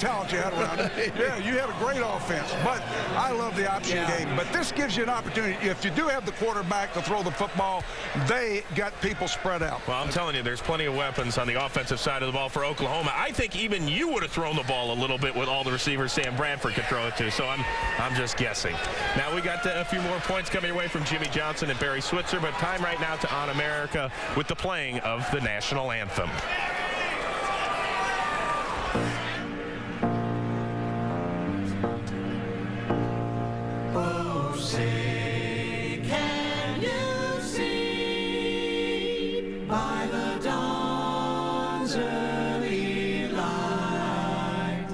talent you had around it. Yeah, you had a great offense. But I love the option game. But this gives you an opportunity. If you do have the quarterback to throw the football, they got people spread out. Well, I'm telling you, there's plenty of weapons on the offensive side of the ball for Oklahoma. I think even you would have thrown the ball a little bit with all the receivers Sam Bradford could throw it to. So I'm just guessing. Now we got a few more points coming your way from Jimmy Johnson and Barry Switzer, but time right now to On America with the playing of the national anthem. Oh, say, can you see by the dawn's early light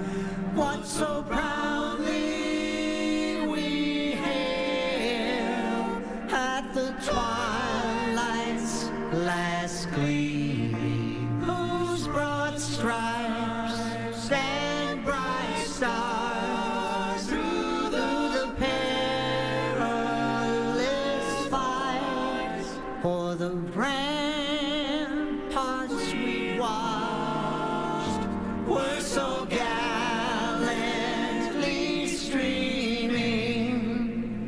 what so proudly we hailed at the twilight's last gleaming, whose broad stripes stand bright stars through the perilous fight. For the ramparts we watched were so gallantly streaming,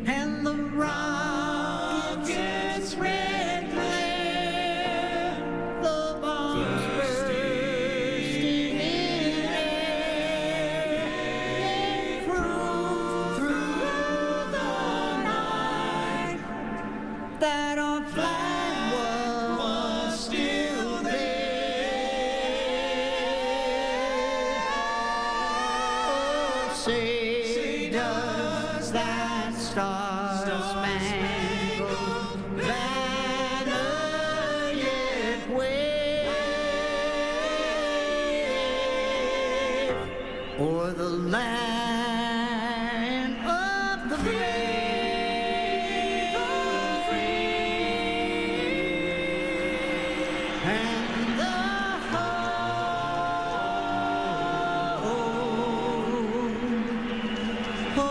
and the rockets' red glare, the bombs bursting in air, through the night, that our flag was still there. Oh, say does that star-spangled banner yet wave o'er the land of the brave and free, and the home of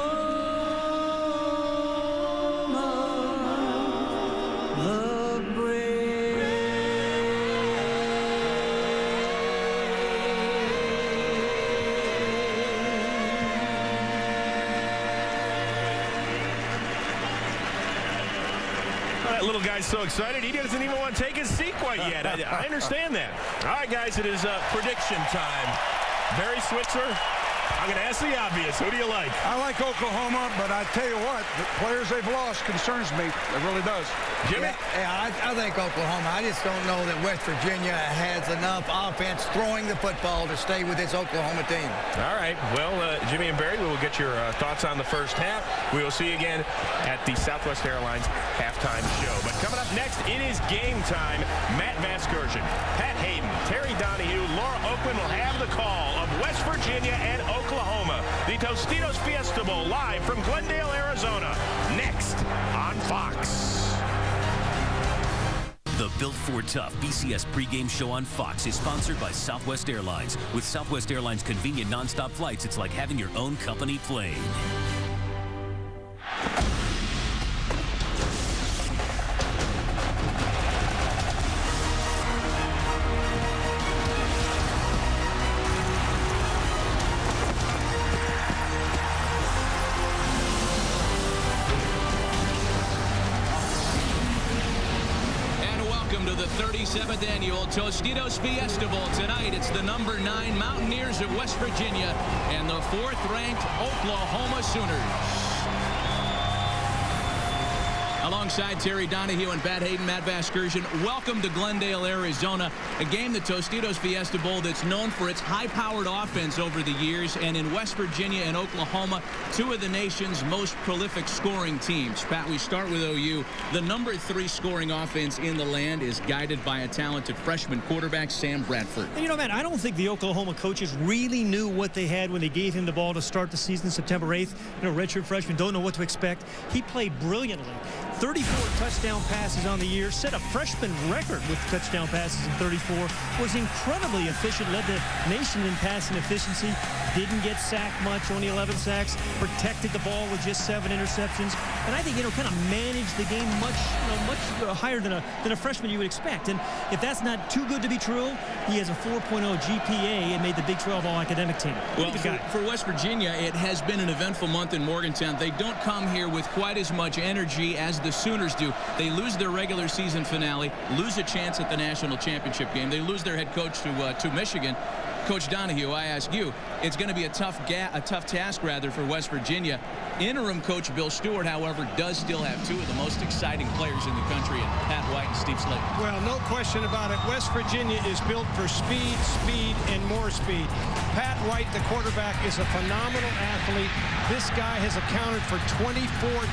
the brave. That little guy's so excited, he doesn't even want to take his seat quite yet. I understand that. All right, guys, it is prediction time. Barry Switzer, I'm going to ask the obvious. Who do you like? I like Oklahoma, but I tell you what, the players they've lost concerns me. It really does. Jimmy? Yeah, I think Oklahoma. I just don't know that West Virginia has enough offense throwing the football to stay with this Oklahoma team. All right. Well, Jimmy and Barry, we will get your thoughts on the first half. We will see you again at the Southwest Airlines halftime show. But coming up next, it is game time. Matt Vasgersian, Pat Hayden, Terry Donahue, Laura Oakland will have the call of West Virginia and Oklahoma. The Tostitos Fiesta Bowl live from Glendale, Arizona. Next on Fox. The Built Ford Tough BCS pregame show on Fox is sponsored by Southwest Airlines. With Southwest Airlines' convenient nonstop flights, it's like having your own company plane. To the 37th annual Tostitos Fiesta Bowl. Tonight, it's the number 9 Mountaineers of West Virginia and the 4th-ranked Oklahoma Sooners. Alongside Terry Donahue and Pat Hayden, Matt Vasgersian, welcome to Glendale, Arizona, a game, the Tostitos Fiesta Bowl, that's known for its high-powered offense over the years, and in West Virginia and Oklahoma, two of the nation's most prolific scoring teams. Pat, we start with OU. The number 3 scoring offense in the land is guided by a talented freshman quarterback, Sam Bradford. You know, man, I don't think the Oklahoma coaches really knew what they had when they gave him the ball to start the season September 8th. You know, redshirt freshman, don't know what to expect. He played brilliantly. 34 touchdown passes on the year, set a freshman record with touchdown passes in 34, was incredibly efficient, led the nation in passing efficiency, didn't get sacked much, only 11 sacks, protected the ball with just 7 interceptions, and I think, kind of managed the game much higher than a freshman you would expect. And if that's not too good to be true, he has a 4.0 GPA and made the Big 12 all-academic team. Well, for West Virginia, it has been an eventful month in Morgantown. They don't come here with quite as much energy as the Sooners do. They lose their regular season finale, lose a chance at the national championship game. They lose their head coach to Michigan. Coach Donahue, I ask you, it's going to be a tough task for West Virginia. Interim coach Bill Stewart, however, does still have 2 of the most exciting players in the country, in Pat White and Steve Slayton. Well, no question about it. West Virginia is built for speed, and more speed. Pat White, the quarterback, is a phenomenal athlete. This guy has accounted for 24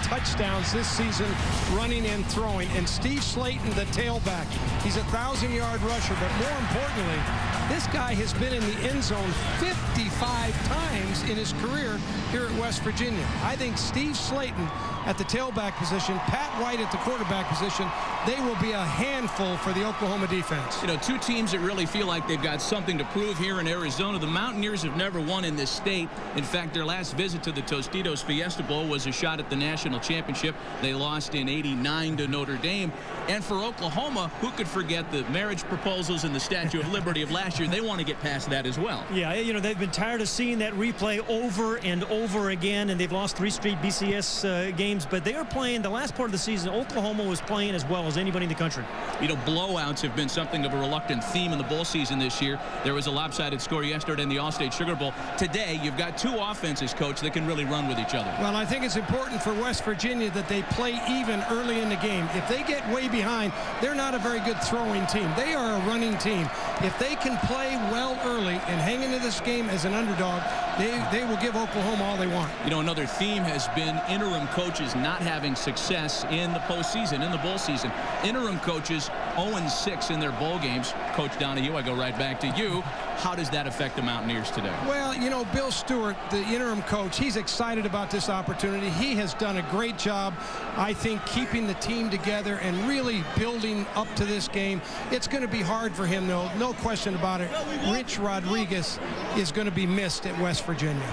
touchdowns this season, running and throwing. And Steve Slayton, the tailback, he's a 1,000-yard rusher. But more importantly, this guy has been in the end zone 55 times in his career here at West Virginia. I think Steve Slayton at the tailback position, Pat White at the quarterback position, they will be a handful for the Oklahoma defense. 2 teams that really feel like they've got something to prove here in Arizona. The Mountaineers have never won in this state. In fact, their last visit to the Tostitos Fiesta Bowl was a shot at the national championship. They lost in '89 to Notre Dame. And for Oklahoma, who could forget the marriage proposals and the Statue of Liberty of last year? They want to get past that as well. Yeah, they've been tired of seeing that replay over and over again, and they've lost 3 straight BCS games, but they are playing the last part of the season. Oklahoma was playing as well as anybody in the country. Blowouts have been something of a reluctant theme in the bowl season this year. There was a lopsided score yesterday in the All-State Sugar Bowl. Today, you've got 2 offenses, Coach, that can really run with each other. Well, I think it's important for West Virginia that they play even early in the game. If they get way behind, they're not a very good throwing team. They are a running team. If they can play well early and hang into this game as an underdog, they will give Oklahoma all they want. Another theme has been interim coaches not having success in the postseason, in the bowl season. Interim coaches 0-6 in their bowl games. Coach Donahue, I go right back to you. How does that affect the Mountaineers today? Well, Bill Stewart, the interim coach, he's excited about this opportunity. He has done a great job, I think, keeping the team together and really building up to this game. It's going to be hard for him, though. No question about it. Rich Rodriguez is going to be missed at West Virginia.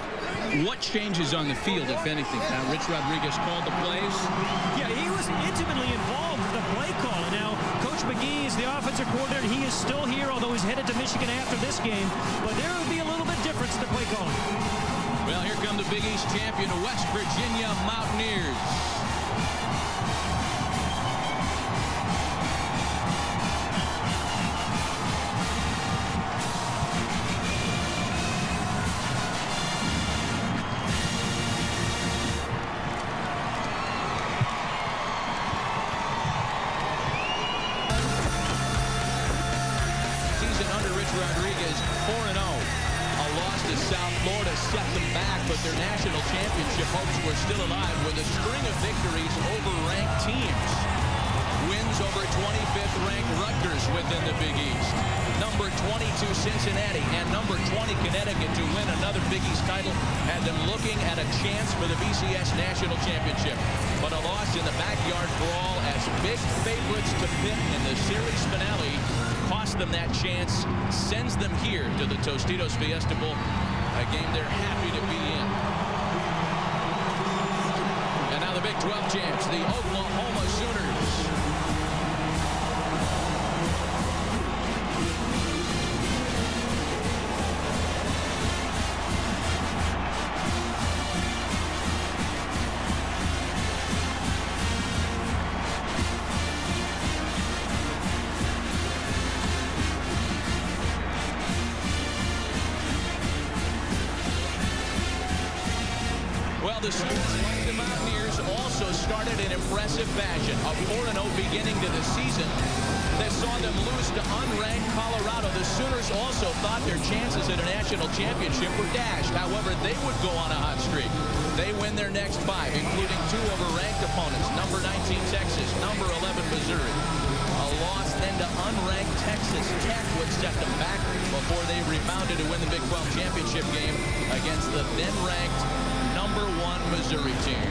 What changes on the field, if anything? Rich Rodriguez called the plays. Yeah, he was intimately involved with the play call. Now, Coach McGee is the offensive coordinator. He is still here, although he's headed to Michigan after this game. But there will be a little bit difference in the play calling. Well, here come the Big East champion, West Virginia Mountaineers. Rodriguez 4-0. A loss to South Florida set them back, but their national championship hopes were still alive with a string of victories over ranked teams. Wins over 25th ranked Rutgers within the Big East. Number 22 Cincinnati and number 20 Connecticut to win another Big East title had them looking at a chance for the BCS national championship. But a loss in the backyard brawl as big favorites to Pitt in the series finale cost them that chance, sends them here to the Tostitos Fiesta Bowl, a game they're happy to be in. And now the Big 12 champs, the Oklahoma Sooners. Well, the Sooners, like the Mountaineers, also started in impressive fashion. A 4-0 beginning to the season that saw them lose to unranked Colorado. The Sooners also thought their chances at a national championship were dashed. However, they would go on a hot streak. They win their next 5, including 2 over ranked opponents, number 19 Texas, number 11 Missouri. A loss then to unranked Texas Tech would set them back before they rebounded to win the Big 12 championship game against the then-ranked number 1 Missouri team.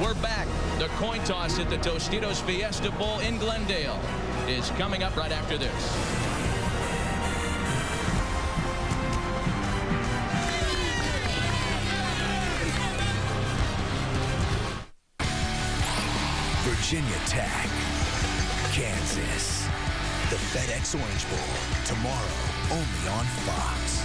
We're back. The coin toss at the Tostitos Fiesta Bowl in Glendale is coming up right after this. Virginia Tech, Kansas. The FedEx Orange Bowl, tomorrow, only on Fox.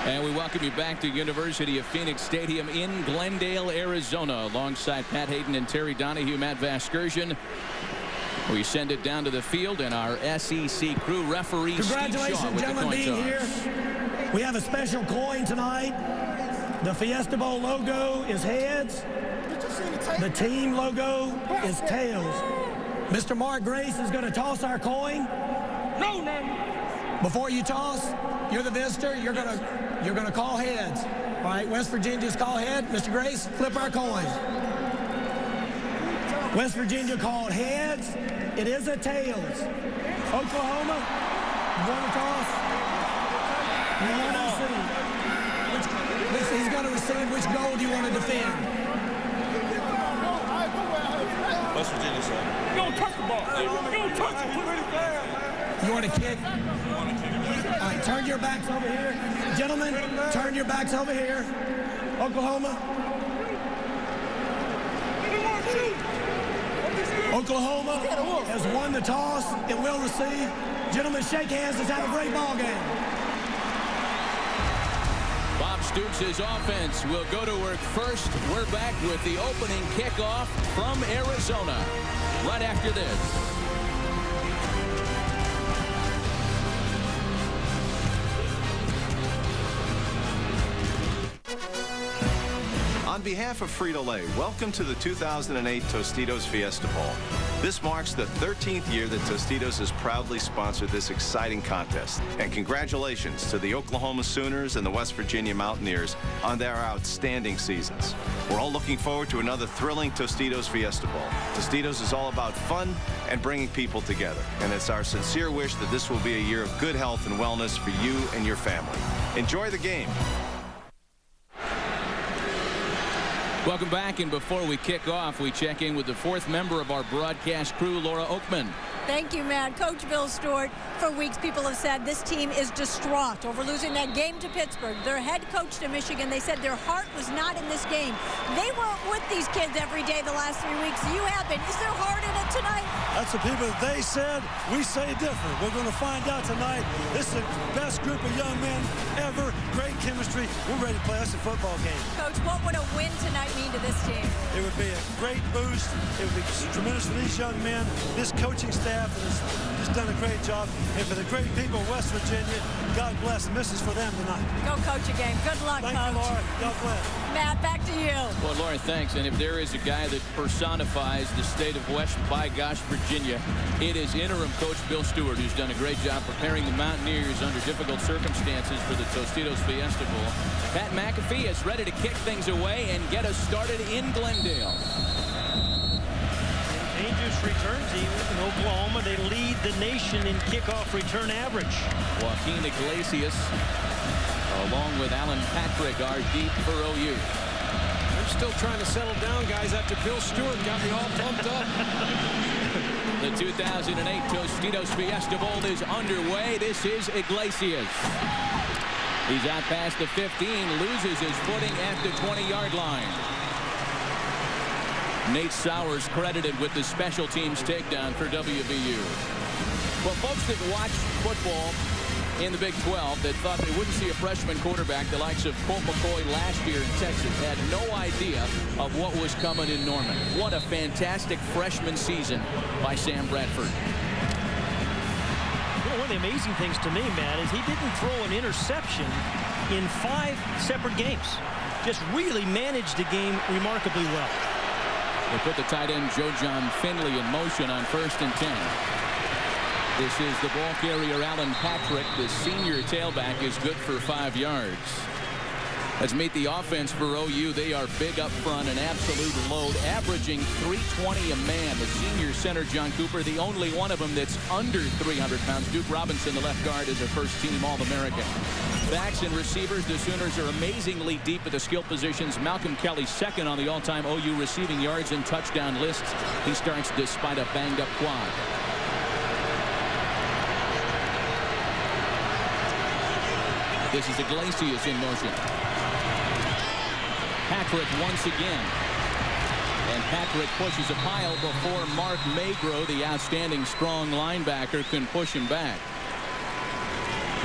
And we welcome you back to University of Phoenix Stadium in Glendale, Arizona, alongside Pat Hayden and Terry Donahue, Matt Vasgersian. We send it down to the field, and our SEC crew referee Congratulations, gentlemen, being here. We have a special coin tonight. The Fiesta Bowl logo is heads. The team logo is tails. Mr. Mark Grace is going to toss our coin. No. Before you toss, you're the visitor. You're going to call heads. All right, West Virginia's call head. Mr. Grace, flip our coin. West Virginia called heads. It is a tails. Oklahoma, you want to toss? You want to receive. He's going to receive. Which goal do you want to defend? West Virginia side. Go touch the ball. Go touch it. You want to kick? All right, turn your backs over here. Gentlemen, turn your backs over here. Oklahoma. Oklahoma has won the toss and will receive. Gentlemen, shake hands. Let's have a great ball game. Bob Stoops' offense will go to work first. We're back with the opening kickoff from Arizona right after this. On behalf of Frito-Lay, welcome to the 2008 Tostitos Fiesta Bowl. This marks the 13th year that Tostitos has proudly sponsored this exciting contest. And congratulations to the Oklahoma Sooners and the West Virginia Mountaineers on their outstanding seasons. We're all looking forward to another thrilling Tostitos Fiesta Bowl. Tostitos is all about fun and bringing people together. And it's our sincere wish that this will be a year of good health and wellness for you and your family. Enjoy the game. Welcome back, and before we kick off, we check in with the fourth member of our broadcast crew, Laura Oakman. Thank you, Matt. Coach Bill Stewart, for weeks people have said this team is distraught over losing that game to Pittsburgh. Their head coach to Michigan, they said their heart was not in this game. They weren't with these kids every day the last 3 weeks. You have been. Is their heart in it tonight? That's the people that they said. We say different. We're going to find out tonight. This is the best group of young men ever. Great chemistry. We're ready to play us a football game. Coach, what would a win tonight mean to this team? It would be a great boost. It would be tremendous for these young men. This coaching staff has just done a great job. And for the great people of West Virginia, God bless. And this is for them tonight. Go coach a game. Good luck, Thank Coach. you, Laura. God bless. Matt, back to you. Well, Laura, thanks. And if there is a guy that personifies the state of West, by gosh, Virginia, it is interim coach Bill Stewart, who's done a great job preparing the Mountaineers under difficult circumstances for the Tostitos Fiesta Bowl. Pat McAfee is ready to kick things away and get us started in Glendale. Dangerous return team in Oklahoma. They lead the nation in kickoff return average. Joaquin Iglesias, along with Alan Patrick, are deep for OU. I'm still trying to settle down, guys, after Bill Stewart got me all pumped up. The 2008 Tostitos Fiesta Bowl is underway. This is Iglesias. He's out past the 15, loses his footing at the 20-yard line. Nate Sowers credited with the special teams takedown for WVU. Well, folks that watch football in the Big 12 that thought they wouldn't see a freshman quarterback the likes of Colt McCoy last year in Texas had no idea of what was coming in Norman. What a fantastic freshman season by Sam Bradford. You know, one of the amazing things to me, Matt, is he didn't throw an interception in 5 separate games. Just really managed the game remarkably well. They put the tight end Joe John Finley in motion on 1st and 10. This is the ball carrier Alan Patrick. The senior tailback is good for 5 yards. Let's meet the offense for OU. They are big up front, an absolute load, averaging 320 a man. The senior center, John Cooper, the only one of them that's under 300 pounds. Duke Robinson, the left guard, is a first-team All-American. Backs and receivers, the Sooners are amazingly deep at the skill positions. Malcolm Kelly second on the all-time OU receiving yards and touchdown lists. He starts despite a banged-up quad. This is Iglesias in motion. Patrick once again. And Patrick pushes a pile before Mark Magro, the outstanding strong linebacker, can push him back.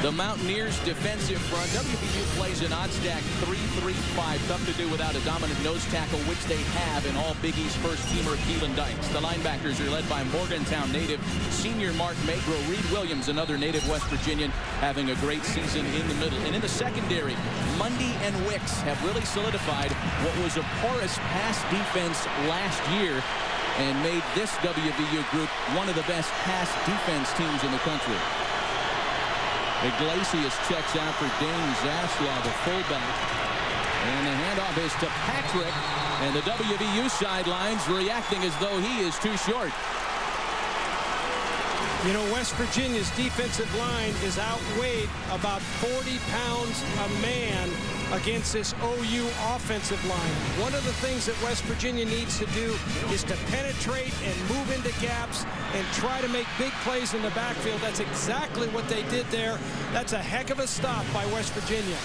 The Mountaineers defensive front. WVU plays an odd stack 3-3-5. Tough to do without a dominant nose tackle, which they have in all Big East first-teamer Keelan Dykes. The linebackers are led by Morgantown native senior Mark Magro. Reed Williams, another native West Virginian, having a great season in the middle. And in the secondary, Mundy and Wicks have really solidified what was a porous pass defense last year and made this WVU group one of the best pass defense teams in the country. Iglesias checks out for Dane Zaslaw, the fullback. And the handoff is to Patrick. And the WVU sidelines reacting as though he is too short. You know, West Virginia's defensive line is outweighed about 40 pounds a man against this OU offensive line. One of the things that West Virginia needs to do is to penetrate and move into gaps and try to make big plays in the backfield. That's exactly what they did there. That's a heck of a stop by West Virginia.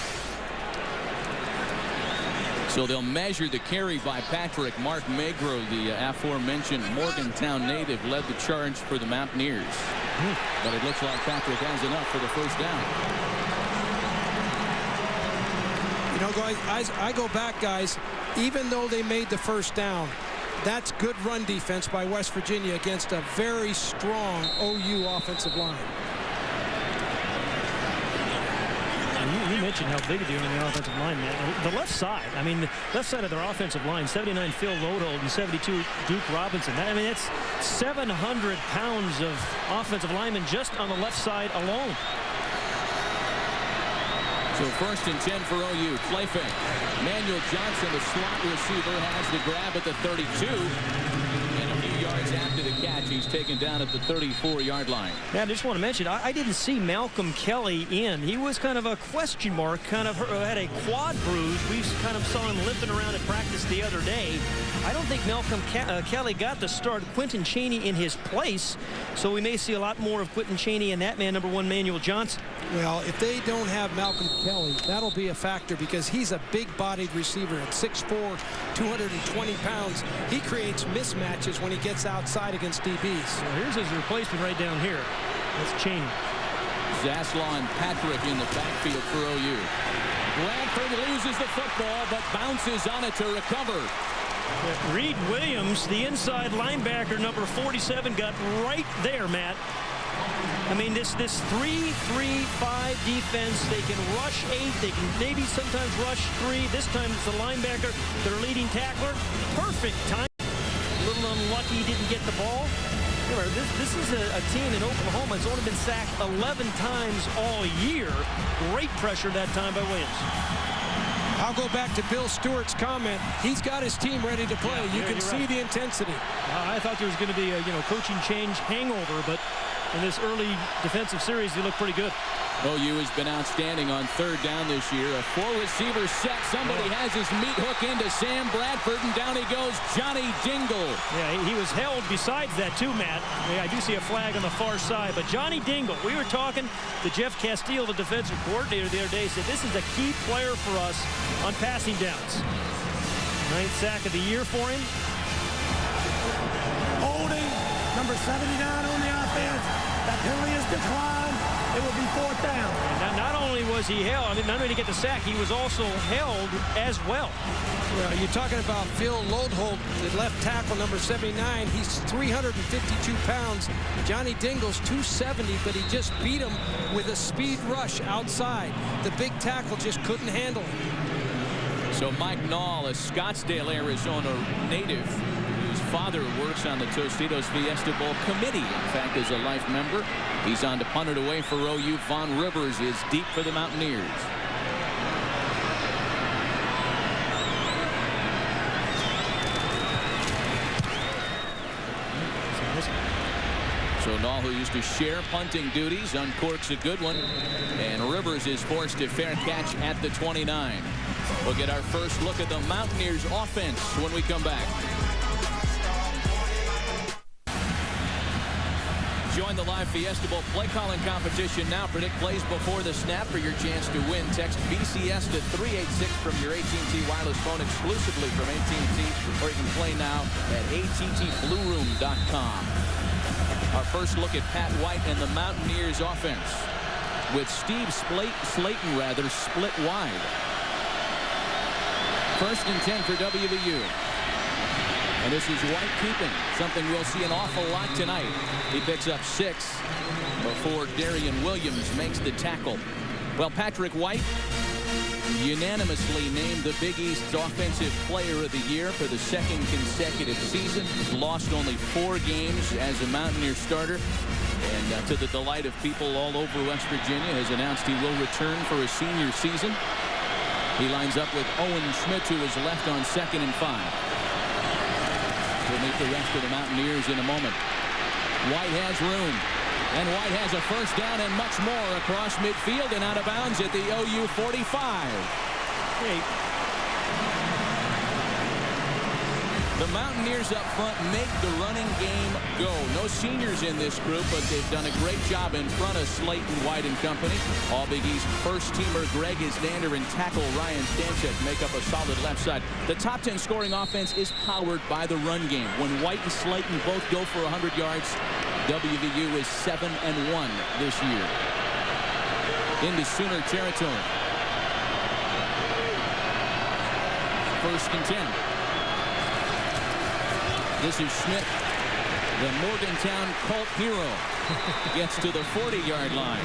So they'll measure the carry by Patrick. Mark Magro, the aforementioned Morgantown native, led the charge for the Mountaineers. But it looks like Patrick has enough for the first down. You know, guys, I go back, guys, even though they made the first down, that's good run defense by West Virginia against a very strong OU offensive line. You mentioned how big they are on the offensive line, man. The left side, I mean, the left side of their offensive line, 79 Phil Lodehold and 72 Duke Robinson. I mean, it's 700 pounds of offensive linemen just on the left side alone. So 1st and 10 for OU. Play fake. Manuel Johnson, the slot receiver, has the grab at the 32. And a few yards after the catch, he's taken down at the 34-yard line. Yeah, I just want to mention, I didn't see Malcolm Kelly in. He was kind of a question mark, kind of had a quad bruise. We kind of saw him limping around at practice the other day. I don't think Malcolm Kelly got the start. Quentin Chaney in his place. So we may see a lot more of Quentin Chaney and that man, number 1, Manuel Johnson. Well, if they don't have Malcolm Kelly, that'll be a factor because he's a big-bodied receiver at 6'4", 220 pounds. He creates mismatches when he gets outside against DBs. So here's his replacement right down here. That's Chaney. Zaslaw and Patrick in the backfield for OU. Bradford loses the football but bounces on it to recover. Reed Williams, the inside linebacker, number 47, got right there, Matt. I mean, this 3-3-5 defense, they can rush 8, they can maybe sometimes rush 3. This time it's the linebacker, their leading tackler. Perfect time. A little unlucky he didn't get the ball. Remember, this is a team in Oklahoma that's only been sacked 11 times all year. Great pressure that time by Williams. I'll go back to Bill Stewart's comment. He's got his team ready to play. Yeah, you can see the intensity. I thought there was going to be a coaching change hangover, but in this early defensive series, they look pretty good. OU has been outstanding on 3rd down this year. A 4-receiver set. Somebody has his meat hook into Sam Bradford, and down he goes, Johnny Dingle. Yeah, he was held besides that too, Matt. Yeah, I do see a flag on the far side, but Johnny Dingle, we were talking to Jeff Castile, the defensive coordinator the other day, said this is a key player for us on passing downs. 9th sack of the year for him. Holding, number 79 on the offense. That penalty is declined. It will be 4th down. And not only was he held, I mean, not only to get the sack, he was also held as well. Well, you're talking about Phil Lodehold, the left tackle, number 79. He's 352 pounds. Johnny Dingle's 270, but he just beat him with a speed rush outside. The big tackle just couldn't handle him. So Mike Nall, a Scottsdale, Arizona native, whose father works on the Tostitos Fiesta Bowl committee, in fact, as a life member. He's on to punt it away for OU. Von Rivers is deep for the Mountaineers. And all who used to share punting duties uncorks a good one. And Rivers is forced to fair catch at the 29. We'll get our first look at the Mountaineers offense when we come back. Join the live Fiesta Bowl play calling competition now. Predict plays before the snap for your chance to win. Text BCS to 386 from your AT&T wireless phone exclusively from AT&T, or you can play now at attblueroom.com. Our first look at Pat White and the Mountaineers offense with Steve Slayton split wide. First and 10 for WVU. And this is White keeping, something we'll see an awful lot tonight. He picks up 6 before Darian Williams makes the tackle. Well, Patrick White unanimously named the Big East's Offensive Player of the Year for the second consecutive season. Lost only 4 games as a Mountaineer starter. And to the delight of people all over West Virginia, has announced he will return for a senior season. He lines up with Owen Schmidt, who is left on 2nd and 5. We'll meet the rest of the Mountaineers in a moment. White has room. And White has a first down and much more across midfield and out of bounds at the OU 45. Hey. The Mountaineers up front make the running game go. No seniors in this group, but they've done a great job in front of Slayton, White, and company. All Big East first-teamer Greg Isdander and tackle Ryan Stanchek make up a solid left side. The top 10 scoring offense is powered by the run game. When White and Slayton both go for 100 yards, WVU is 7-1 this year. Into Sooner territory. First and 10. This is Schmidt, the Morgantown Colt hero, gets to the 40-yard line.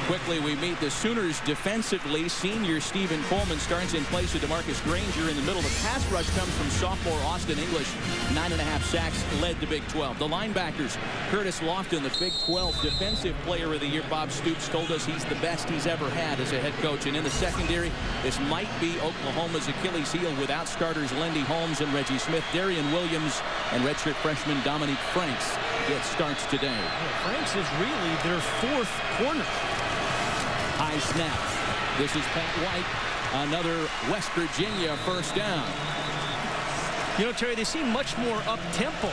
Quickly, we meet the Sooners defensively. Senior Stephen Coleman starts in place of DeMarcus Granger in the middle. The pass rush comes from sophomore Austin English. 9.5 sacks, led the Big 12. The linebackers, Curtis Lofton, the Big 12 Defensive Player of the Year. Bob Stoops told us he's the best he's ever had as a head coach. And in the secondary, this might be Oklahoma's Achilles heel without starters Lindy Holmes and Reggie Smith. Darian Williams and redshirt freshman Dominique Franks get starts today. Yeah, Franks is really their 4th corner. High snap. This is Pat White. Another West Virginia first down. You know, Terry, they seem much more up-tempo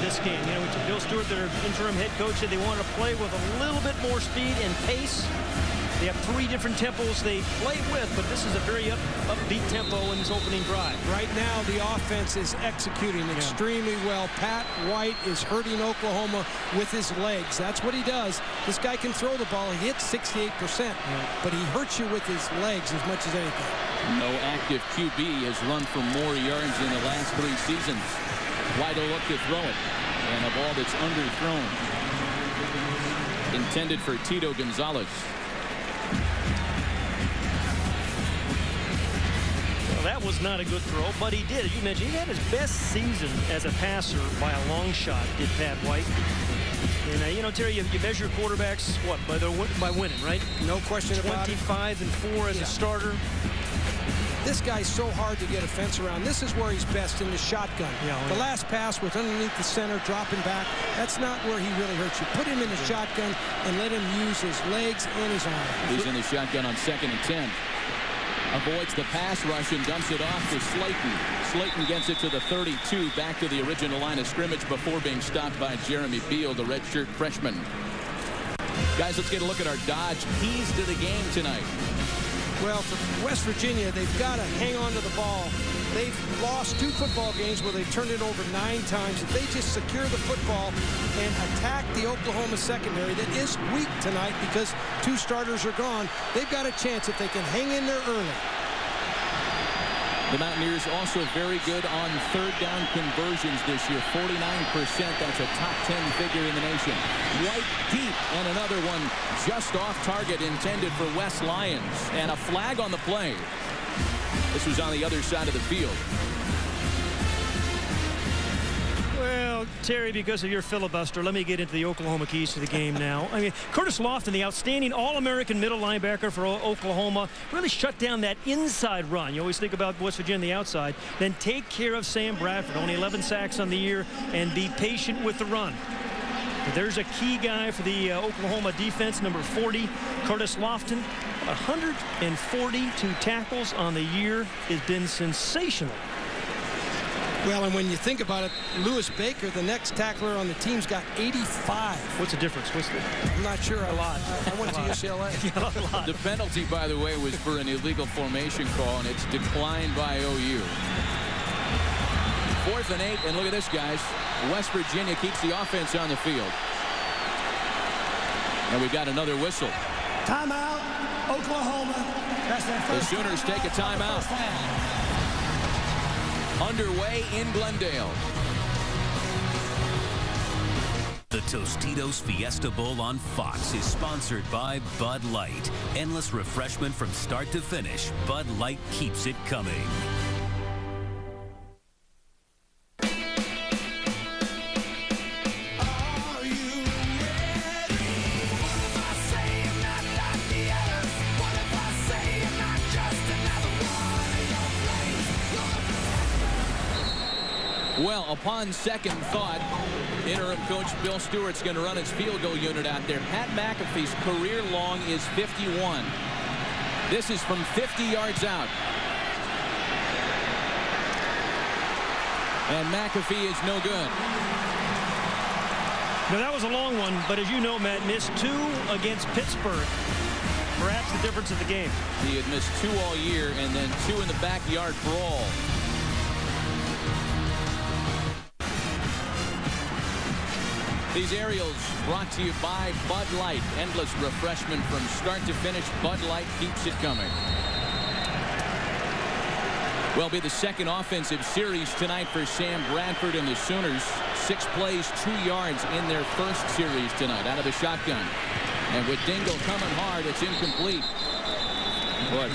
this game. You know, Bill Stewart, their interim head coach, said they wanted to play with a little bit more speed and pace. They have 3 different tempos they play with, but this is a very upbeat tempo in this opening drive. Right now, the offense is executing extremely well. Pat White is hurting Oklahoma with his legs. That's what he does. This guy can throw the ball. He hits 68%, but he hurts you with his legs as much as anything. No active QB has run for more yards in the last 3 seasons. White will look to throw it, and a ball that's underthrown. Intended for Tito Gonzalez. That was not a good throw, but he did. As you mentioned, he had his best season as a passer by a long shot, did Pat White. And, you know, Terry, you measure quarterbacks, what, by winning, right? No question about it. 25-4 as a starter. This guy's so hard to get a fence around. This is where he's best, in the shotgun. The last pass was underneath the center, dropping back. That's not where he really hurts you. Put him in the shotgun and let him use his legs and his arm. He's in the shotgun on 2nd and 10. Avoids the pass rush and dumps it off to Slayton. Slayton gets it to the 32, back to the original line of scrimmage before being stopped by Jeremy Beal, the redshirt freshman. Guys, let's get a look at our Dodge keys to the game tonight. Well, for West Virginia, they've got to hang on to the ball. They've lost 2 football games where they turned it over 9 times. If they just secure the football and attack the Oklahoma secondary that is weak tonight because 2 starters are gone, they've got a chance if they can hang in there early. The Mountaineers also very good on 3rd down conversions this year. 49%. That's a top 10 figure in the nation. White deep, and another one just off target, intended for West Lions. And a flag on the play. This was on the other side of the field. Well, Terry, because of your filibuster, let me get into the Oklahoma keys to the game now. I mean, Curtis Lofton, the outstanding All-American middle linebacker for Oklahoma, really shut down that inside run. You always think about West Virginia on the outside. Then take care of Sam Bradford. Only 11 sacks on the year, and be patient with the run. There's a key guy for the Oklahoma defense, number 40, Curtis Lofton. 142 tackles on the year has been sensational. Well, and when you think about it, Lewis Baker, the next tackler on the team's got 85. What's the difference? I'm not sure. A lot. I went to UCLA. A lot. The penalty, by the way, was for an illegal formation call, and it's declined by OU. 4th and 8, and look at this, guys. West Virginia keeps the offense on the field. And we got another whistle. Timeout, Oklahoma. That's their first. The Sooners take a timeout. Underway in Glendale. The Tostitos Fiesta Bowl on Fox is sponsored by Bud Light. Endless refreshment from start to finish. Bud Light keeps it coming. Well, upon second thought, interim coach Bill Stewart's going to run his field goal unit out there. Pat McAfee's career long is 51. This is from 50 yards out. And McAfee is no good. Now, that was a long one, but as you know, Matt, missed 2 against Pittsburgh. Perhaps the difference of the game. He had missed 2 all year and then 2 in the backyard brawl. These aerials brought to you by Bud Light. Endless refreshment from start to finish. Bud Light keeps it coming. Will be the second offensive series tonight for Sam Bradford and the Sooners. 6 plays, 2 yards in their first series tonight out of the shotgun. And with Dingle coming hard, it's incomplete. But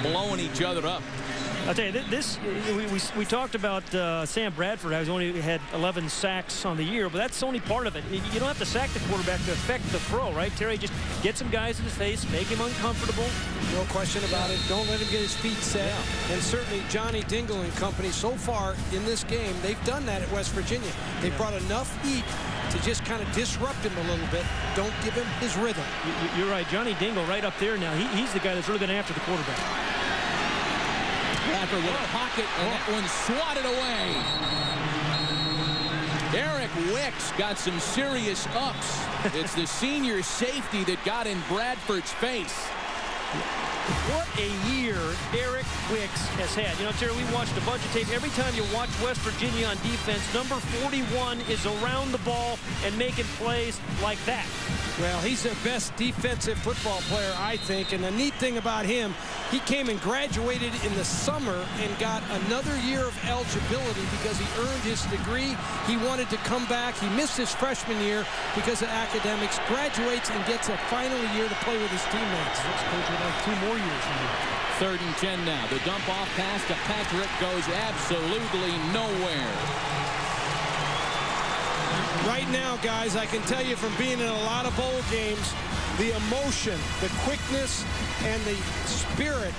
blowing each other up. I'll tell you, we talked about Sam Bradford. He's only had 11 sacks on the year, but that's only part of it. You don't have to sack the quarterback to affect the throw, right? Terry, just get some guys in his face, make him uncomfortable. No question about it. Don't let him get his feet set. Yeah. And certainly Johnny Dingle and company so far in this game, they've done that at West Virginia. They've brought enough heat to just kind of disrupt him a little bit. Don't give him his rhythm. You're right. Johnny Dingle right up there now. He's the guy that's really been after the quarterback. Bradford with a pocket, and that one swatted away. Eric Wicks got some serious ups. It's the senior safety that got in Bradford's face. What a year Eric Wicks has had. You know, Terry, we watched a bunch of tape. Every time you watch West Virginia on defense, number 41 is around the ball and making plays like that. Well, he's their best defensive football player, I think. And the neat thing about him, he came and graduated in the summer and got another year of eligibility because he earned his degree. He wanted to come back. He missed his freshman year because of academics, graduates, and gets a final year to play with his teammates. This coach would like 2 more years from here. 3rd and 10 now. The dump off pass to Patrick goes absolutely nowhere. Right now, guys, I can tell you from being in a lot of bowl games, the emotion, the quickness, and the spirit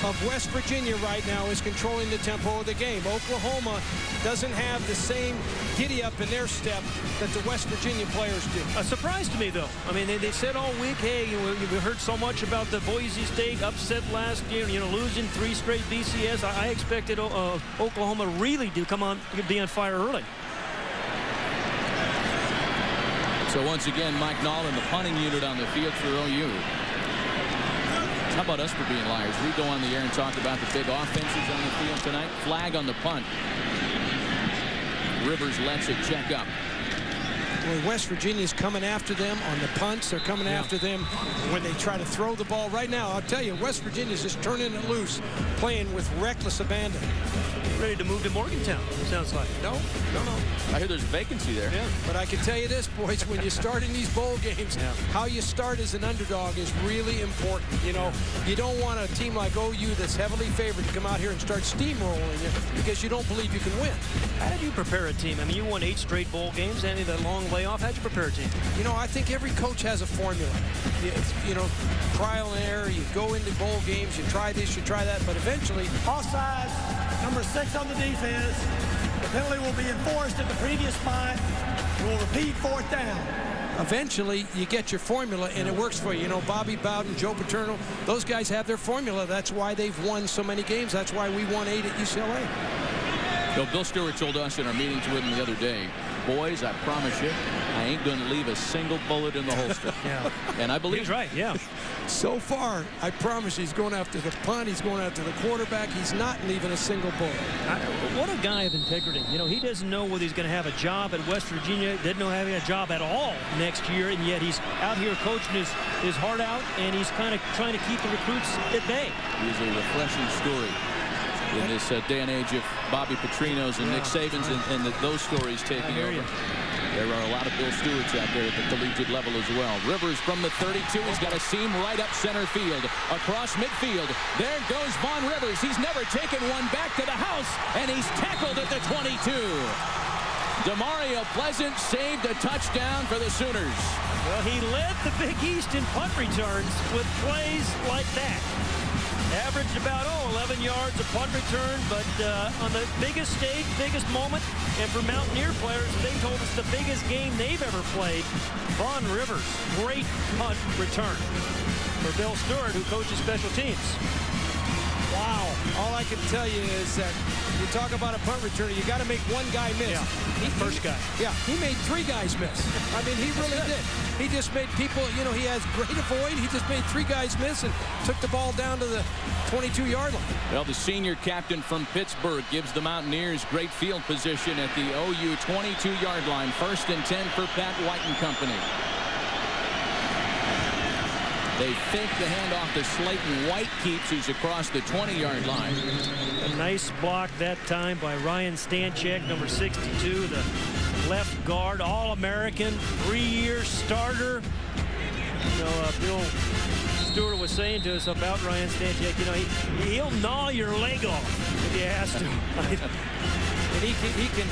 of West Virginia right now is controlling the tempo of the game. Oklahoma doesn't have the same giddy-up in their step that the West Virginia players do. A surprise to me, though. I mean, they said all week, hey, we heard so much about the Boise State upset last year, losing 3 straight BCS. I expected Oklahoma really to come on, be on fire early. So once again, Mike Nolan, the punting unit on the field for OU. How about us for being liars? We go on the air and talk about the big offenses on the field tonight. Flag on the punt. Rivers lets it check up. Well, West Virginia's coming after them on the punts. They're coming after them when they try to throw the ball. Right now, I'll tell you, West Virginia's just turning it loose, playing with reckless abandon. Ready to move to Morgantown, it sounds like. No. I hear there's a vacancy there. Yeah, but I can tell you this, boys, when you start in these bowl games, how you start as an underdog is really important. You know, you don't want a team like OU that's heavily favored to come out here and start steamrolling you because you don't believe you can win. How did you prepare a team? I mean, you won 8 straight bowl games, and that long layoff. How'd you prepare a team? You know, I think every coach has a formula. You know, trial and error. You go into bowl games, you try this, you try that, but eventually... Offsides, number 6 on the defense. The penalty will be enforced at the previous spot. We'll repeat 4th down. Eventually, you get your formula, and it works for you. You know, Bobby Bowden, Joe Paterno, those guys have their formula. That's why they've won so many games. That's why we won 8 at UCLA. So Bill Stewart told us in our meetings with him the other day, boys, I promise you, I ain't going to leave a single bullet in the holster. Yeah. And I believe he's right, yeah. So far, I promise he's going after the punt. He's going after the quarterback. He's not leaving a single bullet. What a guy of integrity. You know, he doesn't know whether he's going to have a job at West Virginia. Didn't know having a job at all next year, and yet he's out here coaching his heart out, and he's kind of trying to keep the recruits at bay. He's a refreshing story in this day and age of Bobby Petrinos and Nick Sabans and those stories taking over. There are a lot of Bill Stewarts out there at the collegiate level as well. Rivers from the 32. He's got a seam right up center field. Across midfield. There goes Vaughn Rivers. He's never taken one back to the house, and he's tackled at the 22. Demario Pleasant saved a touchdown for the Sooners. Well, he led the Big East in punt returns with plays like that. Averaged about, 11 yards a punt return, but on the biggest stage, biggest moment, and for Mountaineer players, they told us the biggest game they've ever played. Vaughn Rivers, great punt return for Bill Stewart, who coaches special teams. Wow. All I can tell you is that you talk about a punt returner, you got to make one guy miss. Yeah, first guy. Yeah, he made 3 guys miss. I mean, he really did. He just made people, you know, he has great avoid. He just made 3 guys miss and took the ball down to the 22-yard line. Well, the senior captain from Pittsburgh gives the Mountaineers great field position at the OU 22-yard line. 1st and 10 for Pat White and company. They fake the handoff to Slayton. White keeps, who's across the 20-yard line. A nice block that time by Ryan Stanchek, number 62, the left guard, All-American, 3-year starter. You know, Bill Stewart was saying to us about Ryan Stanchek, you know, he'll gnaw your leg off if you ask him. And he can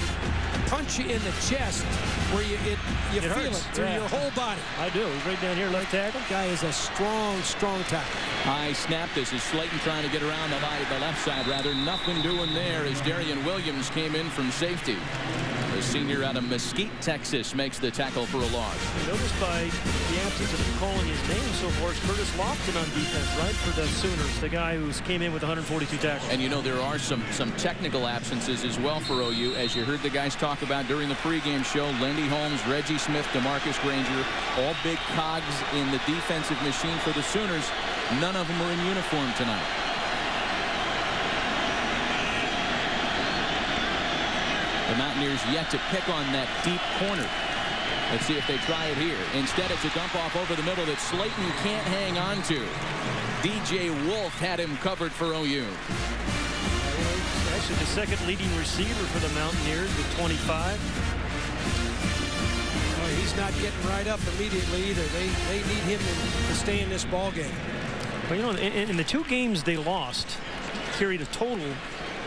punch you in the chest where you feel hurts. it through your whole body. I do. He's right down here, left tackle. Guy is a strong tackle. High snap. This is Slayton trying to get around the left side, rather. Nothing doing there as Darian Williams came in from safety. The senior out of Mesquite, Texas, makes the tackle for a loss. Notice by the absence of calling his name so far is Curtis Lofton on defense, right, for the Sooners, the guy who came in with 142 tackles. And you know there are some technical absences as well for OU, as you heard the guys talk about during the pregame show. Lindy Holmes, Reggie Smith, DeMarcus Granger, all big cogs in the defensive machine for the Sooners. None of them are in uniform tonight. The Mountaineers yet to pick on that deep corner. Let's see if they try it here. Instead, it's a dump off over the middle that Slayton can't hang on to. DJ Wolf had him covered for OU. Actually, the second leading receiver for the Mountaineers with 25. Oh, he's not getting right up immediately either. They need him to stay in this ball game. But, you know, in the 2 games they lost, carried a total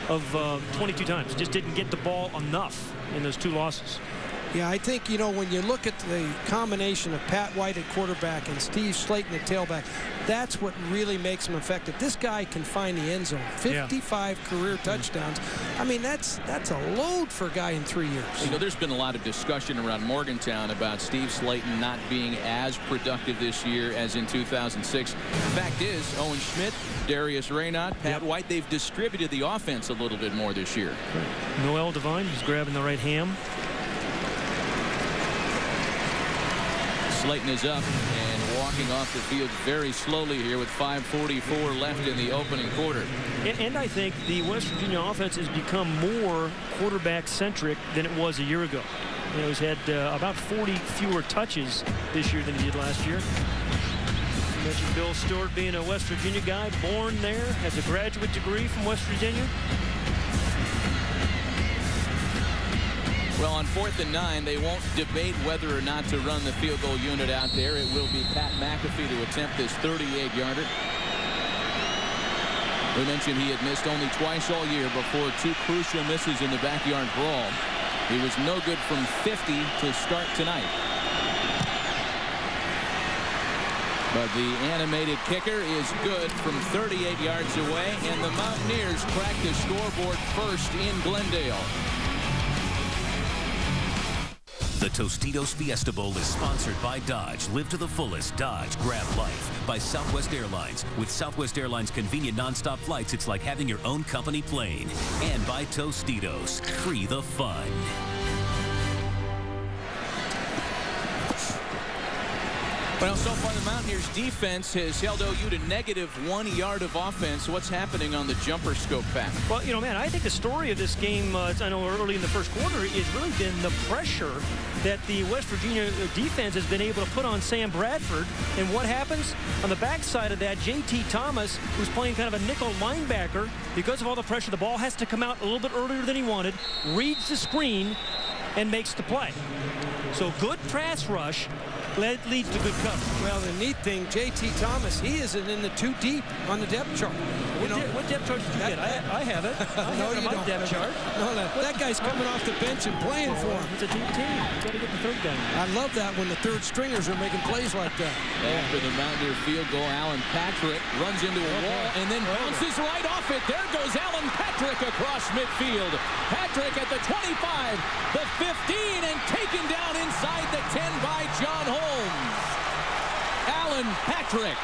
of 22 times. Just didn't get the ball enough in those 2 losses. Yeah, I think, you know, when you look at the combination of Pat White at quarterback and Steve Slayton at tailback, that's what really makes him effective. This guy can find the end zone. 55 career touchdowns. I mean, that's a load for a guy in 3 years. You know, there's been a lot of discussion around Morgantown about Steve Slayton not being as productive this year as in 2006. The fact is, Owen Schmidt, Darius Raynaud, Pat White, they've distributed the offense a little bit more this year. Noel Devine is grabbing the right ham. Slayton is up and walking off the field very slowly here with 5:44 left in the opening quarter. And I think the West Virginia offense has become more quarterback-centric than it was a year ago. You know, he's had about 40 fewer touches this year than he did last year. You mentioned Bill Stewart being a West Virginia guy, born there, has a graduate degree from West Virginia. Well, on 4th and 9, they won't debate whether or not to run the field goal unit out there. It will be Pat McAfee to attempt this 38-yarder. We mentioned he had missed only twice all year before 2 crucial misses in the backyard brawl. He was no good from 50 to start tonight. But the animated kicker is good from 38 yards away, and the Mountaineers crack the scoreboard first in Glendale. The Tostitos Fiesta Bowl is sponsored by Dodge. Live to the fullest. Dodge. Grab life. By Southwest Airlines. With Southwest Airlines' convenient nonstop flights, it's like having your own company plane. And by Tostitos. Free the fun. Well, so far the Mountaineers defense has held OU to -1 yard of offense. What's happening on the jumper scope, Pat? Well, you know, man, I think the story of this game, I know early in the first quarter, has really been the pressure that the West Virginia defense has been able to put on Sam Bradford. And what happens? On the backside of that, J.T. Thomas, who's playing kind of a nickel linebacker, because of all the pressure, the ball has to come out a little bit earlier than he wanted, reads the screen, and makes the play. So good pass rush leads to good cover. Well, the neat thing, J.T. Thomas, he isn't in the too deep on the depth chart. What depth chart did you get? I have it. No, you don't. Depth chart. No, that guy's coming off the bench and playing for him. It's a deep team. You've got to get the third guy. I love that when the third stringers are making plays like that. After the Mountaineer field goal, Alan Patrick runs into a wall and then bounces right off it. There goes Alan Patrick across midfield. Patrick at the 25, the 15, and taken down inside the 10 by John Holmes. Alan Patrick.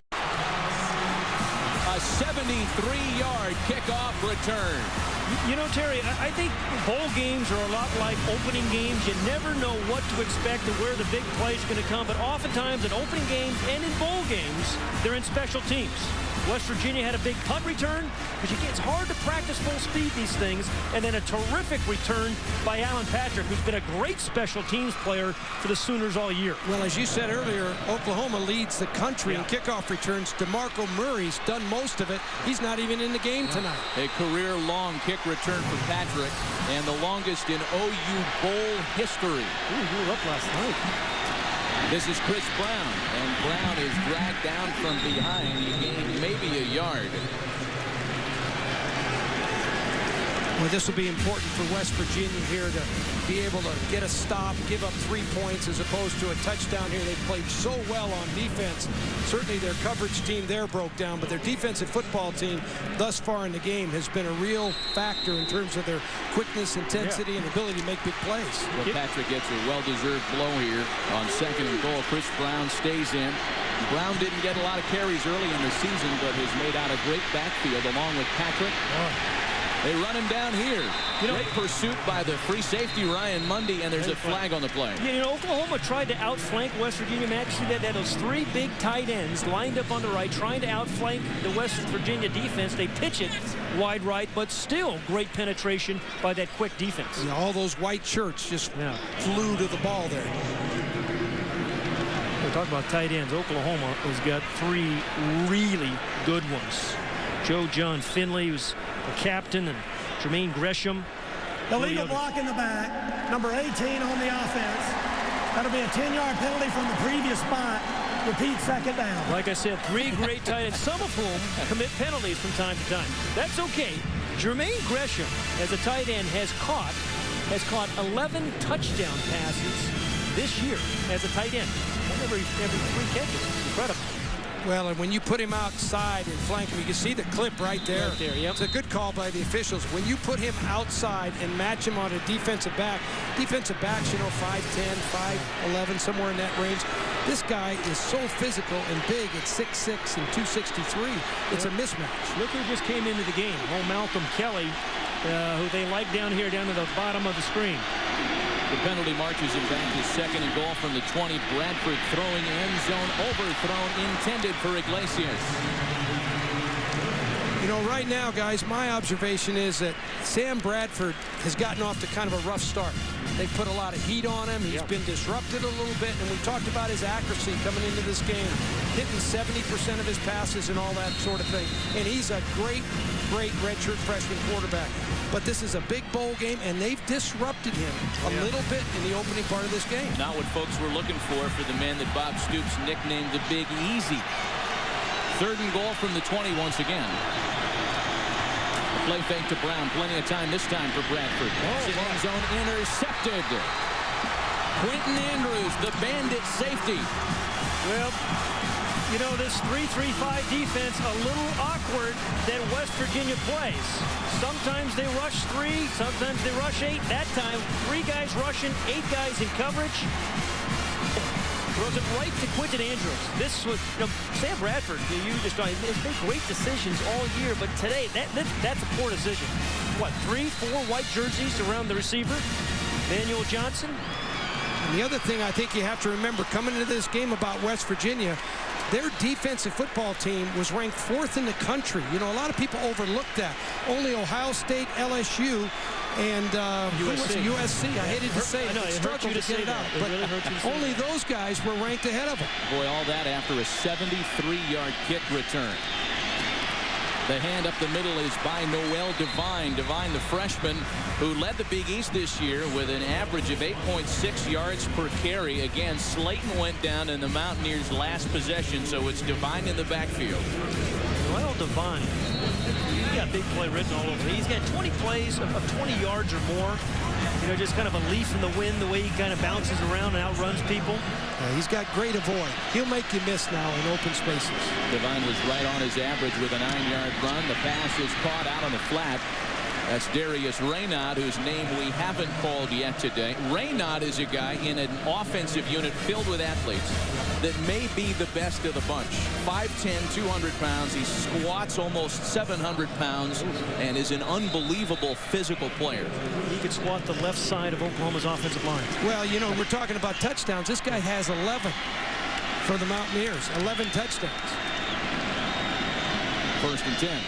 A 73-yard kickoff return. You know, Terry, I think bowl games are a lot like opening games. You never know what to expect and where the big play is going to come. But oftentimes in opening games and in bowl games, they're in special teams. West Virginia had a big punt return because it's hard to practice full speed these things. And then a terrific return by Alan Patrick, who's been a great special teams player for the Sooners all year. Well, as you said earlier, Oklahoma leads the country in kickoff returns. DeMarco Murray's done most of it. He's not even in the game tonight. A career-long kick return for Patrick and the longest in OU Bowl history. Ooh, he was up last night. This is Chris Brown, and Brown is dragged down from behind. He gained maybe a yard. Well, this will be important for West Virginia here to be able to get a stop, give up 3 points as opposed to a touchdown here. They played so well on defense. Certainly their coverage team there broke down, but their defensive football team thus far in the game has been a real factor in terms of their quickness, intensity, and ability to make big plays. Well, Patrick gets a well-deserved blow here on 2nd and goal. Chris Brown stays in. Brown didn't get a lot of carries early in the season, but has made out a great backfield along with Patrick. They run him down here. Great pursuit by the free safety, Ryan Mundy, and there's a flag on the play. You know, Oklahoma tried to outflank West Virginia. Matt, see that those 3 big tight ends lined up on the right, trying to outflank the West Virginia defense. They pitch it wide right, but still great penetration by that quick defense. Yeah, all those white shirts just flew to the ball there. We talk about tight ends. Oklahoma has got 3 really good ones. Joe John Finley, who's the captain, and Jermaine Gresham. Illegal block in the back. Number 18 on the offense. That'll be a 10-yard penalty from the previous spot. Repeat, second down. Like I said, 3 great tight ends, some of whom commit penalties from time to time. That's okay. Jermaine Gresham, as a tight end, has caught 11 touchdown passes this year as a tight end. Every 3 catches. It's incredible. Well, and when you put him outside and flank him, you can see the clip right there. Yep. It's a good call by the officials. When you put him outside and match him on a defensive backs, you know, 5'10", 5'11", somewhere in that range. This guy is so physical and big at 6'6" and 263. It's a mismatch. Look who just came into the game. Malcolm Kelly, who they like down here, down to the bottom of the screen. The penalty marches him back to 2nd and goal from the 20. Bradford throwing end zone overthrown, intended for Iglesias. You know, right now, guys, my observation is that Sam Bradford has gotten off to kind of a rough start. They put a lot of heat on him. He's been disrupted a little bit, and we talked about his accuracy coming into this game, hitting 70% of his passes and all that sort of thing. And he's a great redshirt freshman quarterback. But this is a big bowl game, and they've disrupted him a little bit in the opening part of this game. Not what folks were looking for the man that Bob Stoops nicknamed the Big Easy. 3rd and goal from the 20 once again. Play fake to Brown. Plenty of time this time for Bradford. End zone intercepted. Quentin Andrews, the bandit safety. Well, You know, this 3-3-5 defense, a little awkward than West Virginia plays. Sometimes they rush 3, sometimes they rush 8. That time, 3 guys rushing, 8 guys in coverage. Throws it right to Quinton Andrews. This was, Sam Bradford, you just has made great decisions all year, but today, that's a poor decision. What, 3, 4 white jerseys around the receiver? Manuel Johnson. And the other thing I think you have to remember coming into this game about West Virginia, their defensive football team was ranked 4th in the country. You know, a lot of people overlooked that. Only Ohio State, LSU, and USC. I hated to say it. Struggled to get it out. But only those guys were ranked ahead of them. Boy, all that after a 73-yard kick return. The hand up the middle is by Noel Devine. Devine, the freshman, who led the Big East this year with an average of 8.6 yards per carry. Again, Slayton went down in the Mountaineers' last possession, so it's Devine in the backfield. Noel Devine, he got big play written all over. He's got 20 plays of 20 yards or more. You know, just kind of a leaf in the wind, the way he kind of bounces around and outruns people. Yeah, he's got great avoid. He'll make you miss now in open spaces. Devine was right on his average with a 9-yard run. The pass is caught out on the flat. That's Darius Raynaud, whose name we haven't called yet today. Raynaud is a guy in an offensive unit filled with athletes that may be the best of the bunch. 5'10", 200 pounds. He squats almost 700 pounds and is an unbelievable physical player. He could squat the left side of Oklahoma's offensive line. Well, you know, we're talking about touchdowns. This guy has 11 for the Mountaineers. 11 touchdowns. 1st and 10.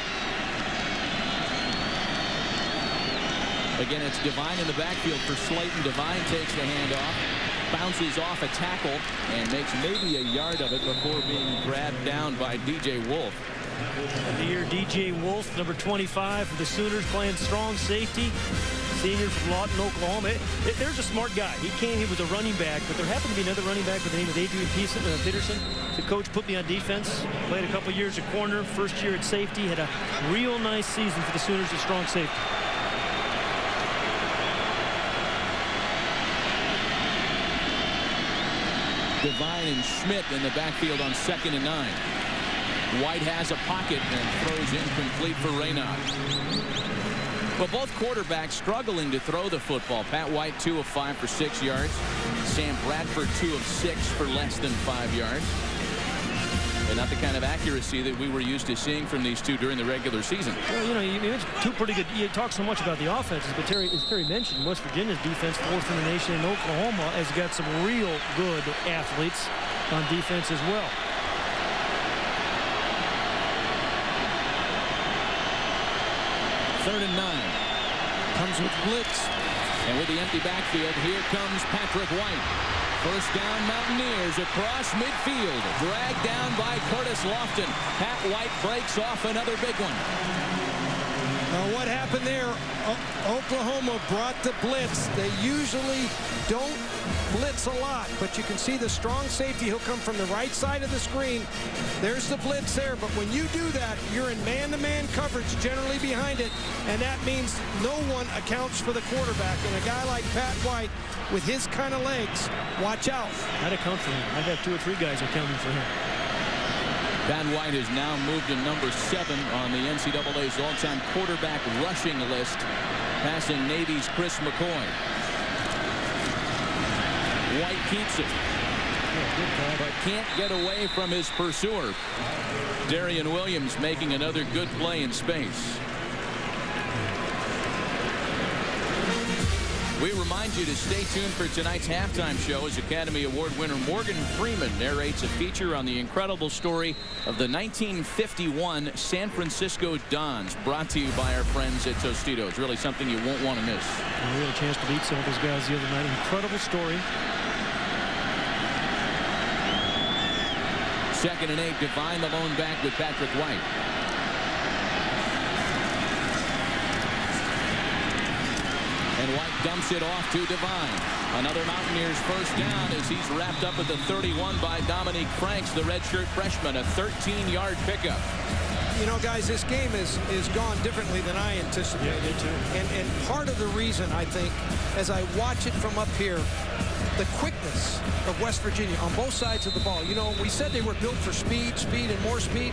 Again, it's Devine in the backfield for Slayton. Devine takes the handoff, bounces off a tackle, and makes maybe a yard of it before being grabbed down by D.J. Wolf. Here, D.J. Wolf, number 25 for the Sooners, playing strong safety. Senior from Lawton, Oklahoma. There's a smart guy. He came here with a running back, but there happened to be another running back with the name of Adrian Peterson. The coach put me on defense. Played a couple years at corner. First year at safety. Had a real nice season for the Sooners at strong safety. Devine and Schmidt in the backfield on 2nd and 9. White has a pocket and throws incomplete for Raynaud. But both quarterbacks struggling to throw the football. Pat White, 2 of 5 for 6 yards. Sam Bradford, 2 of 6 for less than 5 yards. And not the kind of accuracy that we were used to seeing from these two during the regular season. Well, you know, you mentioned 2 pretty good. You talk so much about the offenses, but as Terry mentioned, West Virginia's defense 4th in the nation, and Oklahoma has got some real good athletes on defense as well. Third and 9. Comes with blitz. And with the empty backfield, here comes Patrick White. First down, Mountaineers across midfield. Dragged down by Curtis Lofton. Pat White breaks off another big one. What happened there? Oklahoma brought the blitz. They usually don't blitz a lot, but you can see the strong safety. He'll come from the right side of the screen. There's the blitz there, but when you do that, you're in man-to-man coverage generally behind it, and that means no one accounts for the quarterback. And a guy like Pat White, with his kind of legs, watch out. I'd account for him. I'd have 2 or 3 guys accounting for him. Pat White has now moved to number 7 on the NCAA's all-time quarterback rushing list, passing Navy's Chris McCoy. White keeps it, but can't get away from his pursuer. Darian Williams making another good play in space. We remind you to stay tuned for tonight's halftime show as Academy Award winner Morgan Freeman narrates a feature on the incredible story of the 1951 San Francisco Dons, brought to you by our friends at Tostitos. Really something you won't want to miss. We had a chance to beat some of those guys the other night. Incredible story. 2nd and 8, Devine the lone back with Patrick White. And White dumps it off to Devine. Another Mountaineers first down as he's wrapped up at the 31 by Dominique Franks, the redshirt freshman, a 13-yard pickup. You know, guys, this game is gone differently than I anticipated. Yeah, me too. And part of the reason, I think, as I watch it from up here, the quickness of West Virginia on both sides of the ball. You know, we said they were built for speed, and more speed.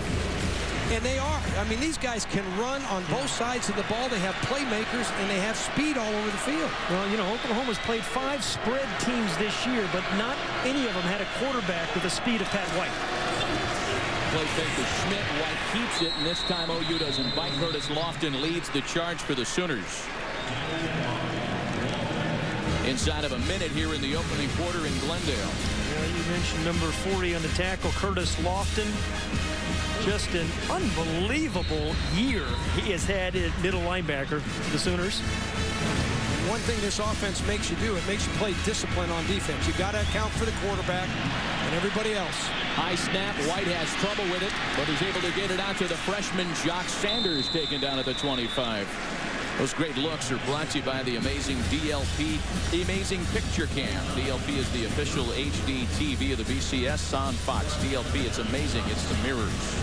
And they are. I mean, these guys can run on both sides of the ball. They have playmakers, and they have speed all over the field. Well, you know, Oklahoma's played 5 spread teams this year, but not any of them had a quarterback with the speed of Pat White. Play fake to Schmidt. White keeps it, and this time OU doesn't bite. Curtis Lofton leads the charge for the Sooners. Inside of a minute here in the opening quarter in Glendale. Yeah, you mentioned number 40 on the tackle, Curtis Lofton. Just an unbelievable year he has had at middle linebacker for the Sooners. One thing this offense makes you do, it makes you play discipline on defense. You got to account for the quarterback and everybody else. High snap. White has trouble with it, but is able to get it out to the freshman Jock Sanders, taken down at the 25. Those great looks are brought to you by the amazing DLP, the Amazing Picture Cam. DLP is the official HD TV of the BCS on Fox. DLP, it's amazing. It's the mirrors.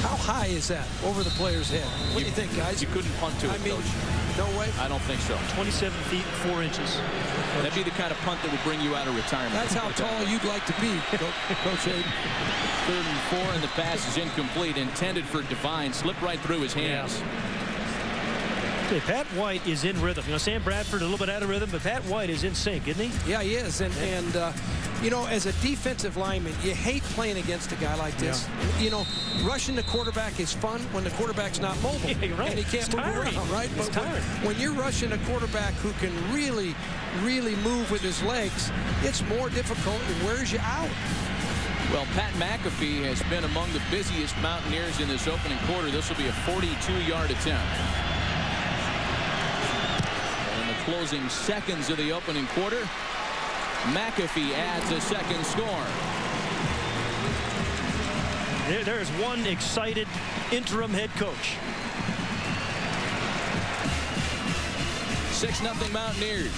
How high is that over the player's head? What do you think, guys? You couldn't punt to it, Coach. No way? I don't think so. 27 feet, 4 inches. That'd be the kind of punt that would bring you out of retirement. That's how tall you'd like to be, Coach Hayden. 3rd and 4, and the pass is incomplete. Intended for Devine. Slipped right through his hands. Yeah. Okay, Pat White is in rhythm. You know, Sam Bradford a little bit out of rhythm, but Pat White is in sync, isn't he? Yeah, he is. And you know, as a defensive lineman, you hate playing against a guy like this. Yeah. You know, rushing the quarterback is fun when the quarterback's not mobile. Yeah, you're right. And he can't move around, right? But when you're rushing a quarterback who can really, really move with his legs, it's more difficult and wears you out. Well, Pat McAfee has been among the busiest Mountaineers in this opening quarter. This will be a 42-yard attempt. Closing seconds of the opening quarter, McAfee adds a second score. There's one excited interim head coach. 6-0 Mountaineers.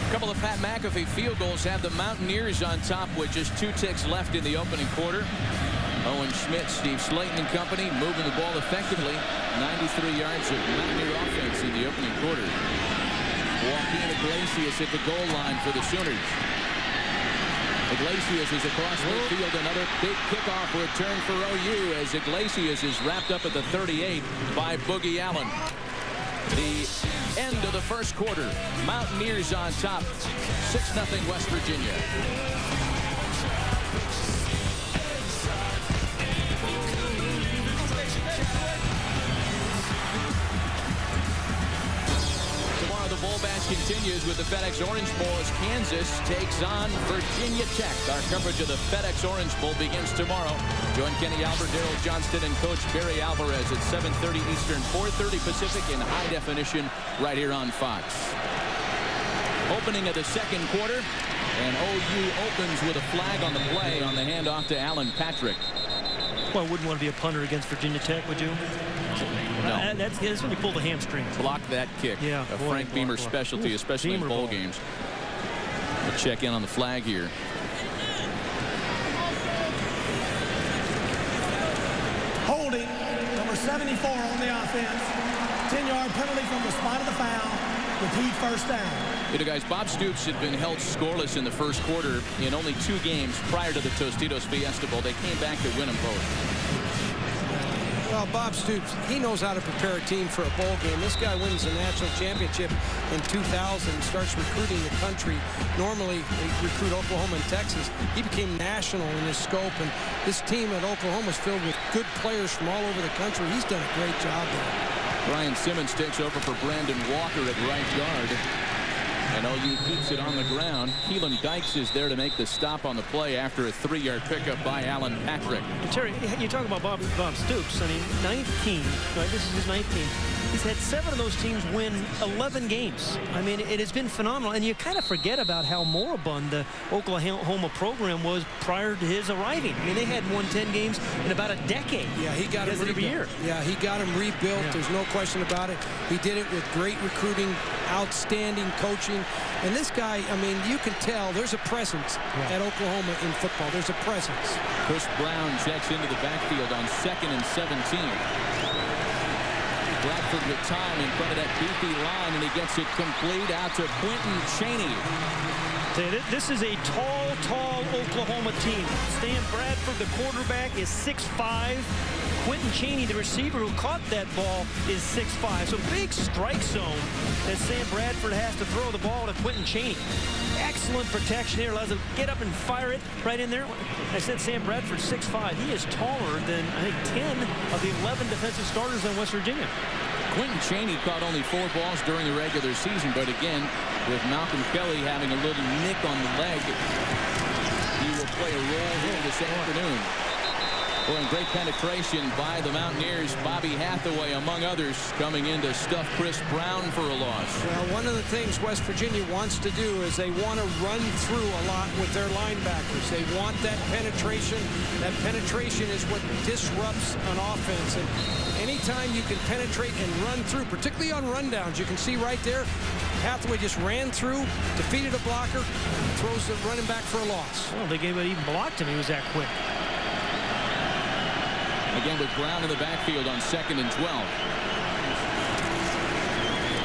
A couple of Pat McAfee field goals have the Mountaineers on top with just 2 ticks left in the opening quarter. Owen Schmidt, Steve Slayton and company moving the ball effectively. 93 yards of Mountaineer offense in the opening quarter. Joaquin Iglesias at the goal line for the Sooners. Iglesias is across midfield. Another big kickoff return for OU as Iglesias is wrapped up at the 38 by Boogie Allen. The end of the first quarter. Mountaineers on top. 6-0 West Virginia. The bowl bash continues with the FedEx Orange Bowl as Kansas takes on Virginia Tech. Our coverage of the FedEx Orange Bowl begins tomorrow. Join Kenny Albert, Daryl Johnston, and Coach Barry Alvarez at 7:30 Eastern, 4:30 Pacific in high definition right here on Fox. Opening of the second quarter, and OU opens with a flag on the play on the handoff to Alan Patrick. Well, I wouldn't want to be a punter against Virginia Tech, would you? No. That's when you pull the hamstring. Block that kick. Yeah, a Frank Beamer specialty, especially in bowl games. We'll check in on the flag here. Holding, number 74 on the offense. 10-yard penalty from the spot of the foul. Repeat first down. You know, guys, Bob Stoops had been held scoreless in the first quarter in only 2 games prior to the Tostitos Fiesta Bowl. They came back to win them both. Well, Bob Stoops, he knows how to prepare a team for a bowl game. This guy wins the national championship in 2000 and starts recruiting the country. Normally, they recruit Oklahoma and Texas. He became national in his scope, and this team at Oklahoma is filled with good players from all over the country. He's done a great job there. Brian Simmons takes over for Brandon Walker at right guard. And OU keeps it on the ground. Keelan Dykes is there to make the stop on the play after a 3-yard pickup by Alan Patrick. Terry, you talk about Bob Stoops. I mean, 19, right? This is his 19th. He's had 7 of those teams win 11 games. I mean, it has been phenomenal. And you kind of forget about how moribund the Oklahoma program was prior to his arriving. I mean, they hadn't won 10 games in about a decade. Yeah, he got him rebuilt. Every year. Yeah, he got him rebuilt. Yeah. There's no question about it. He did it with great recruiting, outstanding coaching. And this guy, I mean, you can tell there's a presence at Oklahoma in football. There's a presence. Chris Brown checks into the backfield on 2nd and 17. Bradford with time in front of that beefy line, and he gets it complete out to Quentin Chaney. This is a tall Oklahoma team. Stan Bradford, the quarterback, is 6'5". Quentin Chaney, the receiver who caught that ball, is 6'5". So big strike zone that Sam Bradford has to throw the ball to Quentin Chaney. Excellent protection here. Allows him to get up and fire it right in there. I said Sam Bradford 6'5". He is taller than, I think, 10 of the 11 defensive starters in West Virginia. Quentin Chaney caught only 4 balls during the regular season, but again, with Malcolm Kelly having a little nick on the leg, he will play a role here this afternoon. Well, and great penetration by the Mountaineers. Bobby Hathaway, among others, coming in to stuff Chris Brown for a loss. Well, one of the things West Virginia wants to do is they want to run through a lot with their linebackers. They want that penetration. That penetration is what disrupts an offense. And anytime you can penetrate and run through, particularly on rundowns, you can see right there, Hathaway just ran through, defeated a blocker, throws the running back for a loss. Well, they gave it even blocked him. He was that quick. Again with Brown in the backfield on 2nd and 12.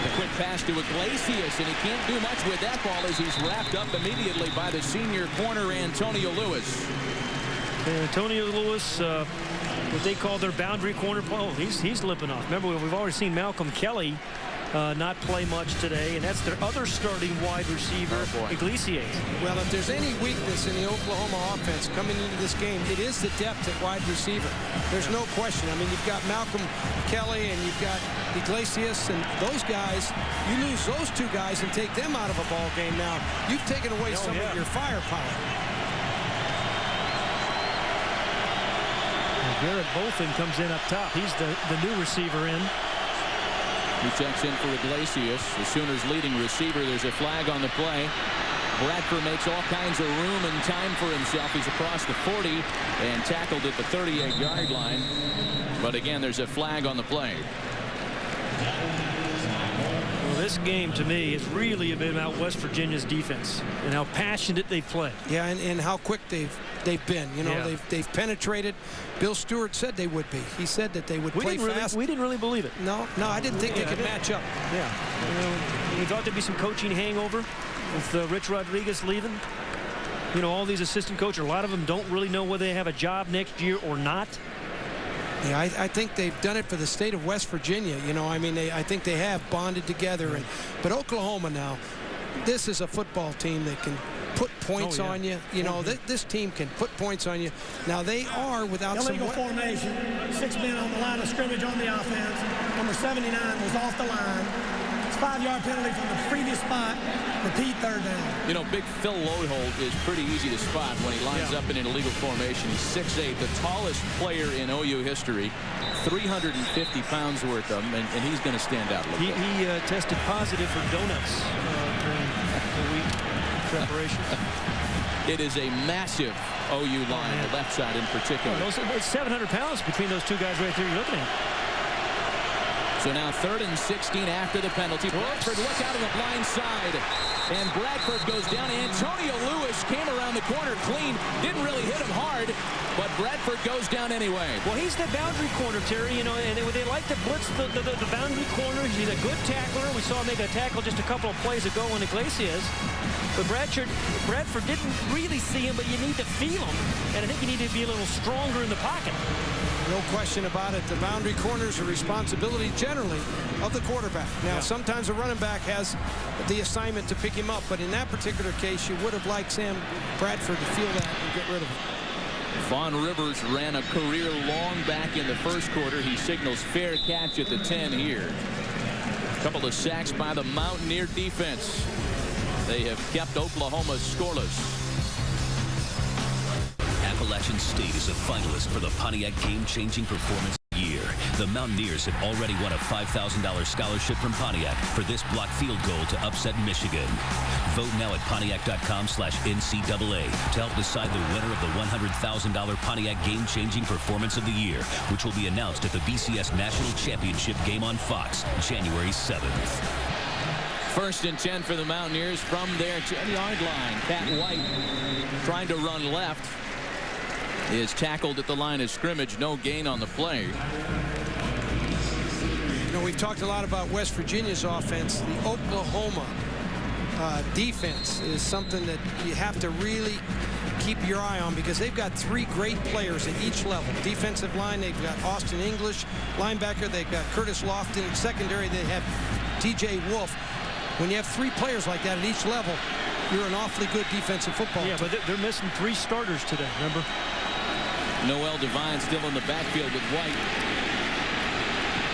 The quick pass to Iglesias, and he can't do much with that ball as he's wrapped up immediately by the senior corner, Antonio Lewis. Antonio Lewis, what they call their boundary corner. Oh, he's limping off. Remember, we've already seen Malcolm Kelly not play much today, and that's their other starting wide receiver, Iglesias. Well, if there's any weakness in the Oklahoma offense coming into this game, it is the depth at wide receiver. There's no question. I mean, you've got Malcolm Kelly and you've got Iglesias, and those guys, you lose those 2 guys and take them out of a ball game now. You've taken away some of your firepower. Garrett Bolton comes in up top. He's the new receiver in. He checks in for Iglesias, the Sooners' leading receiver. There's a flag on the play. Bradford makes all kinds of room and time for himself. He's across the 40 and tackled at the 38-yard line. But again, there's a flag on the play. Well, this game, to me, is really a bit about West Virginia's defense and how passionate they play. Yeah, and how quick they've been. You know, they've penetrated. Bill Stewart said they would be. He said that they would play fast. We didn't really believe it. No, I didn't think they could match up. Yeah. You know, we thought there'd be some coaching hangover with Rich Rodriguez leaving. You know, all these assistant coaches, a lot of them don't really know whether they have a job next year or not. Yeah, I think they've done it for the state of West Virginia. You know, I mean, I think they have bonded together. But Oklahoma now, this is a football team that can put points on you. You know, this team can put points on you. Now, they are without illegal formation. 6 men on the line of scrimmage on the offense. Number 79 was off the line. It's a 5-yard penalty from the previous spot. Repeat 3rd down. You know, big Phil Lodeholt is pretty easy to spot when he lines up in an illegal formation. He's 6'8", the tallest player in OU history. 350 pounds worth of him, and he's going to stand out a little bit. He tested positive for donuts during the week preparation. It is a massive OU line, the left side in particular. It's 700 pounds between those 2 guys right there you're looking at. So now 3rd and 16 after the penalty. Bradford, look out on the blind side. And Bradford goes down. Antonio Lewis came around the corner clean. Didn't really hit him hard, but Bradford goes down anyway. Well, he's the boundary corner, Terry. You know, and they like to blitz the boundary corner. He's a good tackler. We saw him make a tackle just a couple of plays ago in Iglesias. But Bradford didn't really see him, but you need to feel him. And I think you need to be a little stronger in the pocket. No question about it. The boundary corners are responsibility generally of the quarterback. Now, sometimes a running back has the assignment to pick him up, but in that particular case, you would have liked Sam Bradford to feel that and get rid of it. Vaughn Rivers ran a career long back in the first quarter. He signals fair catch at the 10 here. A couple of sacks by the Mountaineer defense. They have kept Oklahoma scoreless. Appalachian State is a finalist for the Pontiac Game-Changing Performance of the Year. The Mountaineers have already won a $5,000 scholarship from Pontiac for this blocked field goal to upset Michigan. Vote now at Pontiac.com/NCAA to help decide the winner of the $100,000 Pontiac Game-Changing Performance of the Year, which will be announced at the BCS National Championship game on Fox, January 7th. 1st and 10 for the Mountaineers from their 10-yard line. Pat White trying to run left. Is tackled at the line of scrimmage. No gain on the play. You know, we've talked a lot about West Virginia's offense. The Oklahoma defense is something that you have to really keep your eye on because they've got 3 great players at each level. Defensive line, they've got Austin English. Linebacker, they've got Curtis Lofton. Secondary, they have TJ Wolf. When you have 3 players like that at each level, you're an awfully good defensive football team. Yeah, but they're missing 3 starters today, remember? Noel Devine still in the backfield with White.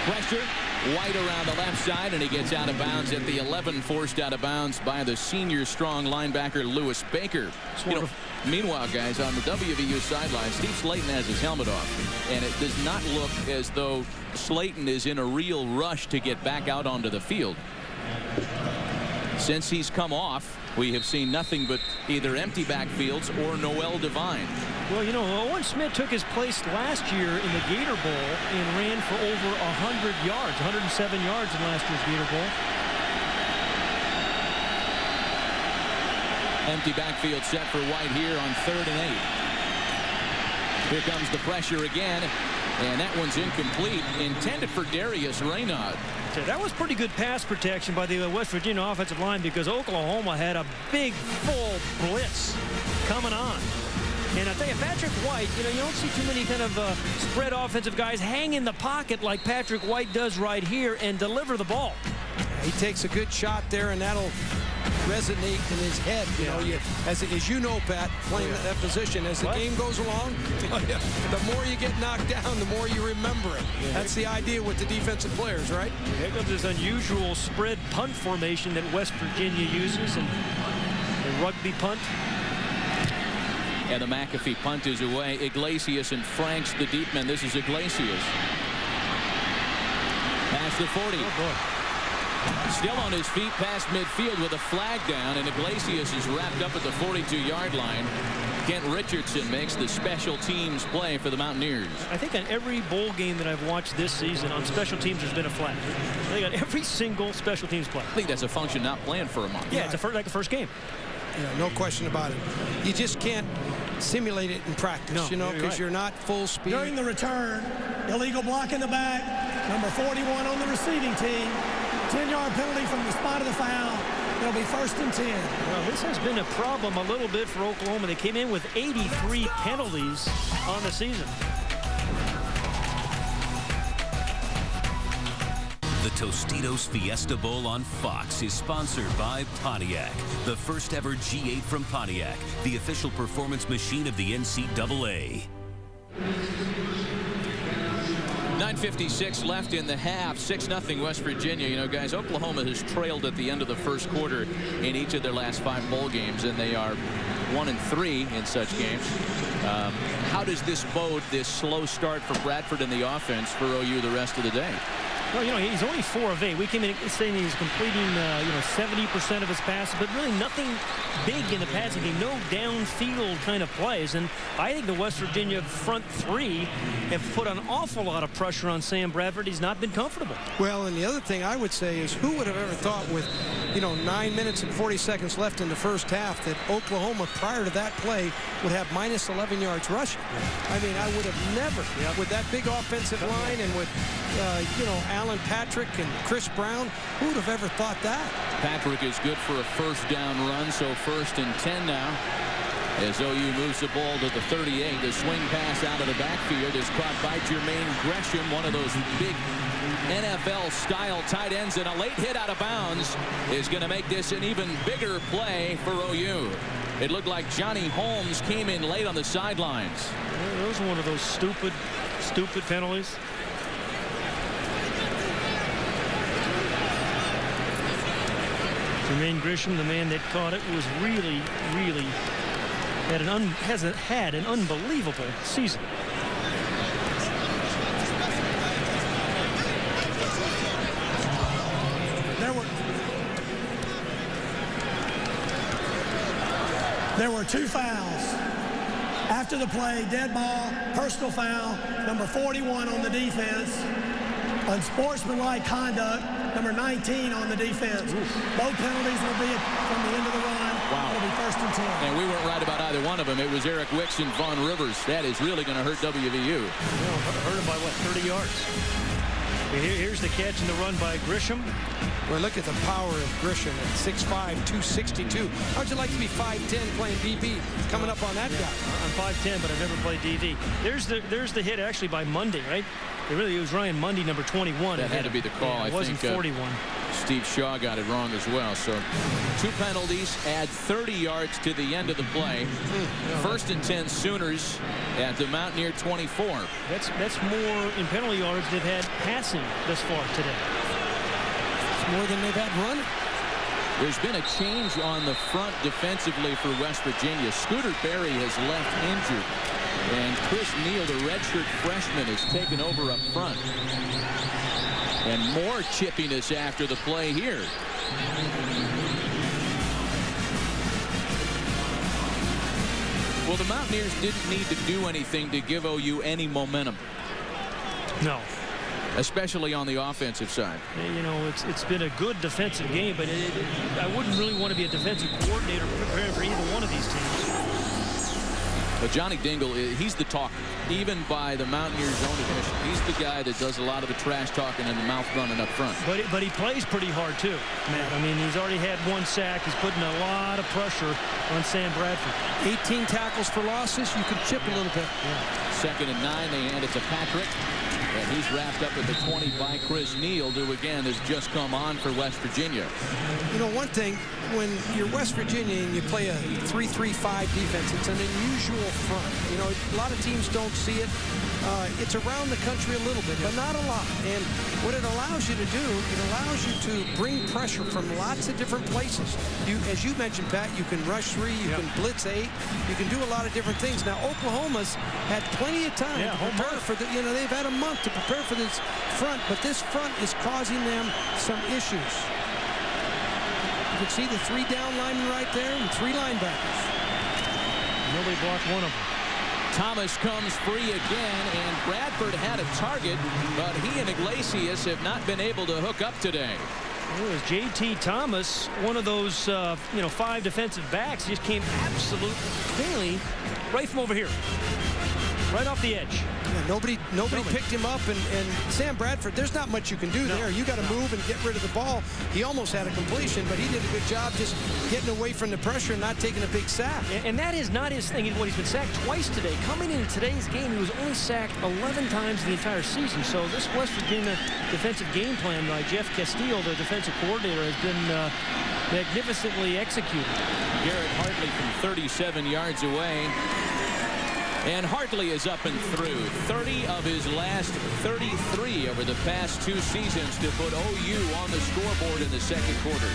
Pressure. White around the left side, and he gets out of bounds at the 11, forced out of bounds by the senior strong linebacker Lewis Baker. Meanwhile, guys, on the WVU sideline, Steve Slayton has his helmet off, and it does not look as though Slayton is in a real rush to get back out onto the field. Since he's come off, we have seen nothing but either empty backfields or Noel Devine. Well, you know, Owen Smith took his place last year in the Gator Bowl and ran for over 100 yards, 107 yards in last year's Gator Bowl. Empty backfield set for White here on 3rd and 8. Here comes the pressure again, and that one's incomplete, intended for Darius Raynaud. That was pretty good pass protection by the West Virginia offensive line because Oklahoma had a big, full blitz coming on. And I tell you, Patrick White, you know, you don't see too many kind of spread offensive guys hang in the pocket like Patrick White does right here and deliver the ball. He takes a good shot there, and that'll resonate in his head. You know, as you know, Pat, playing at that position, as the game goes along, the more you get knocked down, the more you remember it. That's the idea with the defensive players, right? Here comes this unusual spread punt formation that West Virginia uses, and the rugby punt. And the McAfee punt is away. Iglesias and Franks, the deep men. This is Iglesias. Past the 40. Oh, boy. Still on his feet past midfield with a flag down, and Iglesias is wrapped up at the 42-yard line. Kent Richardson makes the special teams play for the Mountaineers. I think on every bowl game that I've watched this season on special teams, there's been a flag. I think on every single special teams play. I think that's a function not playing for a month. Yeah, it's like the first game. Yeah, no question about it. You just can't simulate it in practice, you know, because you're not full speed. During the return, illegal block in the back, number 41 on the receiving team, 10-yard penalty from the spot of the foul. It'll be 1st and 10. Well, this has been a problem a little bit for Oklahoma. They came in with 83 penalties on the season. The Tostitos Fiesta Bowl on Fox is sponsored by Pontiac, the first ever G8 from Pontiac, the official performance machine of the NCAA. 9:56 left in the half. 6-0 West Virginia. You know, guys, Oklahoma has trailed at the end of the first quarter in each of their last 5 bowl games, and they are 1-3 in such games. How does this bode, this slow start for Bradford in the offense for OU the rest of the day? Well, you know, he's only 4 of 8. We came in saying he's completing, 70% of his passes, but really nothing big in the passing game. No downfield kind of plays. And I think the West Virginia front 3 have put an awful lot of pressure on Sam Bradford. He's not been comfortable. Well, and the other thing I would say is who would have ever thought with, 9 minutes and 40 seconds left in the first half that Oklahoma prior to that play would have minus 11 yards rushing. I mean, I would have never, with that big offensive line and with, Alan Patrick and Chris Brown, who would have ever thought that? Patrick is good for a first down run, so 1st and 10 now. As OU moves the ball to the 38, the swing pass out of the backfield is caught by Jermaine Gresham, one of those big NFL-style tight ends, and a late hit out of bounds is going to make this an even bigger play for OU. It looked like Johnny Holmes came in late on the sidelines. Well, those are one of those stupid penalties. Jermaine Gresham, the man that caught it, was really had an unbelievable season. There were 2 fouls. After the play, dead ball, personal foul, number 41 on the defense. Unsportsmanlike conduct, number 19 on the defense. Both penalties will be from the end of the run. Wow. It'll be 1st and 10. And we weren't right about either one of them. It was Eric Wicks and Vaughn Rivers. That is really going to hurt WVU. Hurt him by, 30 yards? Here's the catch and the run by Grisham. Well, look at the power of Grisham at 6'5", 262. How'd you like to be 5'10", playing DB, coming up on that guy? I'm 5'10", but I've never played DB. There's the hit actually by Mundy, right? It was Ryan Mundy, number 21. That had to be the call. Yeah, it wasn't 41. Steve Shaw got it wrong as well. So 2 penalties, add 30 yards to the end of the play. First and 10 Sooners at the Mountaineer 24. That's more in penalty yards they've had passing this far today. It's more than they've had running. There's been a change on the front defensively for West Virginia. Scooter Berry has left injured. And Chris Neal, the redshirt freshman, is taken over up front. And more chippiness after the play here. Well, the Mountaineers didn't need to do anything to give OU any momentum. No. Especially on the offensive side. You know, it's been a good defensive game, but I wouldn't really want to be a defensive coordinator preparing for either one of these teams. But Johnny Dingle, he's the talker, even by the Mountaineers' own admission. He's the guy that does a lot of the trash talking and the mouth running up front. But he plays pretty hard, too, Matt. I mean, he's already had 1 sack. He's putting a lot of pressure on Sam Bradford. 18 tackles for losses. You can chip a little bit. Yeah. 2nd and 9. They hand it to Patrick. And he's wrapped up at the 20 by Chris Neal, who again has just come on for West Virginia. You know, one thing, when you're West Virginia and you play a 3-3-5 defense, it's an unusual front. You know, a lot of teams don't see it. It's around the country a little bit, but not a lot. And what it allows you to do, it allows you to bring pressure from lots of different places. As you mentioned, Pat, you can rush 3, you can blitz 8, you can do a lot of different things. Now, Oklahoma's had plenty of time to prepare for the, you know, they've had a month to prepare for this front, but this front is causing them some issues. You can see the 3 down linemen right there and 3 linebackers. Nobody blocked one of them. Thomas comes free again, and Bradford had a target, but he and Iglesias have not been able to hook up today. It was J.T. Thomas, one of those, 5 defensive backs. He just came absolutely cleanly right from over here. Right off the edge. Yeah, nobody picked him up, and Sam Bradford, there's not much you can do there. You got to move and get rid of the ball. He almost had a completion, but he did a good job just getting away from the pressure and not taking a big sack. And that is not his thing. He's been sacked twice today. Coming into today's game, he was only sacked 11 times the entire season. So this West Virginia defensive game plan by Jeff Castillo, the defensive coordinator, has been magnificently executed. Garrett Hartley from 37 yards away. And Hartley is up and through. 30 of his last 33 over the past 2 seasons to put OU on the scoreboard in the 2nd quarter.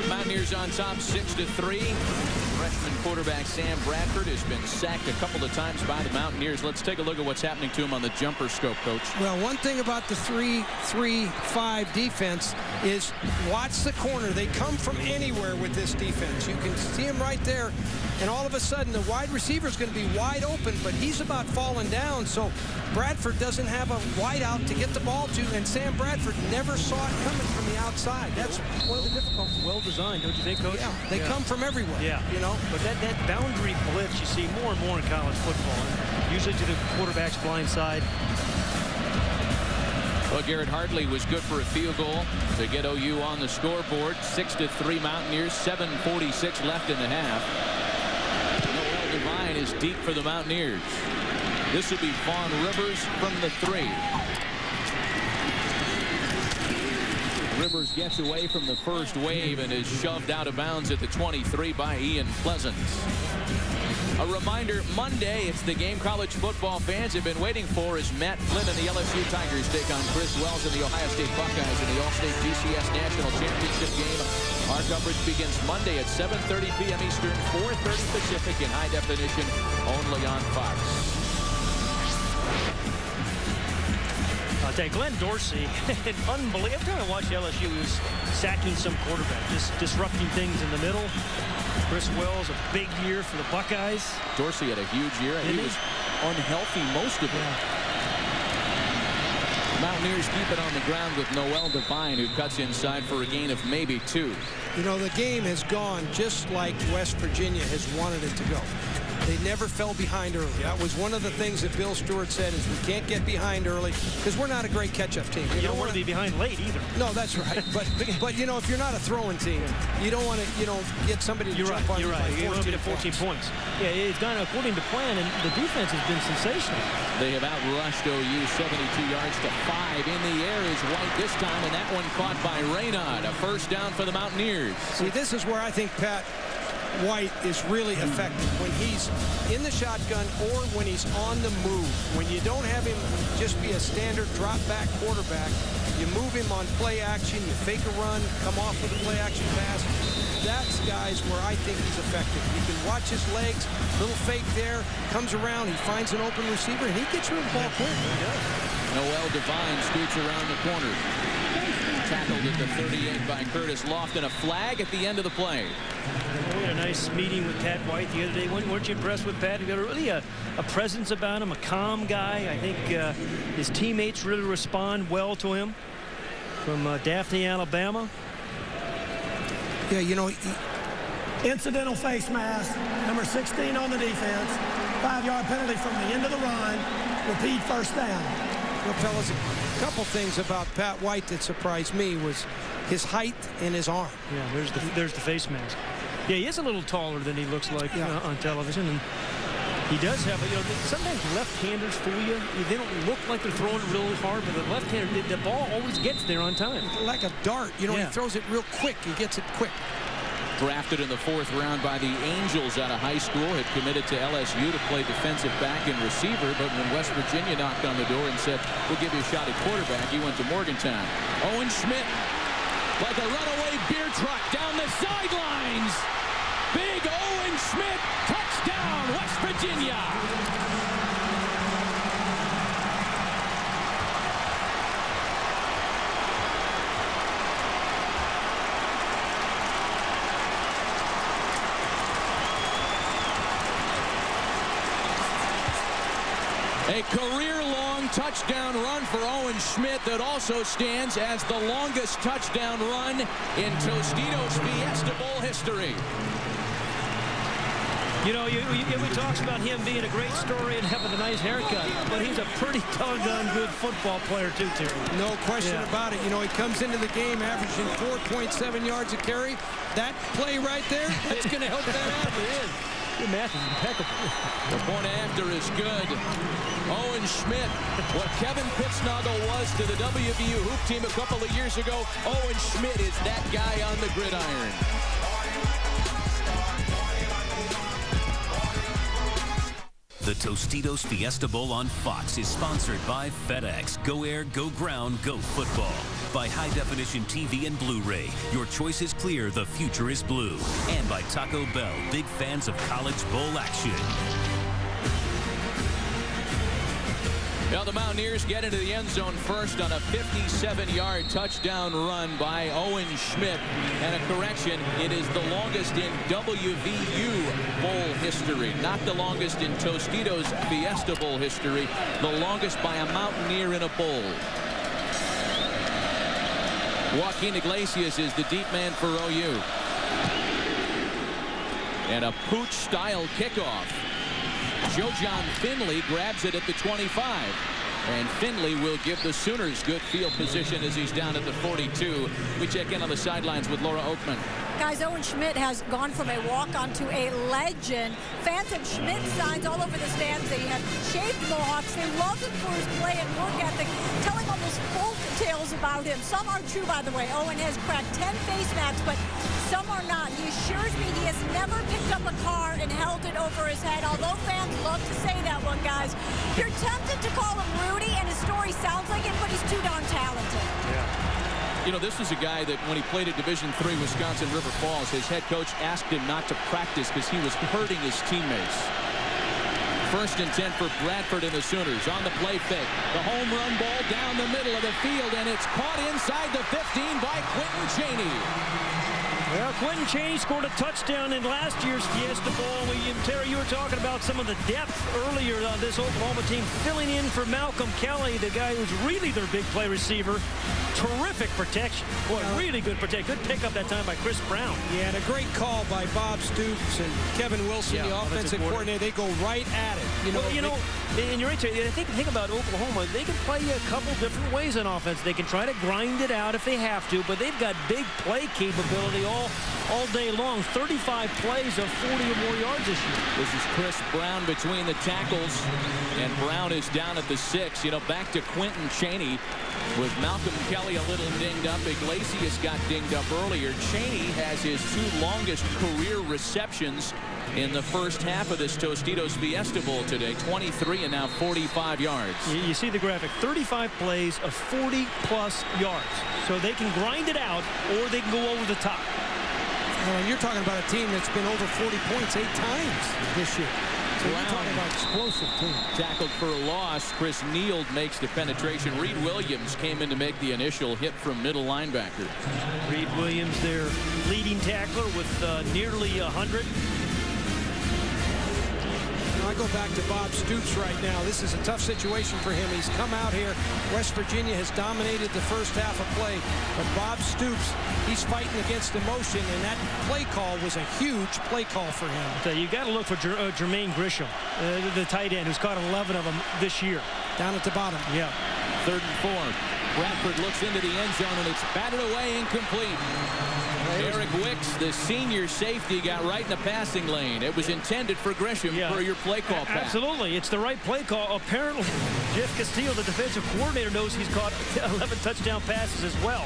Mountaineers on top 6-3. Freshman quarterback Sam Bradford has been sacked a couple of times by the Mountaineers. Let's take a look at what's happening to him on the jumper scope, Coach. Well, one thing about the 3-3-5 defense is watch the corner. They come from anywhere with this defense. You can see him right there, and all of a sudden the wide receiver is going to be wide open, but he's about falling down, so Bradford doesn't have a wide out to get the ball to, and Sam Bradford never saw it coming from the outside. That's one of the difficulties. Well designed, don't you think, Coach? Yeah, they come from everywhere. Yeah, you know. But that boundary blitz you see more and more in college football, usually to the quarterback's blind side. Well, Garrett Hartley was good for a field goal to get OU on the scoreboard. 6-3 Mountaineers, 7:46 left in the half. Noel Devine is deep for the Mountaineers. This will be Vaughn Rivers from the 3. Rivers gets away from the first wave and is shoved out of bounds at the 23 by Ian Pleasant. A reminder, Monday, it's the game college football fans have been waiting for as Matt Flynn and the LSU Tigers take on Chris Wells and the Ohio State Buckeyes in the All-State GCS National Championship game. Our coverage begins Monday at 7:30 p.m. Eastern, 4:30 Pacific in high definition, only on Fox. I'll tell you, Glenn Dorsey, unbelievable. Every time I watch LSU, he was sacking some quarterback, just disrupting things in the middle. Chris Wells, a big year for the Buckeyes. Dorsey had a huge year, and he was unhealthy most of it. Mountaineers keep it on the ground with Noel Devine, who cuts inside for a gain of maybe 2. You know, the game has gone just like West Virginia has wanted it to go. They never fell behind early. That was one of the things that Bill Stewart said is we can't get behind early because we're not a great catch-up team. You don't want to be behind late either. No, that's right. But you know, if you're not a throwing team, you don't want to, get somebody to jump on you by 14 You're right. 14 points. Yeah, it's gone according to plan, and the defense has been sensational. They have outrushed OU 72 yards to 5. In the air is White this time, and that one caught by Reynaud. A first down for the Mountaineers. See, this is where I think Pat White is really effective, when he's in the shotgun or when he's on the move. When you don't have him just be a standard drop back quarterback, you move him on play action, you fake a run, come off with a play action pass. That's, guys, where I think he's effective. You can watch his legs, little fake there, comes around, he finds an open receiver, and he gets rid of the ball quick. Noel Devine scoots around the corner. Tackled at the 38 by Curtis Lofton. A flag at the end of the play. We had a nice meeting with Pat White the other day. Weren't you impressed with Pat? He got really a presence about him, a calm guy. I think his teammates really respond well to him. From Daphne, Alabama. Yeah, incidental face mask, number 16 on the defense, 5-yard penalty from the end of the run, repeat first down. Well, fellas, a couple things about Pat White that surprised me was his height and his arm. Yeah, there's the face mask. Yeah, he is a little taller than he looks like on television, and he does have, sometimes left-handers fool you. They don't look like they're throwing it really hard, but the left-hander, the ball always gets there on time. Like a dart, he throws it real quick. He gets it quick. Drafted in the 4th round by the Angels out of high school, had committed to LSU to play defensive back and receiver, but when West Virginia knocked on the door and said, we'll give you a shot at quarterback, he went to Morgantown. Owen Schmidt, like a runaway beer truck down the sidelines. Big Owen Schmidt, touchdown, West Virginia. A career-long touchdown run for Owen Schmidt that also stands as the longest touchdown run in Tostitos Fiesta Bowl history. We talks about him being a great story and having a nice haircut, but he's a pretty doggone good football player too, Terry. No question about it. He comes into the game averaging 4.7 yards a carry. That play right there, that's going to help that average. Your math is impeccable. The point after is good. Owen Schmidt, what Kevin Pittsnoggle was to the WVU hoop team a couple of years ago, Owen Schmidt is that guy on the gridiron. The Tostitos Fiesta Bowl on Fox is sponsored by FedEx. Go Air, Go Ground, Go Football. By High Definition TV and Blu-ray. Your choice is clear, the future is blue. And by Taco Bell, big fans of college bowl action. Now the Mountaineers get into the end zone first on a 57-yard touchdown run by Owen Schmidt. And a correction, it is the longest in WVU Bowl history. Not the longest in Tostitos Fiesta Bowl history. The longest by a Mountaineer in a bowl. Joaquin Iglesias is the deep man for OU. And a pooch-style kickoff. Joe-John Finley grabs it at the 25. And Finley will give the Sooners good field position as he's down at the 42. We check in on the sidelines with Laura Oakman. Guys, Owen Schmidt has gone from a walk-on to a legend. Fans have Schmidt signs all over the stands. They have shaved mohawks. They love him for his play and work ethic, telling almost folk tales about him. Some are true, by the way. Owen has cracked 10 face masks, but some are not. He assures me he has never picked up a car and held it over his head, although fans love to say that one, guys. You're tempted to call him Rudy, and his story sounds like it, but he's too darn talented. Yeah. This is a guy that when he played at Division III Wisconsin River Falls, his head coach asked him not to practice because he was hurting his teammates. 1st and 10 for Bradford and the Sooners on the play fake. The home run ball down the middle of the field, and it's caught inside the 15 by Quentin Chaney. Well, Quentin Chaney scored a touchdown in last year's Fiesta Bowl. Terry, you were talking about some of the depth earlier on this Oklahoma team filling in for Malcolm Kelly, the guy who's really their big play receiver. terrific protection. Boy, really good protection. Good pick up that time by Chris Brown. Yeah, and a great call by Bob Stoops and Kevin Wilson, the offensive coordinator. They go right at it. And you're right, Terry. Think about Oklahoma. They can play you a couple different ways on offense. They can try to grind it out if they have to, but they've got big play capability all day long. 35 plays of 40 or more yards this year. This is Chris Brown between the tackles, and Brown is down at the 6. Back to Quentin Chaney with Malcolm Kelly a little dinged up. Iglesias got dinged up earlier. Chaney has his 2 longest career receptions in the first half of this Tostitos Fiesta Bowl today. 23 and now 45 yards. You see the graphic. 35 plays of 40-plus yards. So they can grind it out, or they can go over the top. Well, you're talking about a team that's been over 40 points 8 times this year. So you're talking about explosive team. Tackled for a loss. Chris Neal makes the penetration. Reed Williams came in to make the initial hit from middle linebacker. Reed Williams, their leading tackler, with nearly 100. I go back to Bob Stoops right now. This is a tough situation for him. He's come out here. West Virginia has dominated the first half of play. But Bob Stoops, he's fighting against emotion, and that play call was a huge play call for him. So you got to look for Jermaine Grisham, the tight end, who's caught 11 of them this year. Down at the bottom. Yeah. 3rd and 4. Bradford looks into the end zone, and it's batted away, incomplete. Eric Wicks, the senior safety, got right in the passing lane. It was intended for Grisham for your play call pass. Absolutely. It's the right play call. Apparently, Jeff Castillo, the defensive coordinator, knows he's caught 11 touchdown passes as well.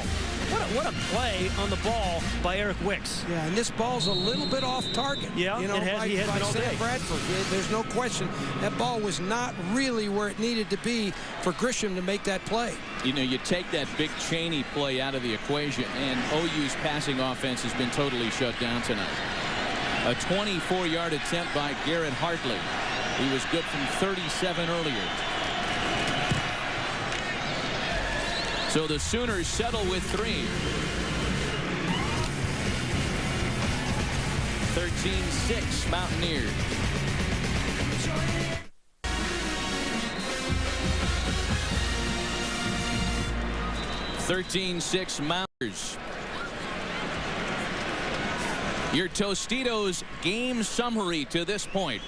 What a play on the ball by Eric Wicks. Yeah, and this ball's a little bit off target. Yeah, he has been all day. Bradford. There's no question. That ball was not really where it needed to be for Grisham to make that play. You take that big Chaney play out of the equation, and OU's passing offense has been totally shut down tonight. A 24-yard attempt by Garrett Hartley. He was good from 37 earlier. So the Sooners settle with 3. 13-6 Mountaineers. Mountaineers. Your Tostitos game summary to this point.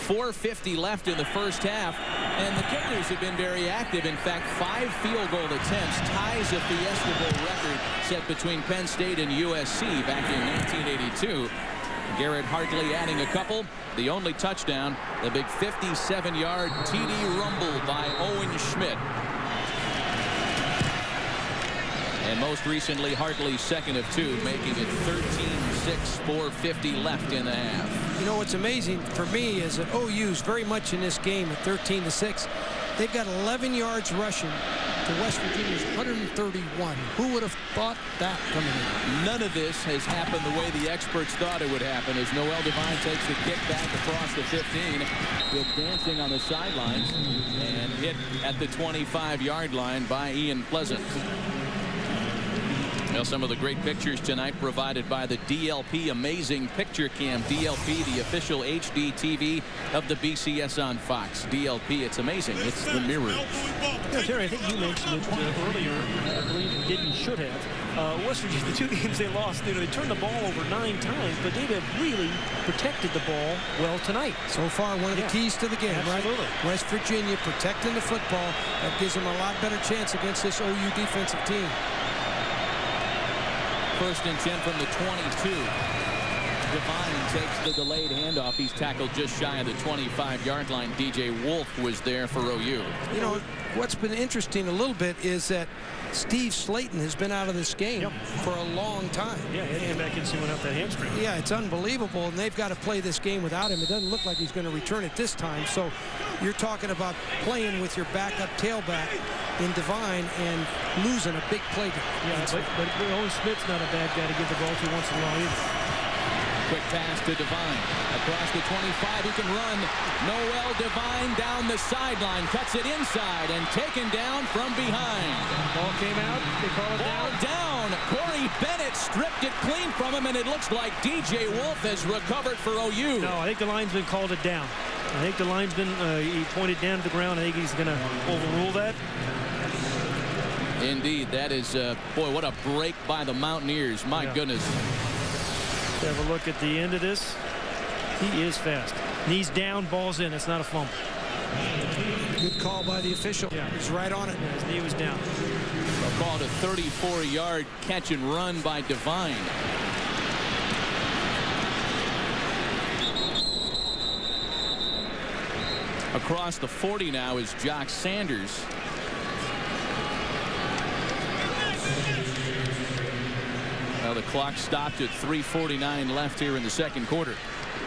4:50 left in the first half, and the kickers have been very active. In fact, 5 field goal attempts ties a Fiesta Bowl record set between Penn State and USC back in 1982. Garrett Hartley adding a couple. The only touchdown, the big 57-yard TD rumble by Owen Schmidt. And most recently, Hartley's second of 2, making it 13-6, 4:50 left in the half. You know what's amazing for me is that OU's very much in this game at 13-6. They've got 11 yards rushing to West Virginia's 131. Who would have thought that coming in? None of this has happened the way the experts thought it would happen as Noel Devine takes the kick back across the 15. Good dancing on the sidelines and hit at the 25-yard line by Ian Pleasant. Well, some of the great pictures tonight provided by the DLP Amazing Picture Cam. DLP, the official HD TV of the BCS on Fox. DLP, it's amazing. It's the mirrors. Yeah, Terry, I think you mentioned it earlier. I believe you did and should have. West Virginia, the 2 games they lost, they turned the ball over 9 times, but they have really protected the ball well tonight. So far, one of the keys to the game, absolutely. Right? West Virginia protecting the football. That gives them a lot better chance against this OU defensive team. 1st and 10 from the 22. Devine takes the delayed handoff. He's tackled just shy of the 25-yard line. DJ Wolf was there for OU. You know, what's been interesting a little bit is that Steve Slayton has been out of this game for a long time. Yeah, he came back in and see went out that hamstring. Yeah, it's unbelievable, and they've got to play this game without him. It doesn't look like he's going to return it this time. So you're talking about playing with your backup tailback in Devine and losing a big play. Yeah, but Owen Smith's not a bad guy to give the ball to once in a while either. Quick pass to Devine. Across the 25, he can run. Noel Devine down the sideline. Cuts it inside and taken down from behind. Ball came out. They call it Ball down. Corey Bennett stripped it clean from him, and it looks like DJ Wolf has recovered for OU. No, I think the linesman called it down. I think the linesman, he pointed down to the ground. I think he's going to overrule that. Indeed, that is, boy, what a break by the Mountaineers. My goodness. Have a look at the end of this. He is fast. Knees down, ball's in. It's not a fumble. Good call by the official. Yeah. He's right on it. Yeah, his knee was down. They'll call it a 34-yard catch and run by Devine. Across the 40 now is Jock Sanders. Well, the clock stopped at 3:49 left here in the second quarter.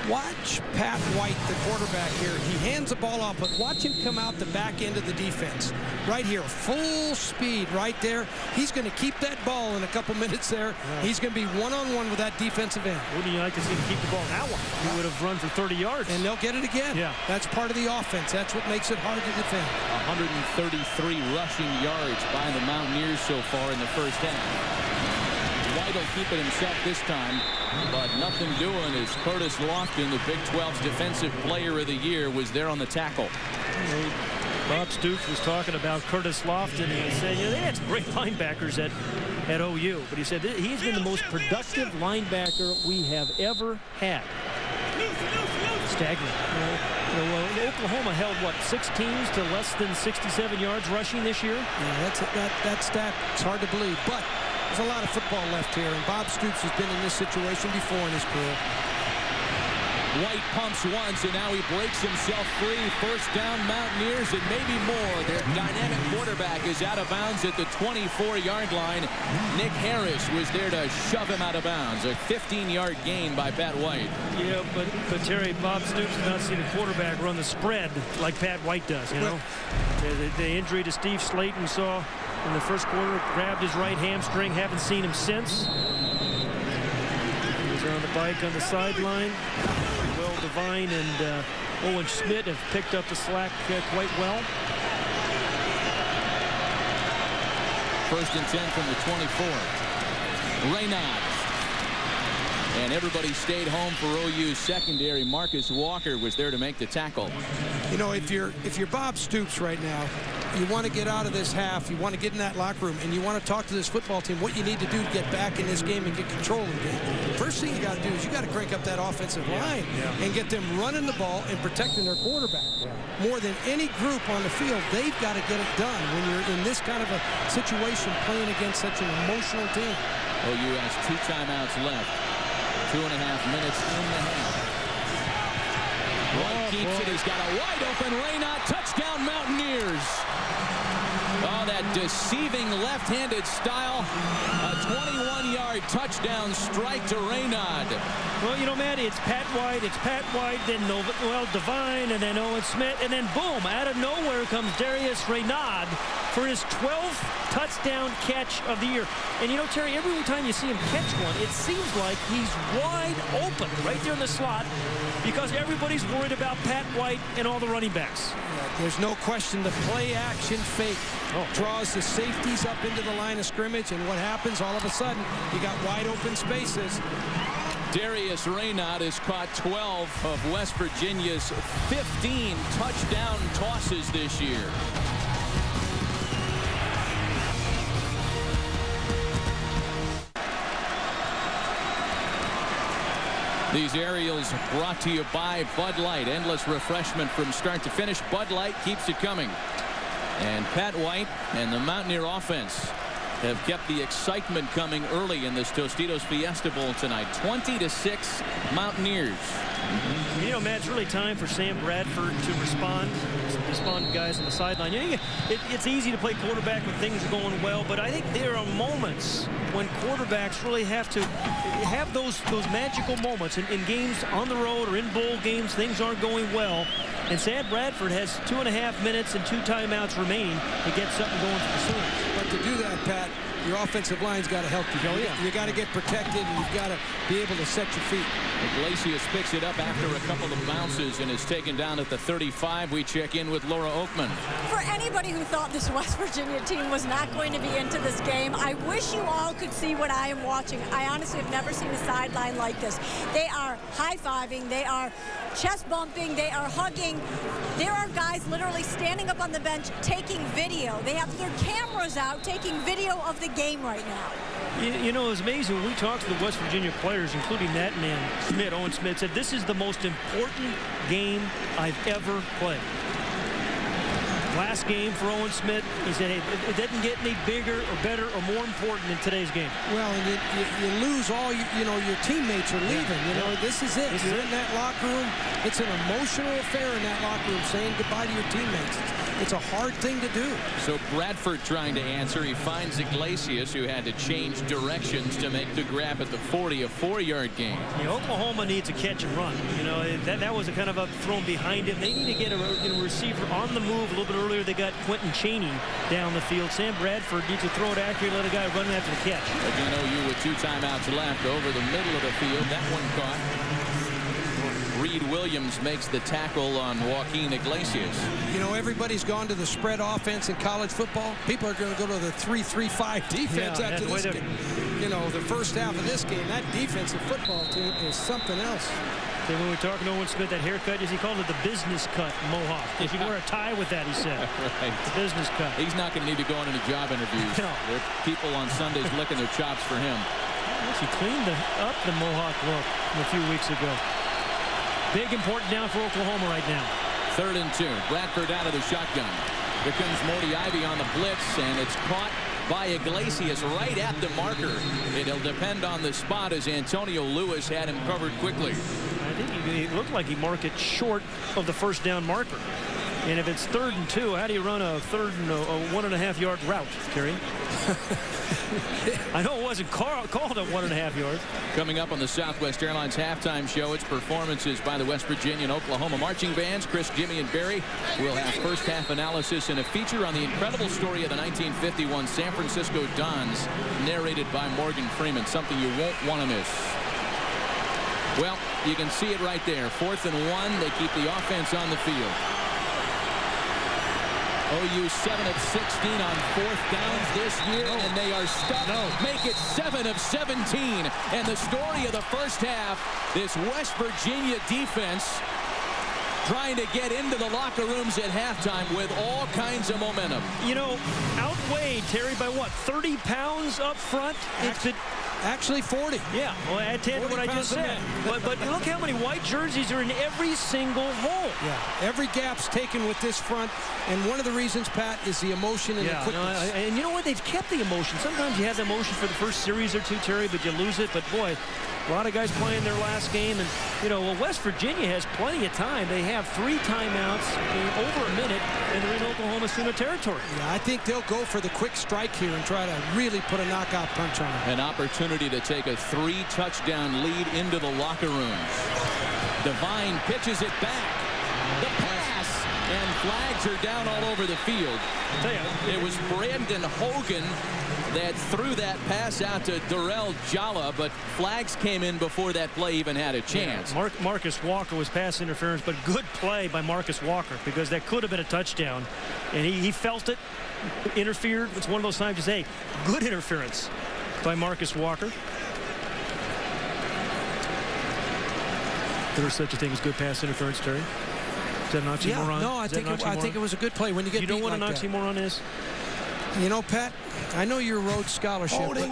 Watch Pat White, the quarterback here. He hands the ball off, but watch him come out the back end of the defense. Right here, full speed right there. He's going to keep that ball in a couple minutes there. He's going to be one-on-one with that defensive end. Wouldn't you like to see him keep the ball in that one? He would have run for 30 yards. And they'll get it again. Yeah. That's part of the offense. That's what makes it hard to defend. 133 rushing yards by the Mountaineers so far in the first half. White will keep it himself this time, but nothing doing as Curtis Lofton, the Big 12's Defensive Player of the Year, was there on the tackle. Bob Stoops was talking about Curtis Lofton, and he said, you know, they had some great linebackers at OU, but he said he's been the most productive linebacker we have ever had. Staggering. Oklahoma held, what, 6 teams to less than 67 yards rushing this year? Yeah, that stat, it's hard to believe, but there's a lot of football left here, and Bob Stoops has been in this situation before in his career. White pumps once, and now he breaks himself free. First down, Mountaineers, and maybe more. Their dynamic quarterback is out of bounds at the 24-yard line. Nick Harris was there to shove him out of bounds. A 15-yard gain by Pat White. Yeah, but Terry, Bob Stoops has not seen a quarterback run the spread like Pat White does, you know. The injury to Steve Slayton saw in the first quarter, grabbed his right hamstring. Haven't seen him since. He's on the bike on the sideline. Will Devine and Owen Schmidt have picked up the slack quite well. First and 10 from the 24. Raynaud. And everybody stayed home for OU's secondary. Marcus Walker was there to make the tackle. You know, if you're Bob Stoops right now, you want to get out of this half, you want to get in that locker room, and you want to talk to this football team what you need to do to get back in this game and get control of the game. First thing you got to do is you got to crank up that offensive line and get them running the ball and protecting their quarterback. More than any group on the field, they've got to get it done when you're in this kind of a situation playing against such an emotional team. OU has 2 timeouts left. 2.5 minutes in the half. White keeps it. He's got a wide open Raynaud. Touchdown Mountaineers. Oh, that deceiving left-handed style. A 21-yard touchdown strike to Raynaud. Well, you know, Matt, it's Pat White, then Devine, and then Owen Schmidt, and then boom, out of nowhere comes Darius Raynaud for his 12th touchdown catch of the year. And you know, Terry, every time you see him catch one, it seems like he's wide open right there in the slot because everybody's worried about Pat White and all the running backs. There's no question the play-action fake draws the safeties up into the line of scrimmage, and what happens all of a sudden, you got wide open spaces. Darius Raynaud has caught 12 of West Virginia's 15 touchdown tosses this year. These aerials brought to you by Bud Light. Endless refreshment from start to finish. Bud Light keeps it coming. And Pat White and the Mountaineer offense have kept the excitement coming early in this Tostitos Fiesta Bowl tonight. 20-6 Mountaineers. You know, Matt, it's really time for Sam Bradford to respond to guys on the sideline. You know, it's easy to play quarterback when things are going well, but I think there are moments when quarterbacks really have to have those magical moments in games on the road or in bowl games. Things aren't going well, and Sam Bradford has 2.5 minutes and 2 timeouts remaining to get something going for the Sooners. But to do that, Pat, your offensive line's got to help you. You got to get protected, and you've got to be able to set your feet. Iglesias picks it up after a couple of bounces and is taken down at the 35. We check in with Laura Oakman. For anybody who thought this West Virginia team was not going to be into this game, I wish you all could see what I am watching. I honestly have never seen a sideline like this. They are high-fiving. They are chest bumping. They are hugging. There are guys literally standing up on the bench taking video. They have their cameras out taking video of the game right now. You know, it was amazing when we talked to the West Virginia players, including that man, Smith, Owen Smith, said this is the most important game I've ever played. Last game for Owen Smith, he said, hey, it doesn't get any bigger or better or more important than today's game. Well, and you lose all, your teammates are leaving. This is it. You're in that locker room. It's an emotional affair in that locker room, saying goodbye to your teammates. It's a hard thing to do. So Bradford trying to answer. He finds Iglesias, who had to change directions to make the grab at the 40, a 4-yard gain. Oklahoma needs a catch and run. That was a kind of a thrown behind him. They need to get a receiver on the move. A little bit earlier, they got Quentin Chaney down the field. Sam Bradford needs to throw it accurate, let a guy run after the catch. Again, OU with 2 timeouts left over the middle of the field. That one caught. Reed Williams makes the tackle on Joaquin Iglesias. Everybody's gone to the spread offense in college football. People are going to go to the 3-3-5 defense after this game. The first half of this game, that defensive football team is something else. Then when we were talking to Owen Smith, that haircut, he called it the business cut mohawk. If you wear a tie with that, he said. Right. The business cut. He's not going to need to go on any job interviews. No. There are people on Sundays licking their chops for him. He cleaned up the mohawk look a few weeks ago. Big important down for Oklahoma right now. 3rd and 2. Bradford out of the shotgun. Here comes Morty Ivy on the blitz, and it's caught by Iglesias right at the marker. It'll depend on the spot as Antonio Lewis had him covered quickly. I think he looked like he marked it short of the first down marker. And if it's 3rd and 2, how do you run a 3rd and a 1.5-yard route, Terry? I know it wasn't called at 1.5 yards. Coming up on the Southwest Airlines halftime show, it's performances by the West Virginia and Oklahoma marching bands. Chris, Jimmy, and Barry will have first half analysis and a feature on the incredible story of the 1951 San Francisco Dons, narrated by Morgan Freeman, something you won't want to miss. Well, you can see it right there. 4th and 1. They keep the offense on the field. OU 7 of 16 on 4th downs this year, and they are stuck. Make it 7 of 17. And the story of the first half, this West Virginia defense trying to get into the locker rooms at halftime with all kinds of momentum. Outweighed, Terry, by what, 30 pounds up front? It's been actually 40. Yeah, well, add 10 to what I just said. But look how many white jerseys are in every single hole. Yeah, every gap's taken with this front, and one of the reasons, Pat, is the emotion and the quickness. And you know what? They've kept the emotion. Sometimes you have the emotion for the first series or two, Terry, but you lose it. But, boy, a lot of guys playing their last game. And, West Virginia has plenty of time. They have 3 timeouts in over a minute, and they're in Oklahoma Sooner territory. Yeah, I think they'll go for the quick strike here and try to really put a knockout punch on them. An opportunity to take a 3-touchdown lead into the locker rooms. Devine pitches it back. The pass, and flags are down all over the field. It was Brandon Hogan that threw that pass out to Darrell Jalla, but flags came in before that play even had a chance. Yeah, Marcus Walker was pass interference, but good play by Marcus Walker, because that could have been a touchdown. And he felt it, interfered. It's one of those times you say, good interference by Marcus Walker. There's such a thing as good pass interference, Terry. Is that an oxymoron? No, I think it was a good play when you get beat like that. You know what an oxymoron is? Pat, I know you're Rhodes Scholarship. Holding,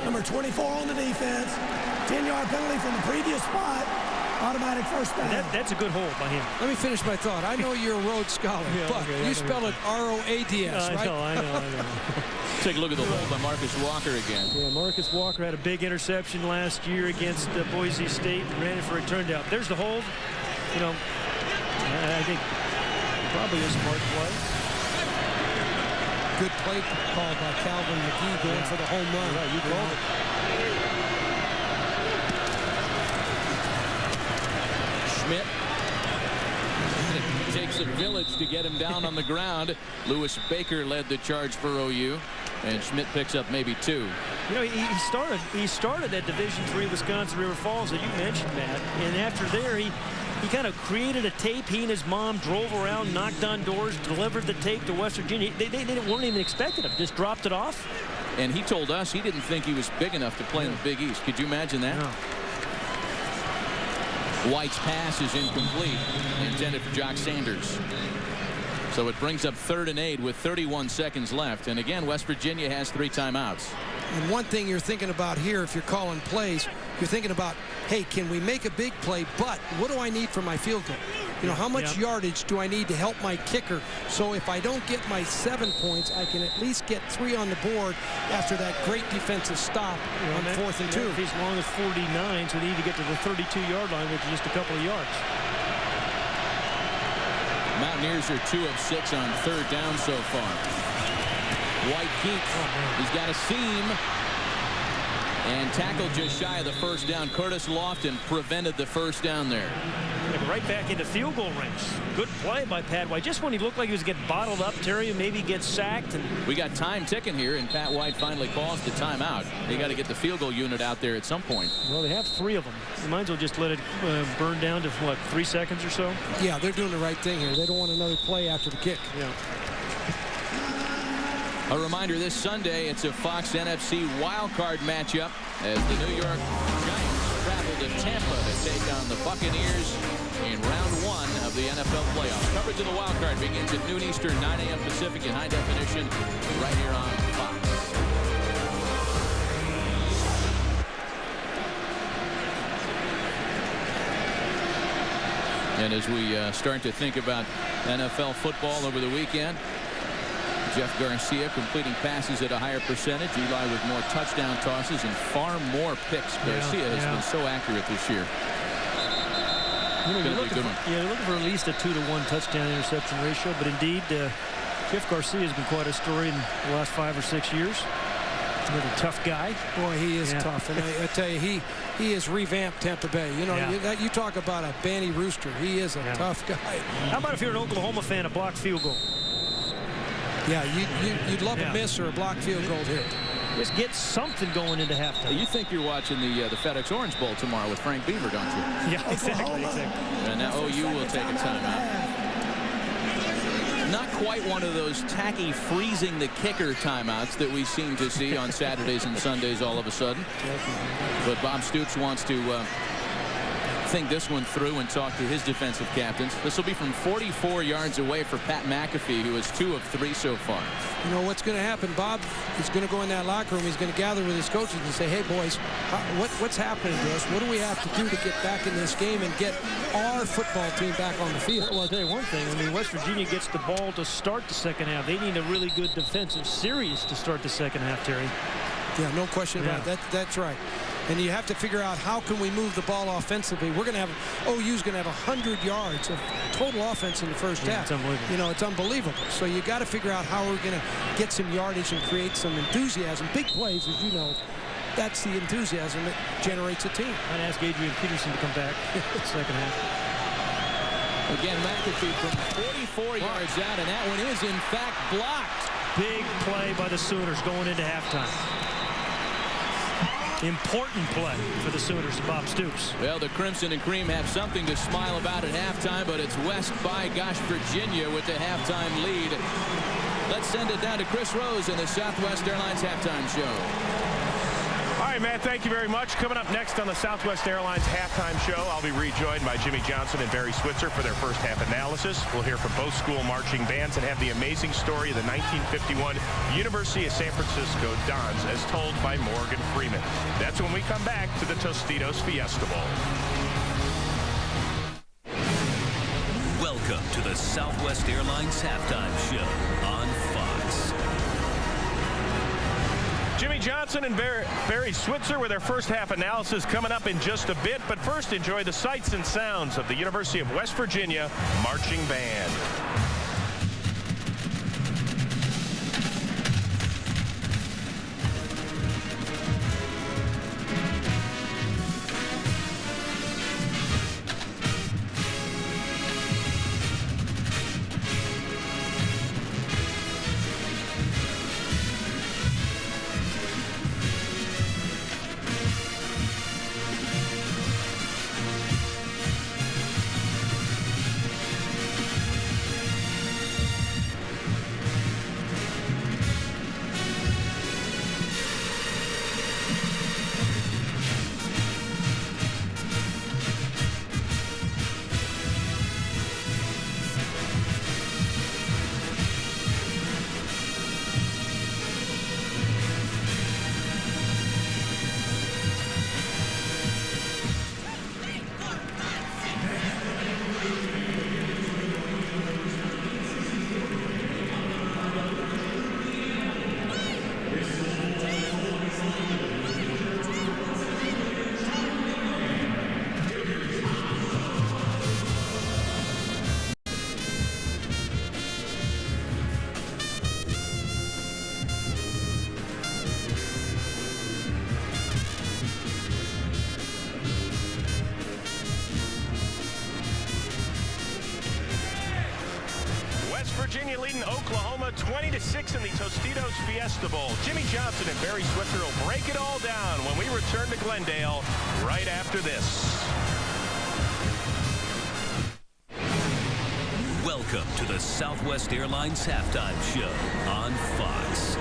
number 24 on the defense, 10-yard penalty from the previous spot, automatic first down. That's a good hold by him. Let me finish my thought. I know you're a Rhodes Scholar, but you spell it R-O-A-D-S, right? I know. Take a look at the hold by Marcus Walker again. Yeah, Marcus Walker had a big interception last year against Boise State and ran it for a turnout. There's the hold. I think probably a smart play. Good play call by Calvin McGee going for the home run. Right, you called it. Schmidt. It takes a village to get him down on the ground. Lewis Baker led the charge for OU. And Schmidt picks up maybe 2. You know, he started at Division III Wisconsin River Falls, that you mentioned, Matt. And after there, he kind of created a tape. He and his mom drove around, knocked on doors, delivered the tape to West Virginia. They weren't even expecting him. Just dropped it off. And he told us he didn't think he was big enough to play in the Big East. Could you imagine that? No. White's pass is incomplete, intended for Jock Sanders. So it brings up 3rd and 8 with 31 seconds left. And again, West Virginia has 3 timeouts. And one thing you're thinking about here, if you're calling plays, you're thinking about, hey, can we make a big play, but what do I need for my field goal? You know, how much yardage do I need to help my kicker? So if I don't get my 7 points, I can at least get 3 on the board after that great defensive stop on 4th and 2. As long as 49, so they need to get to the 32-yard line, which is just a couple of yards. Mountaineers are 2 of 6 on 3rd down so far. White keeps. He's got a seam. And tackled just shy of the 1st down. Curtis Lofton prevented the 1st down there. Right back into field goal range. Good play by Pat White. Just when he looked like he was getting bottled up, Terry, maybe gets sacked. And we got time ticking here, and Pat White finally calls the timeout. They got to get the field goal unit out there at some point. Well, they have 3 of them. You might as well just let it burn down to, what, 3 seconds or so? Yeah, they're doing the right thing here. They don't want another play after the kick. Yeah. A reminder, this Sunday, it's a Fox NFC wildcard matchup as the New York Giants travel to Tampa to take on the Buccaneers in round 1 of the NFL playoffs. Coverage of the wildcard begins at noon Eastern, 9 a.m. Pacific in high definition right here on Fox. And as we start to think about NFL football over the weekend, Jeff Garcia completing passes at a higher percentage. Eli with more touchdown tosses and far more picks. Garcia has been so accurate this year. You know, you're looking for at least a 2-to-1 touchdown interception ratio, but indeed, Jeff Garcia has been quite a story in the last 5 or 6 years. Another tough guy. Boy, he is tough. And I tell you, he has revamped Tampa Bay. You know, you talk about a Banny Rooster. He is a tough guy. How about if you're an Oklahoma fan, a blocked field goal? Yeah, you'd love a miss or a blocked field goal here. Just get something going into halftime. You think you're watching the FedEx Orange Bowl tomorrow with Frank Beaver, don't you? Yeah, exactly. And now OU will take a timeout. Not quite one of those tacky freezing the kicker timeouts that we seem to see on Saturdays and Sundays all of a sudden. But Bob Stoops wants to think this one through and talk to his defensive captains. This will be from 44 yards away for Pat McAfee, who is 2 of 3 so far. You know what's going to happen? Bob is going to go in that locker room. He's going to gather with his coaches and say, hey, boys, what's happening to us? What do we have to do to get back in this game and get our football team back on the field? Well, I'll tell you one thing. I mean, West Virginia gets the ball to start the second half. They need a really good defensive series to start the second half, Terry. Yeah, no question about it. That's right. And you have to figure out how can we move the ball offensively. We're going to have OU's going to have 100 yards of total offense in the first half. It's unbelievable. You know, it's unbelievable. So you got to figure out how we're going to get some yardage and create some enthusiasm. Big plays, as you know, that's the enthusiasm that generates a team. I'd ask Adrian Peterson to come back second half. Again, McAfee from 44 yards out, and that one is in fact blocked. Big play by the Sooners going into halftime. Important play for the Sooners, Bob Stoops. Well, the Crimson and Cream have something to smile about at halftime, but it's West by gosh Virginia with the halftime lead. Let's send it down to Chris Rose in the Southwest Airlines halftime show. All right, Matt, thank you very much. Coming up next on the Southwest Airlines halftime show, I'll be rejoined by Jimmy Johnson and Barry Switzer for their first half analysis. We'll hear from both school marching bands and have the amazing story of the 1951 University of San Francisco Dons as told by Morgan Freeman. That's when we come back to the Tostitos Fiesta Bowl. Welcome to the Southwest Airlines halftime show on Fox. Jimmy Johnson and Barry Switzer with their first half analysis coming up in just a bit. But first, enjoy the sights and sounds of the University of West Virginia Marching Band. Virginia leading Oklahoma 20-6 in the Tostitos Fiesta Bowl. Jimmy Johnson and Barry Switzer will break it all down when we return to Glendale right after this. Welcome to the Southwest Airlines Halftime Show on Fox.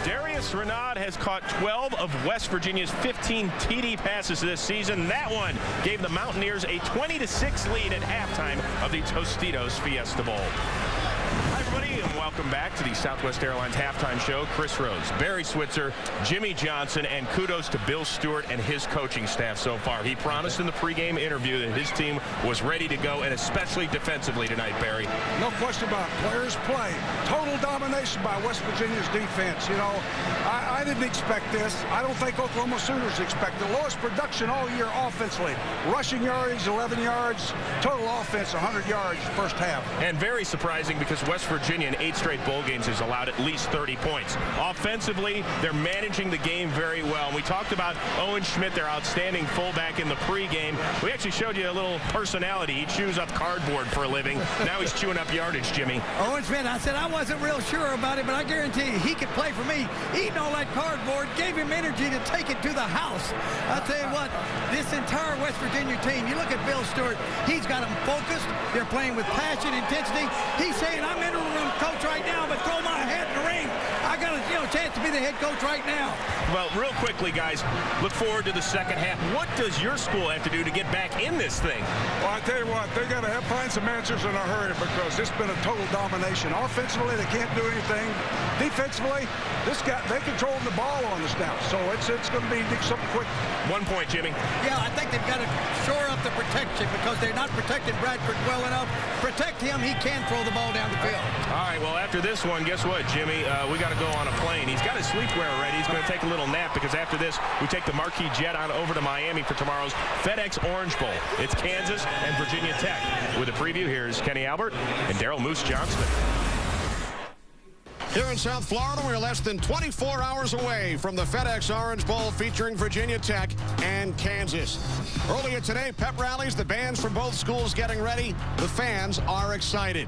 Darius Renaud has caught 12 of West Virginia's 15 TD passes this season. That one gave the Mountaineers a 20-6 lead at halftime of the Tostitos Fiesta Bowl. Hi, everybody, and welcome back to the Southwest Airlines Halftime Show. Chris Rose, Barry Switzer, Jimmy Johnson, and kudos to Bill Stewart and his coaching staff so far. He promised in the pregame interview that his team was ready to go, and especially defensively tonight, Barry. No question about it. Players play. Total domination by West Virginia's defense. You know, I didn't expect this. I don't think Oklahoma Sooners expect the lowest production all year offensively. Rushing yardage, 11 yards. Total offense, 100 yards first half. And very surprising because West Virginia in 8 straight bowl games has allowed at least 30 points. Offensively, they're managing the game very well. And we talked about Owen Schmidt, their outstanding fullback in the pregame. We actually showed you a little personality. He chews up cardboard for a living. Now he's chewing up yardage, Jimmy. Owen Schmidt, I said I wasn't real sure about it, but I guarantee you he could play for me. Eating all that cardboard gave him energy to take it to the house. I'll tell you what, this entire West Virginia team, you look at Bill Stewart, he's got them focused. They're playing with passion, intensity. He's saying, I'm interim coach right now, but throw my hat in the ring. I got a chance to be the head coach right now. Well, real quickly, guys, look forward to the second half. What does your school have to do to get back in this thing? Well, I tell you what, they got to find some answers in a hurry because it's been a total domination. Offensively, they can't do anything. Defensively, they controlling the ball on us now, so it's going to be something quick. 1 point, Jimmy. Yeah, I think they've got to shore up the protection because they're not protecting Bradford well enough. Protect him, he can throw the ball down the field. All right, well, after this one, guess what, Jimmy? We got to go on a plane. He's got his sleepwear ready. He's going to take a little nap because after this, we take the Marquis Jet on over to Miami for tomorrow's FedEx Orange Bowl. It's Kansas and Virginia Tech. With a preview, here's Kenny Albert and Daryl Moose Johnston. Here in South Florida, we're less than 24 hours away from the FedEx Orange Bowl featuring Virginia Tech and Kansas. Earlier today, pep rallies, the bands from both schools getting ready. The fans are excited.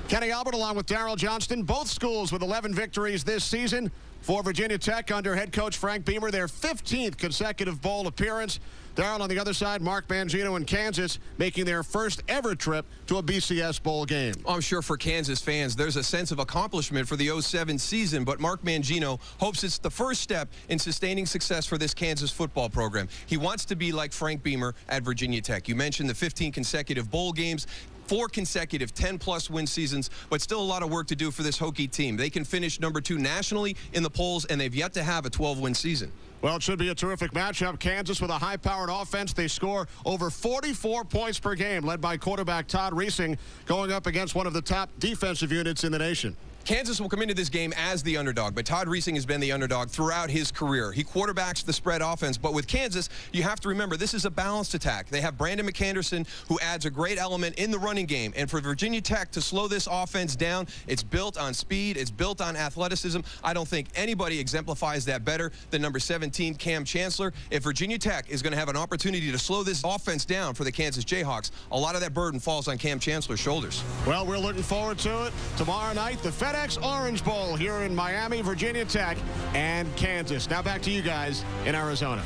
Kenny Albert along with Daryl Johnston, both schools with 11 victories this season. For Virginia Tech under head coach Frank Beamer, their 15th consecutive bowl appearance. Daryl on the other side, Mark Mangino and Kansas making their first ever trip to a BCS bowl game. I'm sure for Kansas fans, there's a sense of accomplishment for the 07 season, but Mark Mangino hopes it's the first step in sustaining success for this Kansas football program. He wants to be like Frank Beamer at Virginia Tech. You mentioned the 15 consecutive bowl games. 4 consecutive 10-plus win seasons, but still a lot of work to do for this Hokie team. They can finish number 2 nationally in the polls, and they've yet to have a 12-win season. Well, it should be a terrific matchup. Kansas with a high-powered offense. They score over 44 points per game, led by quarterback Todd Reesing, going up against one of the top defensive units in the nation. Kansas will come into this game as the underdog, but Todd Reesing has been the underdog throughout his career. He quarterbacks the spread offense, but with Kansas, you have to remember this is a balanced attack. They have Brandon McAnderson, who adds a great element in the running game, and for Virginia Tech to slow this offense down, it's built on speed, it's built on athleticism. I don't think anybody exemplifies that better than number 17, Cam Chancellor. If Virginia Tech is going to have an opportunity to slow this offense down for the Kansas Jayhawks, a lot of that burden falls on Cam Chancellor's shoulders. Well, we're looking forward to it. Tomorrow night, the FedEx Orange Bowl here in Miami, Virginia Tech, and Kansas. Now back to you guys in Arizona.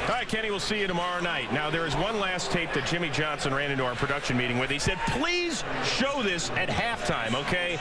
All right, Kenny, we'll see you tomorrow night. Now, there is one last tape that Jimmy Johnson ran into our production meeting with. He said, please show this at halftime, okay?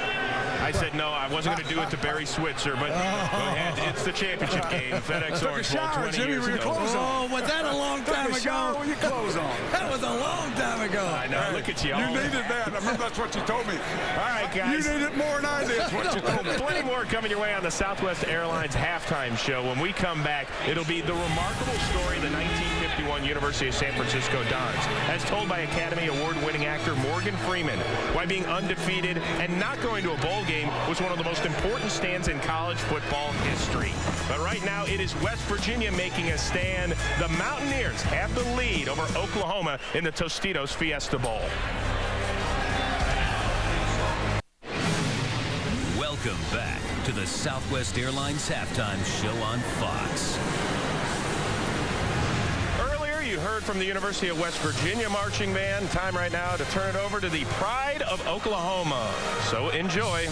I said, no, I wasn't going to do it to Barry Switzer, but go ahead. It's the championship game, FedEx Orange Bowl 20 years ago. Oh, was that a long time ago? Shower with your clothes on. That was a long time ago. I know. Look at you. You needed that. I remember that's what you told me. All right, guys. You need it more than I did. That's what you told me. Plenty more coming your way on the Southwest Airlines halftime show. When we come back, it'll be the remarkable story of the 1950 1951 University of San Francisco Dons, as told by Academy Award-winning actor Morgan Freeman, why being undefeated and not going to a bowl game was one of the most important stands in college football history. But right now, it is West Virginia making a stand. The Mountaineers have the lead over Oklahoma in the Tostitos Fiesta Bowl. Welcome back to the Southwest Airlines halftime show on Fox. Earlier, you heard from the University of West Virginia marching band. Time right now to turn it over to the Pride of Oklahoma. So enjoy.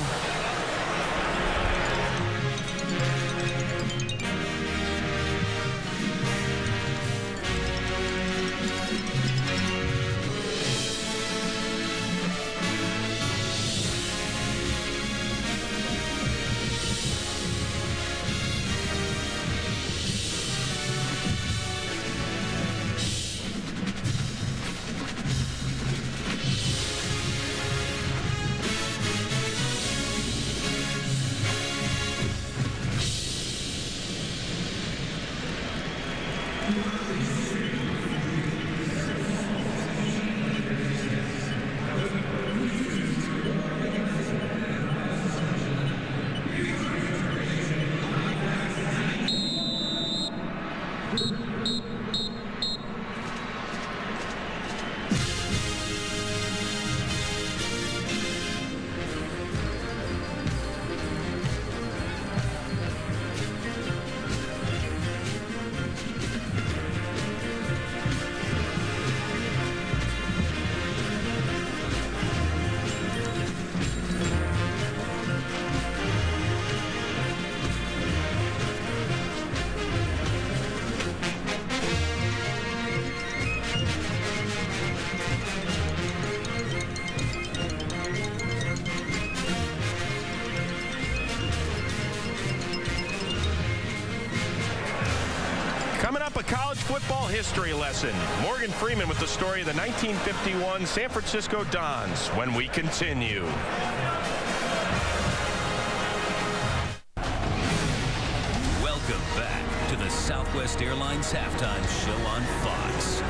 Coming up, a college football history lesson. Morgan Freeman with the story of the 1951 San Francisco Dons when we continue. Welcome back to the Southwest Airlines halftime show on Fox.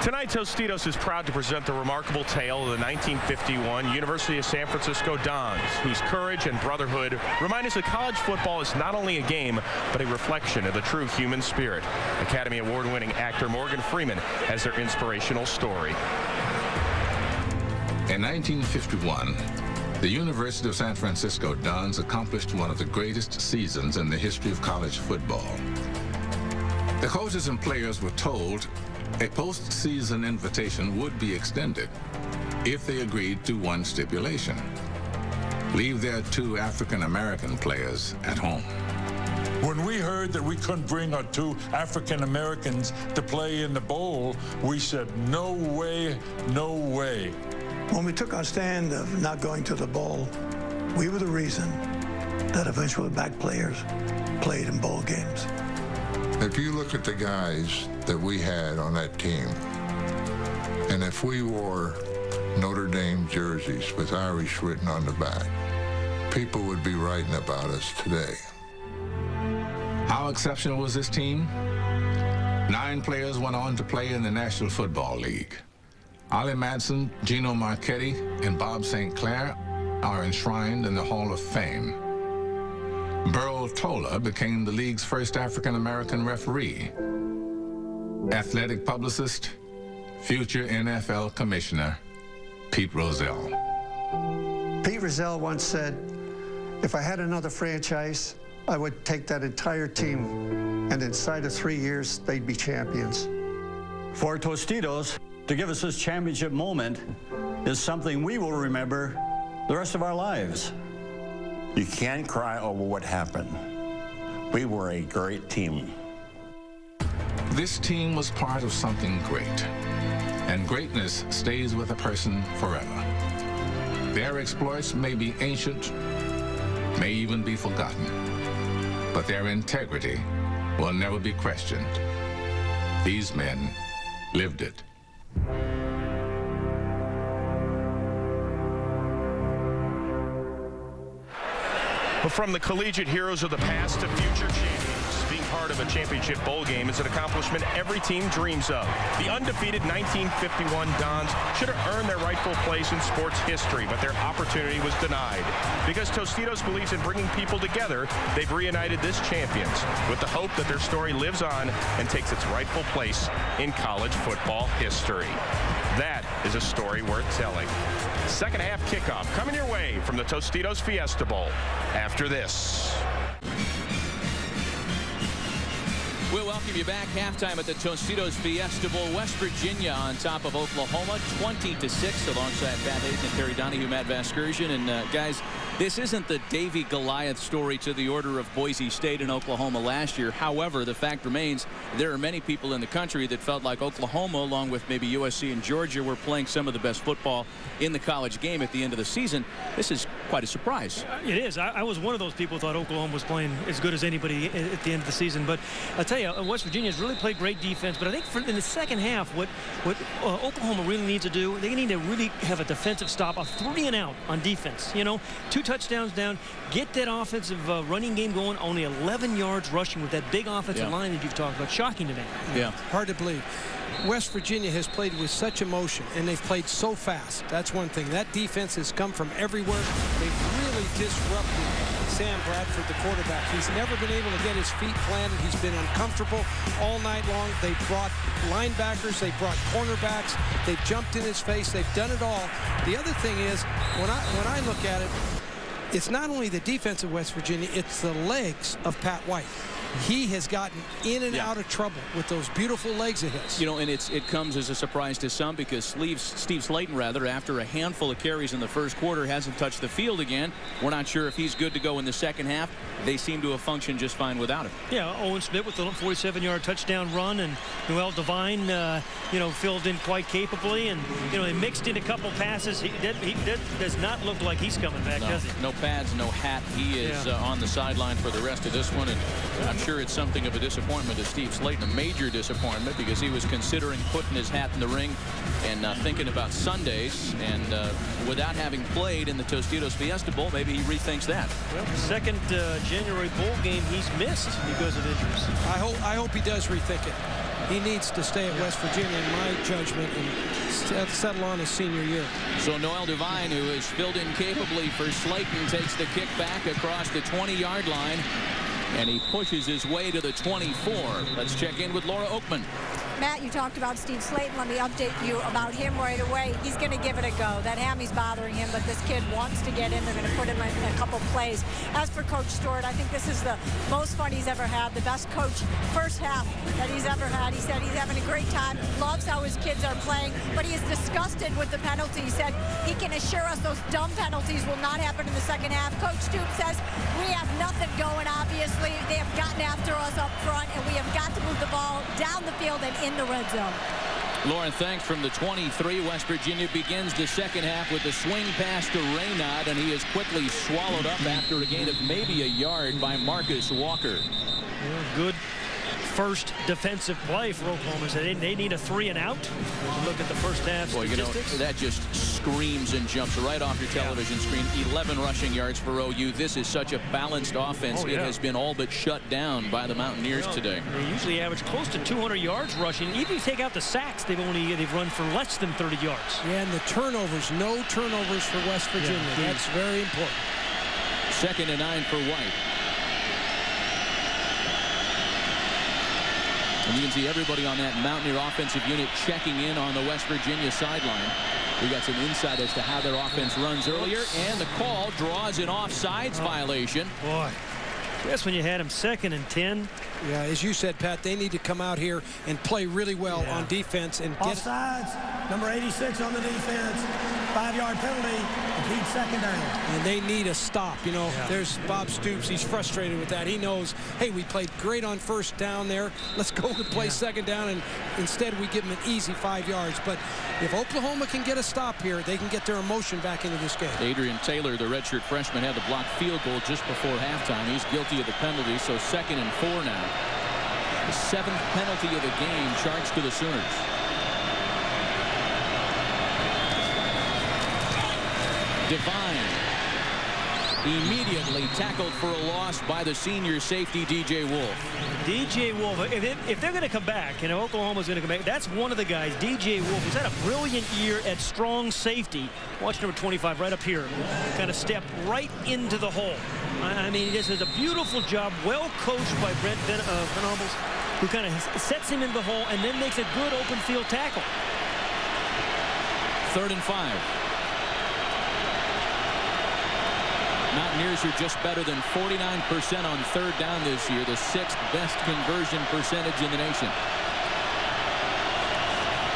Tonight, Tostitos is proud to present the remarkable tale of the 1951 University of San Francisco Dons, whose courage and brotherhood remind us that college football is not only a game, but a reflection of the true human spirit. Academy Award-winning actor Morgan Freeman has their inspirational story. In 1951, the University of San Francisco Dons accomplished one of the greatest seasons in the history of college football. The coaches and players were told a postseason invitation would be extended if they agreed to one stipulation: leave their two African-American players at home. When we heard that we couldn't bring our two African-Americans to play in the bowl, we said, no way, no way. When we took our stand of not going to the bowl, we were the reason that eventually black players played in bowl games. If you look at the guys that we had on that team, and if we wore Notre Dame jerseys with Irish written on the back, people would be writing about us today. How exceptional was this team? 9 players went on to play in the National Football League. Ollie Madsen, Gino Marchetti, and Bob St. Clair are enshrined in the Hall of Fame. Burl Tola became the league's first African-American referee. Athletic publicist, future NFL commissioner, Pete Rozelle. Pete Rozelle once said, if I had another franchise, I would take that entire team, and inside of 3 years, they'd be champions. For Tostitos to give us this championship moment is something we will remember the rest of our lives. You can't cry over what happened. We were a great team. This team was part of something great, and greatness stays with a person forever. Their exploits may be ancient, may even be forgotten, but their integrity will never be questioned. These men lived it. From the collegiate heroes of the past to future champions, being of a championship bowl game is an accomplishment every team dreams of. The undefeated 1951 Dons should have earned their rightful place in sports history, but their opportunity was denied. Because Tostitos believes in bringing people together, they've reunited this champions with the hope that their story lives on and takes its rightful place in college football history. That is a story worth telling. Second half kickoff coming your way from the Tostitos Fiesta Bowl after this. We'll welcome you back. Halftime at the Tostitos Fiesta Bowl. West Virginia on top of Oklahoma, 20-6, alongside Pat Hayden and Terry Donahue, Matt Vasgersian. And guys, this isn't the Davy Goliath story to the order of Boise State and Oklahoma last year. However, the fact remains there are many people in the country that felt like Oklahoma, along with maybe USC and Georgia, were playing some of the best football in the college game at the end of the season. This is quite a surprise. It is. I was one of those people who thought Oklahoma was playing as good as anybody at the end of the season. But I'll tell you, West Virginia has really played great defense. But I think in the second half, what Oklahoma really needs to do, they need to really have a defensive stop, a 3-and-out on defense. You know, 2 touchdowns down, get that offensive running game going. Only 11 yards rushing with that big offensive line that you've talked about. Shocking to me. Yeah, hard to believe. West Virginia has played with such emotion, and they've played so fast. That's one thing. That defense has come from everywhere. They've really disrupted Sam Bradford, the quarterback. He's never been able to get his feet planted. He's been uncomfortable all night long. They've brought linebackers. They've brought cornerbacks. They've jumped in his face. They've done it all. The other thing is, when I look at it, it's not only the defense of West Virginia, it's the legs of Pat White. He has gotten in and out of trouble with those beautiful legs of his. You know, and it comes as a surprise to some because Steve Slayton, after a handful of carries in the first quarter, hasn't touched the field again. We're not sure if he's good to go in the second half. They seem to have functioned just fine without him. Yeah, Owen Smith with the 47-yard touchdown run, and Noel Devine, filled in quite capably, and he mixed in a couple passes. He does not look like he's coming back, does he? No pads, no hat. He is on the sideline for the rest of this one, and I'm sure it's something of a disappointment to Steve Slayton, a major disappointment, because he was considering putting his hat in the ring and thinking about Sundays, and without having played in the Tostitos Fiesta Bowl, maybe he rethinks that. Well, second January bowl game he's missed because of injuries. I hope he does rethink it. He needs to stay at West Virginia, in my judgment, and settle on his senior year. So Noel Devine, who is filled in capably for Slayton, takes the kick back across the 20-yard line, and he pushes his way to the 24. Let's check in with Laura Oakman. Matt, you talked about Steve Slayton. Let me update you about him right away. He's going to give it a go. That hammy's bothering him, but this kid wants to get in. They're going to put him in a couple plays. As for Coach Stewart, I think this is the most fun he's ever had, the best coach first half that he's ever had. He said he's having a great time, loves how his kids are playing, but he is disgusted with the penalty. He said he can assure us those dumb penalties will not happen in the second half. Coach Stewart says we have nothing going, obviously. They have gotten after us up front, and we have got to move the ball down the field and in the red zone. Lauren, thanks. From the 23, West Virginia begins the second half with a swing pass to Raynaud, and he is quickly swallowed up after a gain of maybe a yard by Marcus Walker. Good first defensive play for Oklahoma. So they need a 3-and-out. Look at the first half statistics. That just screams and jumps right off your television screen. 11 rushing yards for OU. This is such a balanced offense. It has been all but shut down by the Mountaineers today. They usually average close to 200 yards rushing. Even if you take out the sacks, they've run for less than 30 yards. Yeah, and the turnovers, no turnovers for West Virginia. That's very important. 2nd and 9 for White. And you can see everybody on that Mountaineer offensive unit checking in on the West Virginia sideline. We got some insight as to how their offense runs earlier, and the call draws an offsides violation. Boy, that's when you had him 2nd and 10. Yeah, as you said, Pat, they need to come out here and play really well on defense and get offsides. Number 86 on the defense. 5-yard penalty to keep second down. And they need a stop. There's Bob Stoops. He's frustrated with that. He knows, hey, we played great on first down there. Let's go and play second down, and instead we give them an easy 5 yards. But if Oklahoma can get a stop here, they can get their emotion back into this game. Adrian Taylor, the redshirt freshman, had the blocked field goal just before halftime. He's guilty of the penalty, so 2nd and 4 now. The 7th penalty of the game charged to the Sooners. Devine immediately tackled for a loss by the senior safety, DJ Wolf. DJ Wolf, if they're going to come back, Oklahoma's going to come back, that's one of the guys, DJ Wolf, who's had a brilliant year at strong safety. Watch number 25 right up here. Kind of step right into the hole. I mean, he just does a beautiful job, well coached by Brent Venables, who kind of sets him in the hole and then makes a good open field tackle. 3rd and 5. Mountaineers are just better than 49% on 3rd down this year, the 6th best conversion percentage in the nation.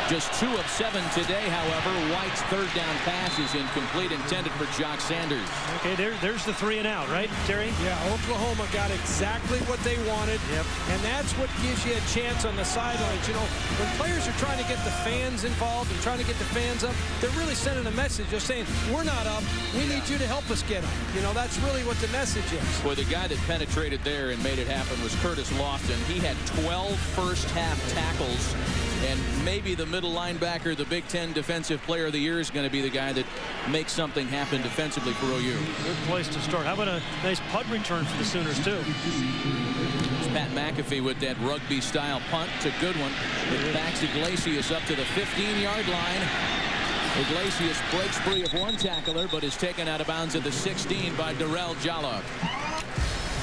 Just 2 of 7 today, however. White's 3rd down pass is incomplete, intended for Jock Sanders. Okay, there's the 3 and out, right, Terry? Yeah, Oklahoma got exactly what they wanted. Yep. And that's what gives you a chance on the sidelines. When players are trying to get the fans involved and trying to get the fans up, they're really sending a message. They're saying, we're not up. We need you to help us get up. That's really what the message is. Well, the guy that penetrated there and made it happen was Curtis Lofton. He had 12 first-half tackles. And maybe the middle linebacker, the Big Ten Defensive Player of the Year, is going to be the guy that makes something happen defensively for OU. Good place to start. How about a nice punt return for the Sooners, too? It's Pat McAfee with that rugby-style punt. It's a good one. It backs Iglesias up to the 15-yard line. Iglesias breaks free of one tackler, but is taken out of bounds at the 16 by Darrell Jalla.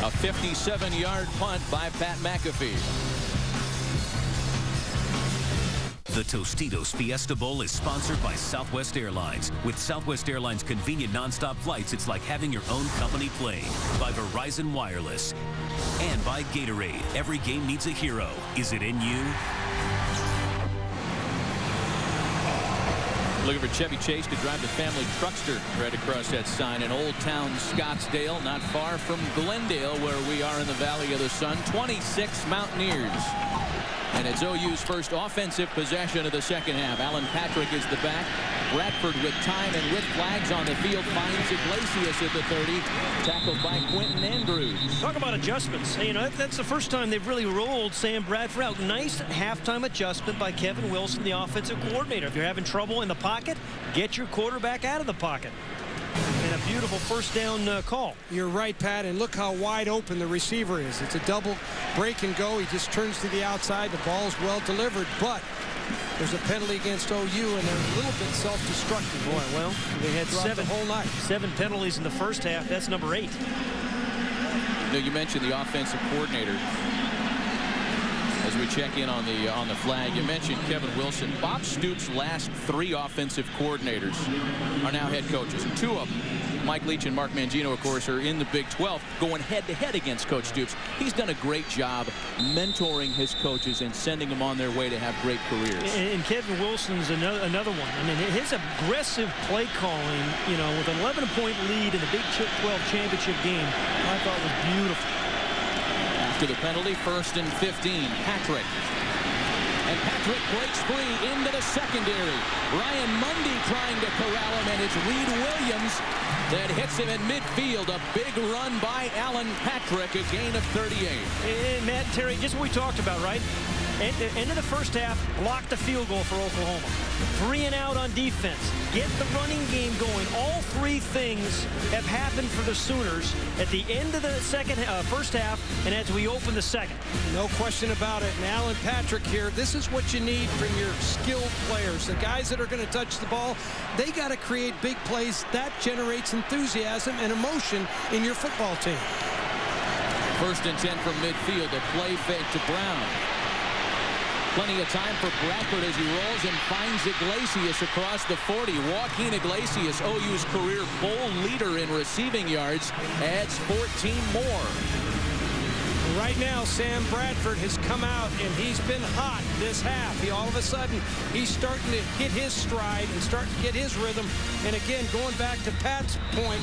A 57-yard punt by Pat McAfee. The Tostitos Fiesta Bowl is sponsored by Southwest Airlines. With Southwest Airlines' convenient nonstop flights, it's like having your own company plane. By Verizon Wireless. And by Gatorade. Every game needs a hero. Is it in you? Looking for Chevy Chase to drive the family truckster right across that sign in Old Town Scottsdale, not far from Glendale, where we are in the Valley of the Sun. 26 Mountaineers. And it's OU's first offensive possession of the second half. Alan Patrick is the back. Bradford with time and with flags on the field finds Iglesias at the 30. Tackled by Quentin Andrews. Talk about adjustments. That's the first time they've really rolled Sam Bradford out. Nice halftime adjustment by Kevin Wilson, the offensive coordinator. If you're having trouble in the pocket, get your quarterback out of the pocket. And a beautiful first down call. You're right, Pat, and look how wide open the receiver is. It's a double break and go. He just turns to the outside. The ball's well delivered, but there's a penalty against OU, and they're a little bit self-destructive. Boy, well, they had the whole night. 7 penalties in the first half. That's number 8. Now, you mentioned the offensive coordinator. As we check in on the flag, you mentioned Kevin Wilson. Bob Stoops' last 3 offensive coordinators are now head coaches. 2 of them, Mike Leach and Mark Mangino, of course, are in the Big 12, going head-to-head against Coach Stoops. He's done a great job mentoring his coaches and sending them on their way to have great careers. And Kevin Wilson's another one. I mean, his aggressive play calling, with an 11-point lead in the Big 12 championship game, I thought was beautiful. To the penalty, 1st and 15. Patrick. And Patrick breaks free into the secondary. Ryan Mundy trying to corral him, and it's Reed Williams that hits him in midfield. A big run by Alan Patrick, a gain of 38. And Matt, Terry, just what we talked about, right? End of the first half, blocked the field goal for Oklahoma. 3 and out on defense. Get the running game going. All 3 things have happened for the Sooners at the end of the first half and as we open the second. No question about it. And Alan Patrick here, this is what you need from your skilled players. The guys that are going to touch the ball, they got to create big plays. That generates enthusiasm and emotion in your football team. 1st and 10 from midfield. A play fake to Brown. Plenty of time for Bradford as he rolls and finds Iglesias across the 40. Joaquin Iglesias, OU's career bowl leader in receiving yards, adds 14 more. Right now, Sam Bradford has come out, and he's been hot this half. All of a sudden, he's starting to hit his stride and starting to get his rhythm. And again, going back to Pat's point,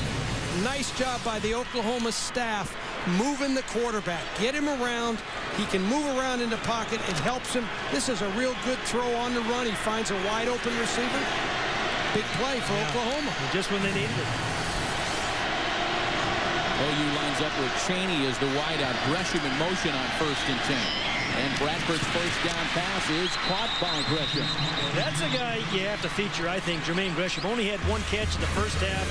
nice job by the Oklahoma staff moving the quarterback. Get him around. He can move around in the pocket. It helps him. This is a real good throw on the run. He finds a wide open receiver. Big play for Oklahoma. Just when they needed it. OU lines up with Chaney as the wideout. Gresham in motion on 1st and 10. And Bradford's first down pass is caught by Gresham. That's a guy you have to feature, I think. Jermaine Gresham only had 1 catch in the first half.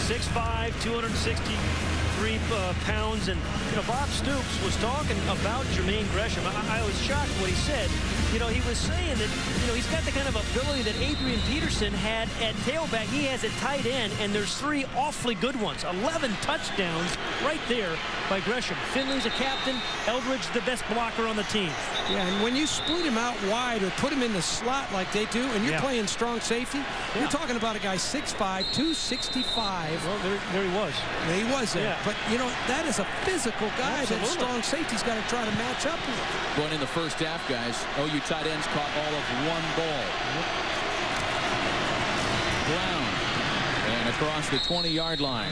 6'5", 263 pounds. And, Bob Stoops was talking about Jermaine Gresham. I was shocked what he said. He was saying that, he's got the kind of ability that Adrian Peterson had at tailback. He has at tight end, and there's 3 awfully good ones. 11 touchdowns right there by Gresham. Finley's a captain. Eldridge the best blocker on the team. Yeah, and when you split him out wide or put him in the slot like they do, and you're playing strong safety, you're talking about a guy 6'5", 265. Well, there he was. Yeah, he was there. Yeah. But, that is a physical guy that strong safety's got to try to match up with. Going in the first half, guys, OU tight ends caught all of 1 ball. Brown. And across the 20-yard line.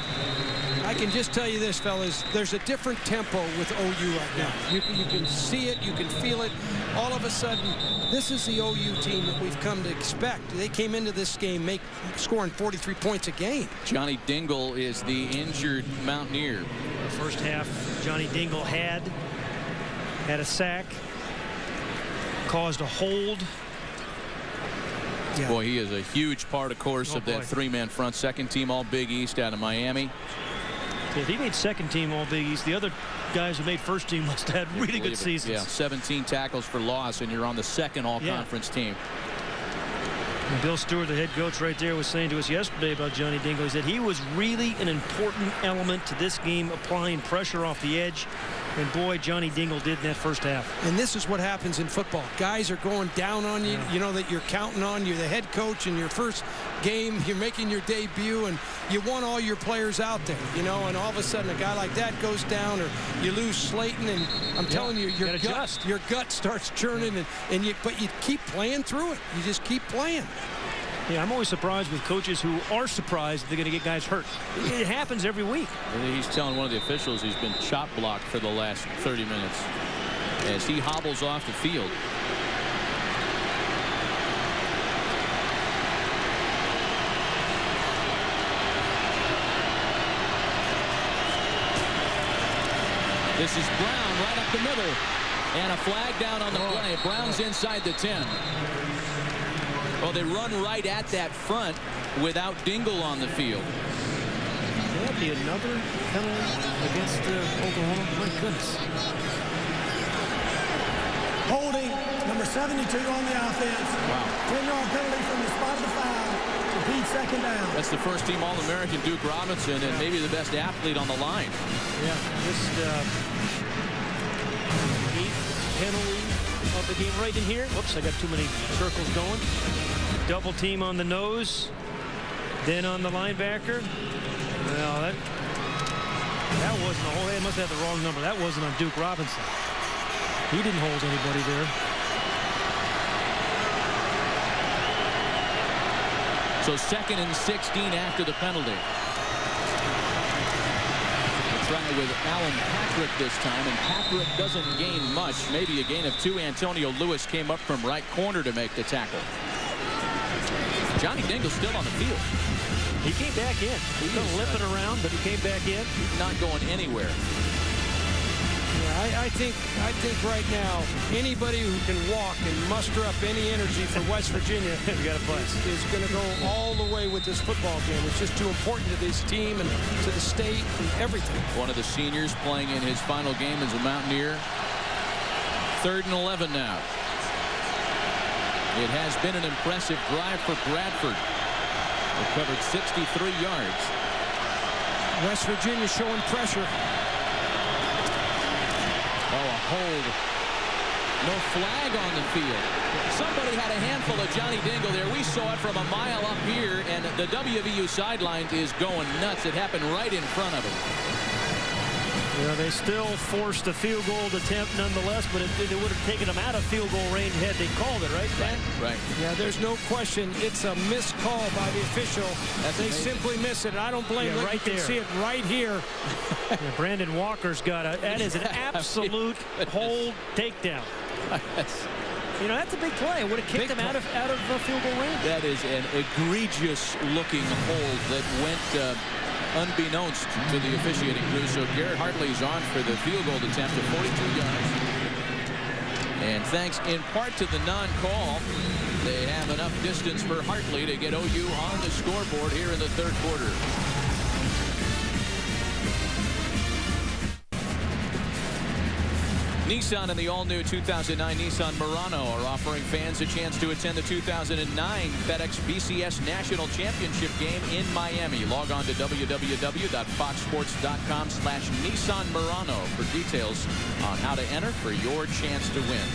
I can just tell you this, fellas. There's a different tempo with OU right now. You can see it. You can feel it. All of a sudden, this is the OU team that we've come to expect. They came into this game scoring 43 points a game. Johnny Dingle is the injured Mountaineer. The first half, Johnny Dingle had a sack, caused a hold. Yeah. Boy, he is a huge part, of course, of that 3-man front. Second team All Big East out of Miami. If he made second team All Big East, the other guys who made first team must have had really good seasons. Yeah, 17 tackles for loss, and you're on the second all-conference team. And Bill Stewart, the head coach right there, was saying to us yesterday about Johnny Dingle. He said he was really an important element to this game, applying pressure off the edge. And boy, Johnny Dingle did in that first half. And this is what happens in football. Guys are going down on you. You know that you're counting on you, the head coach, in your first game. You're making your debut, and you want all your players out there, and all of a sudden a guy like that goes down, or you lose Slayton, and I'm telling you, your gut starts churning, but you keep playing through it. You just keep playing. Yeah, I'm always surprised with coaches who are surprised they're going to get guys hurt. It happens every week. He's telling one of the officials he's been chop blocked for the last 30 minutes as he hobbles off the field. This is Brown right up the middle. And a flag down on the play. Brown's inside the 10. Well, they run right at that front without Dingle on the field. Will that be another penalty against Oklahoma? My goodness. Holding, number 72 on the offense. Wow. 10-yard penalty from the spot of the foul. Repeat second down. That's the first team All-American Duke Robinson, and maybe the best athlete on the line. Yeah, just 8th penalty of the game right in here. Whoops, I got too many circles going. Double team on the nose, then on the linebacker. Well, that wasn't a hold. They must have the wrong number. That wasn't on Duke Robinson. He didn't hold anybody there. So 2nd and 16 after the penalty. Try with Alan Patrick this time, and Patrick doesn't gain much, maybe a gain of 2. Antonio Lewis came up from right corner to make the tackle. Johnny Dingle still on the field. He came back in. He was limping around, but he came back in. He's not going anywhere. Yeah, I think right now anybody who can walk and muster up any energy for West Virginia is going to go all the way with this football game. It's just too important to this team and to the state and everything. One of the seniors playing in his final game as a Mountaineer. 3rd and 11 now. It has been an impressive drive for Bradford. They covered 63 yards. West Virginia showing pressure. Oh, a hold. No flag on the field. Somebody had a handful of Johnny Dingle there. We saw it from a mile up here, and the WVU sideline is going nuts. It happened right in front of him. Yeah, they still forced a field goal attempt nonetheless, but it would have taken them out of field goal range had they called it, right, Dan? Right. Yeah, there's no question. It's a missed call by the official. They simply miss it. I don't blame them. Right you can see it right here. Yeah, Brandon Walker's got a, that is an absolute hold takedown. That's a big play. It would have kicked him out of field goal range. That is an egregious looking hold that went unbeknownst to the officiating crew. So Garrett Hartley's on for the field goal attempt of 42 yards. thanks in part to the non-call. They have enough distance for Hartley to get OU on the scoreboard here in the third quarter. Nissan and the all-new 2009 Nissan Murano are offering fans a chance to attend the 2009 FedEx BCS National Championship game in Miami. Log on to www.foxsports.com/Nissan Murano for details on how to enter for your chance to win.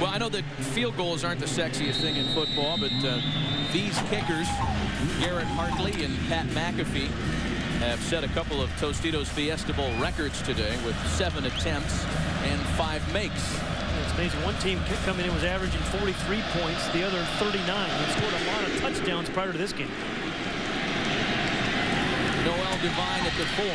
Well, I know that field goals aren't the sexiest thing in football, but these kickers, Garrett Hartley and Pat McAfee, have set a couple of Tostitos Fiesta Bowl records today with 7 attempts and 5 makes. It's amazing. One team coming in was averaging 43 points, the other 39. They scored a lot of touchdowns prior to this game. Noel Devine at the 4.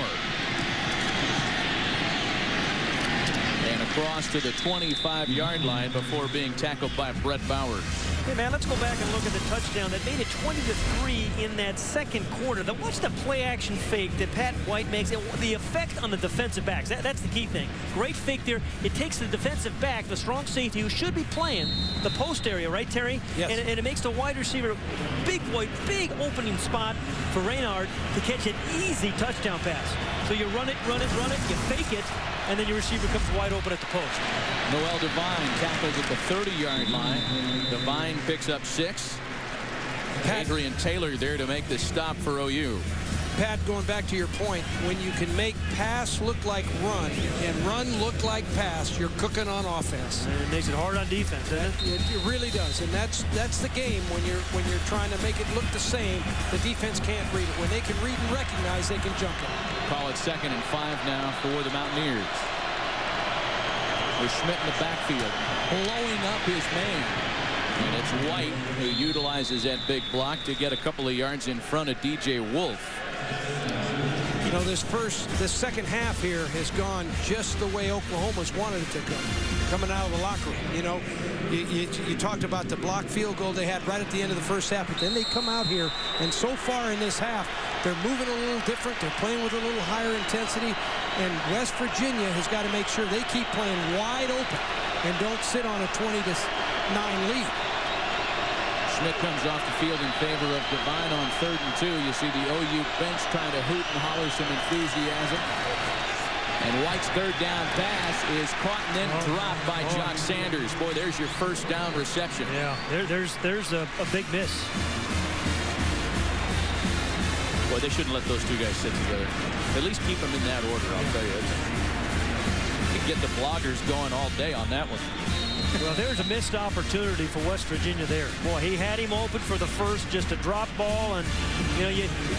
And across to the 25-yard line before being tackled by Brett Bowers. Hey, man, let's go back and look at the touchdown that made it 20-3 in that second quarter. Then watch the play-action fake that Pat White makes. The effect on the defensive backs, that's the key thing. Great fake there. It takes the defensive back, the strong safety, who should be playing the post area, right, Terry? Yes. And it makes the wide receiver big opening spot for Reynard to catch an easy touchdown pass. So you run it, you fake it, and then your receiver comes wide open at the post. Noel Devine tackles at the 30-yard line. Devine picks up 6. Adrian Taylor there to make the stop for OU. Pat, going back to your point, when you can make pass look like run and run look like pass, you're cooking on offense. And it makes it hard on defense, doesn't it? It really does, and that's the game when you're trying to make it look the same. The defense can't read it. When they can read and recognize, they can jump it. Call it 2nd and 5 now for the Mountaineers. With Schmidt in the backfield, blowing up his man. And it's White who utilizes that big block to get a couple of yards in front of DJ Wolf. You know, this second half here has gone just the way Oklahoma's wanted it to go, coming out of the locker room. You know, you talked about the block field goal they had right at the end of the first half, but then they come out here, and so far in this half, they're moving a little different. They're playing with a little higher intensity, and West Virginia has got to make sure they keep playing wide open and don't sit on a 20-9 lead. Schmidt comes off the field in favor of Devine on 3rd and 2. You see the OU bench trying to hoot and holler some enthusiasm. And White's 3rd down pass is caught and then dropped by Jock Sanders. Boy, there's your 1st down reception. Yeah, there's a big miss. Boy, they shouldn't let those two guys sit together. At least keep them in that order, I'll tell you. You can get the bloggers going all day on that one. Well, there's a missed opportunity for West Virginia there. Boy, he had him open for the first, just a drop ball. And, you know,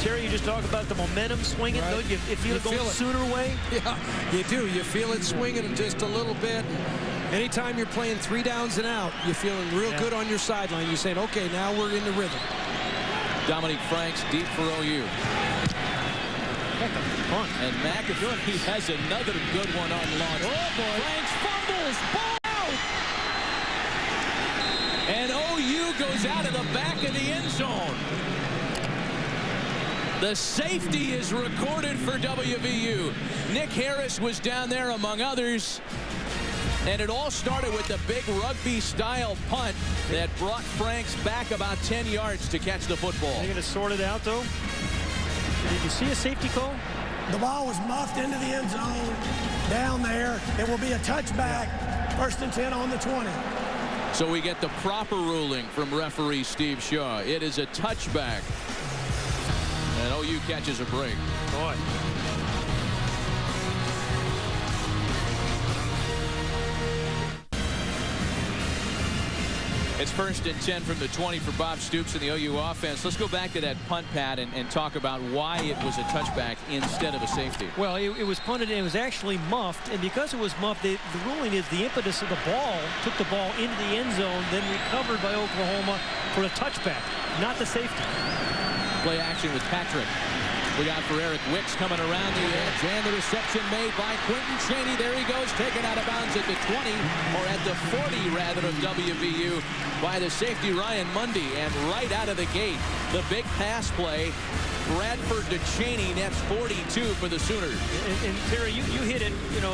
Terry, you just talk about the momentum swinging. Right. Don't you feel it going sooner way? Yeah, you do. You feel it swinging just a little bit. And anytime you're playing 3 downs and out, you're feeling real good on your sideline. You're saying, okay, now we're in the rhythm. Dominic Franks deep for OU. And McAfee has another good one on launch. Oh, boy. Franks fumbles. Ball out. And OU goes out of the back of the end zone. The safety is recorded for WVU. Nick Harris was down there among others. And it all started with the big rugby-style punt that brought Franks back about 10 yards to catch the football. They're going to sort it out, though. Did you see a safety call? The ball was muffed into the end zone down there. It will be a touchback. 1st and 10 on the 20. So we get the proper ruling from referee Steve Shaw. It is a touchback. And OU catches a break. Boy. It's 1st and 10 from the 20 for Bob Stoops and the OU offense. Let's go back to that punt, Pat, and talk about why it was a touchback instead of a safety. Well, it was punted and it was actually muffed. And because it was muffed, the ruling is the impetus of the ball took the ball into the end zone, then recovered by Oklahoma for a touchback, not the safety. Play action with Patrick. We got for Eric Wicks coming around the edge, and the reception made by Quentin Cheney. There he goes, taken out of bounds at the 20, or at the 40, rather, of WVU by the safety Ryan Mundy. And right out of the gate, the big pass play, Bradford to Cheney, that's 42 for the Sooners. And Terry, you hit it,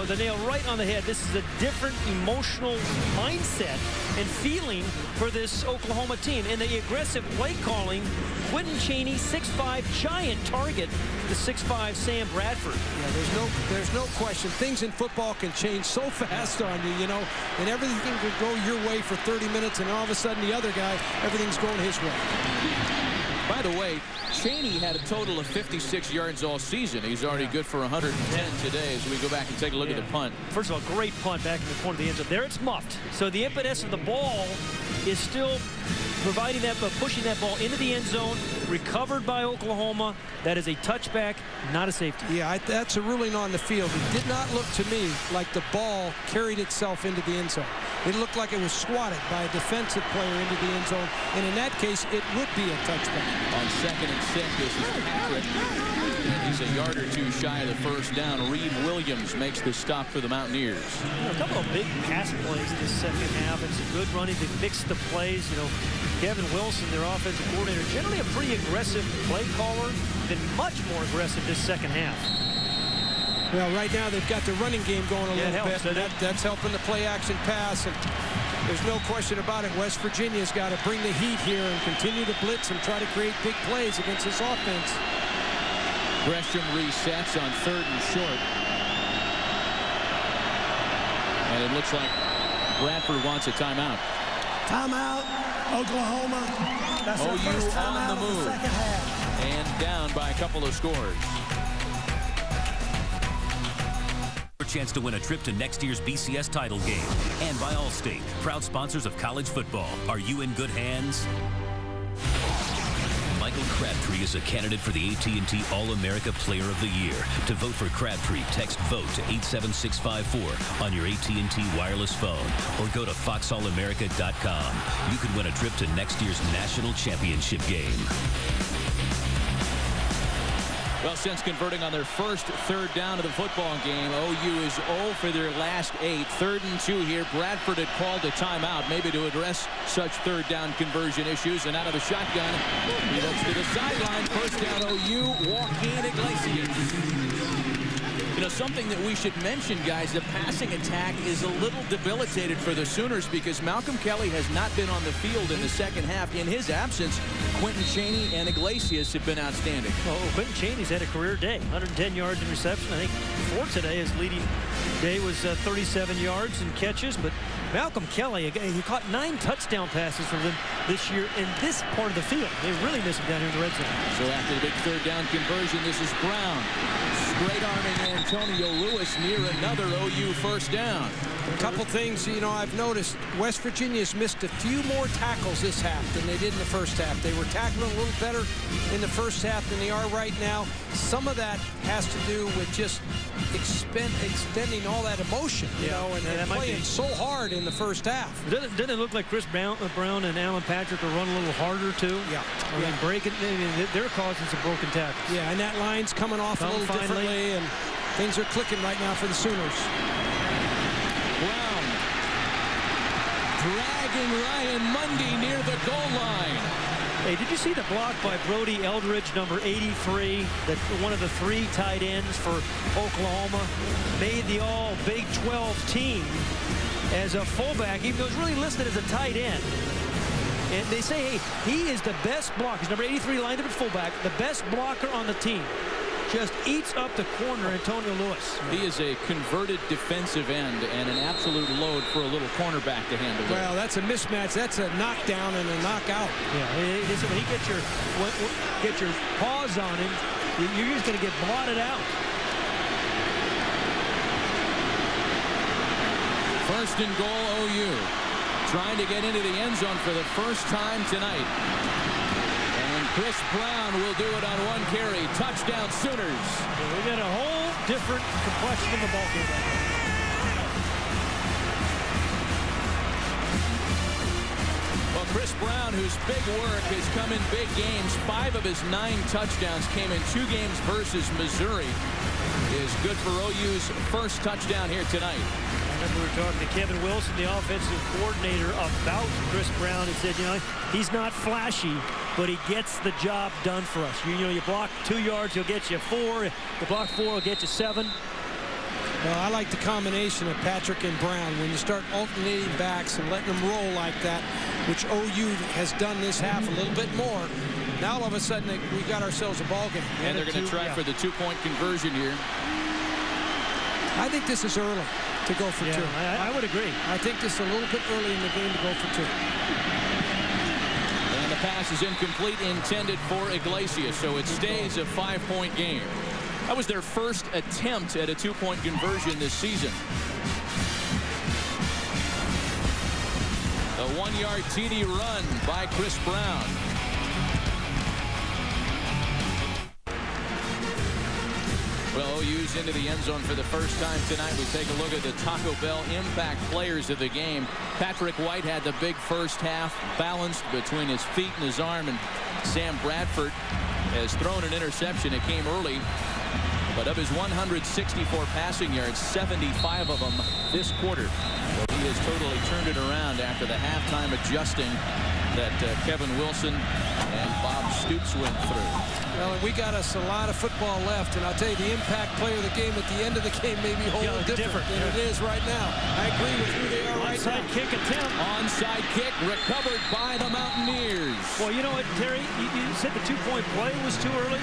the nail right on the head. This is a different emotional mindset and feeling for this Oklahoma team. And the aggressive play calling, Quentin Cheney, 6'5", giant target, the 6'5" Sam Bradford. Yeah, there's no question. Things in football can change so fast on you, and everything could go your way for 30 minutes, and all of a sudden the other guy, everything's going his way. By the way, Cheney had a total of 56 yards all season. He's already good for 110 today as we go back and take a look at the punt. First of all, great punt back in the corner of the end zone. There it's muffed. So the impetus of the ball is still providing that, but pushing that ball into the end zone, recovered by Oklahoma. That is a touchback, not a safety. Yeah, that's a ruling on the field. It did not look to me like the ball carried itself into the end zone. It looked like it was swatted by a defensive player into the end zone, and in that case, it would be a touchback. On 2nd and 6, this is Patrick. He's a yard or two shy of the first down. Reed Williams makes the stop for the Mountaineers. A couple of big pass plays this second half. It's a good running. They mixed the plays. Kevin Wilson, their offensive coordinator, generally a pretty aggressive play caller. Been much more aggressive this second half. Well, right now they've got the running game going a little helps, bit. That's helping the play-action pass. And there's no question about it. West Virginia's got to bring the heat here and continue to blitz and try to create big plays against this offense. Gresham resets on 3rd and short. And it looks like Bradford wants a timeout. Timeout, Oklahoma. That's their first OU timeout on the of move. the second half. And down by a couple of scores. Chance to win a trip to next year's BCS title game. And by Allstate, proud sponsors of college football. Are you in good hands? Michael Crabtree is a candidate for the AT&T All-America Player of the Year. To vote for Crabtree, text VOTE to 87654 on your AT&T wireless phone or go to foxallamerica.com. You could win a trip to next year's national championship game. Well, since converting on their first 3rd down of the football game, OU is 0 for their last 8. 3rd and 2 here. Bradford had called a timeout, maybe to address such 3rd down conversion issues. And out of the shotgun, he looks to the sideline. First down, OU. Joaquin Iglesias. Something that we should mention, guys, the passing attack is a little debilitated for the Sooners because Malcolm Kelly has not been on the field in the second half. In his absence, Quentin Cheney and Iglesias have been outstanding. Oh, Quentin Cheney's had a career day, 110 yards in reception. I think for today, his leading day was 37 yards and catches. But Malcolm Kelly, he caught 9 touchdown passes from them this year in this part of the field. They really miss him down here in the red zone. So after the big 3rd down conversion, this is Brown. Straight arming Antonio Lewis near another OU first down. A couple things, I've noticed West Virginia's missed a few more tackles this half than they did in the first half. They were tackling a little better in the first half than they are right now. Some of that has to do with just extending all that emotion, and playing so hard in the first half. Doesn't it look like Chris Brown and Alan Patrick are running a little harder, too? Yeah. I mean, they're causing some broken tackles. Yeah, and that line's coming off a little differently, and things are clicking right now for the Sooners. Brown dragging Ryan Mundy near the goal line. Hey, did you see the block by Brody Eldridge, number 83, that one of the 3 tight ends for Oklahoma, made the all-Big 12 team as a fullback, even though he's really listed as a tight end. And they say, hey, he is the best blocker. He's number 83, lined up at fullback, the best blocker on the team. Just eats up the corner, Antonio Lewis. He is a converted defensive end and an absolute load for a little cornerback to handle. Well, that's a mismatch. That's a knockdown and a knockout. Yeah, when he get your paws on him, you're just going to get blotted out. First and goal, OU. Trying to get into the end zone for the first time tonight. Chris Brown will do it on 1 carry. Touchdown, Sooners. Yeah, we got a whole different complexion of the ball game right now. Well, Chris Brown, whose big work has come in big games, 5 of his 9 touchdowns came in 2 games versus Missouri, is good for OU's first touchdown here tonight. I remember we were talking to Kevin Wilson, the offensive coordinator, about Chris Brown. He said, he's not flashy, but he gets the job done for us. You block 2 yards, he'll get you 4. You block 4, he'll get you 7. Well, I like the combination of Patrick and Brown. When you start alternating backs and letting them roll like that, which OU has done this half a little bit more, now all of a sudden we got ourselves a ball game. And they're going to try for the 2-point conversion here. I think this is early to go for 2. I would agree. I think this is a little bit early in the game to go for 2. And the pass is incomplete, intended for Iglesias, so it stays a 5-point game. That was their first attempt at a 2-point conversion this season. A 1-yard TD run by Chris Brown. Well, OU's into the end zone for the first time tonight. We take a look at the Taco Bell impact players of the game. Patrick White had the big first half, balanced between his feet and his arm, and Sam Bradford has thrown an interception. It came early, but of his 164 passing yards, 75 of them this quarter. So he has totally turned it around after the halftime adjusting that Kevin Wilson and Bob Stoops went through. Well, and we got us a lot of football left, and I'll tell you, the impact player of the game at the end of the game may be a whole lot different than it is right now. I agree with who they are right now. Onside kick attempt. Onside kick recovered by the Mountaineers. Well, you know what, Terry? You said the 2-point play was too early.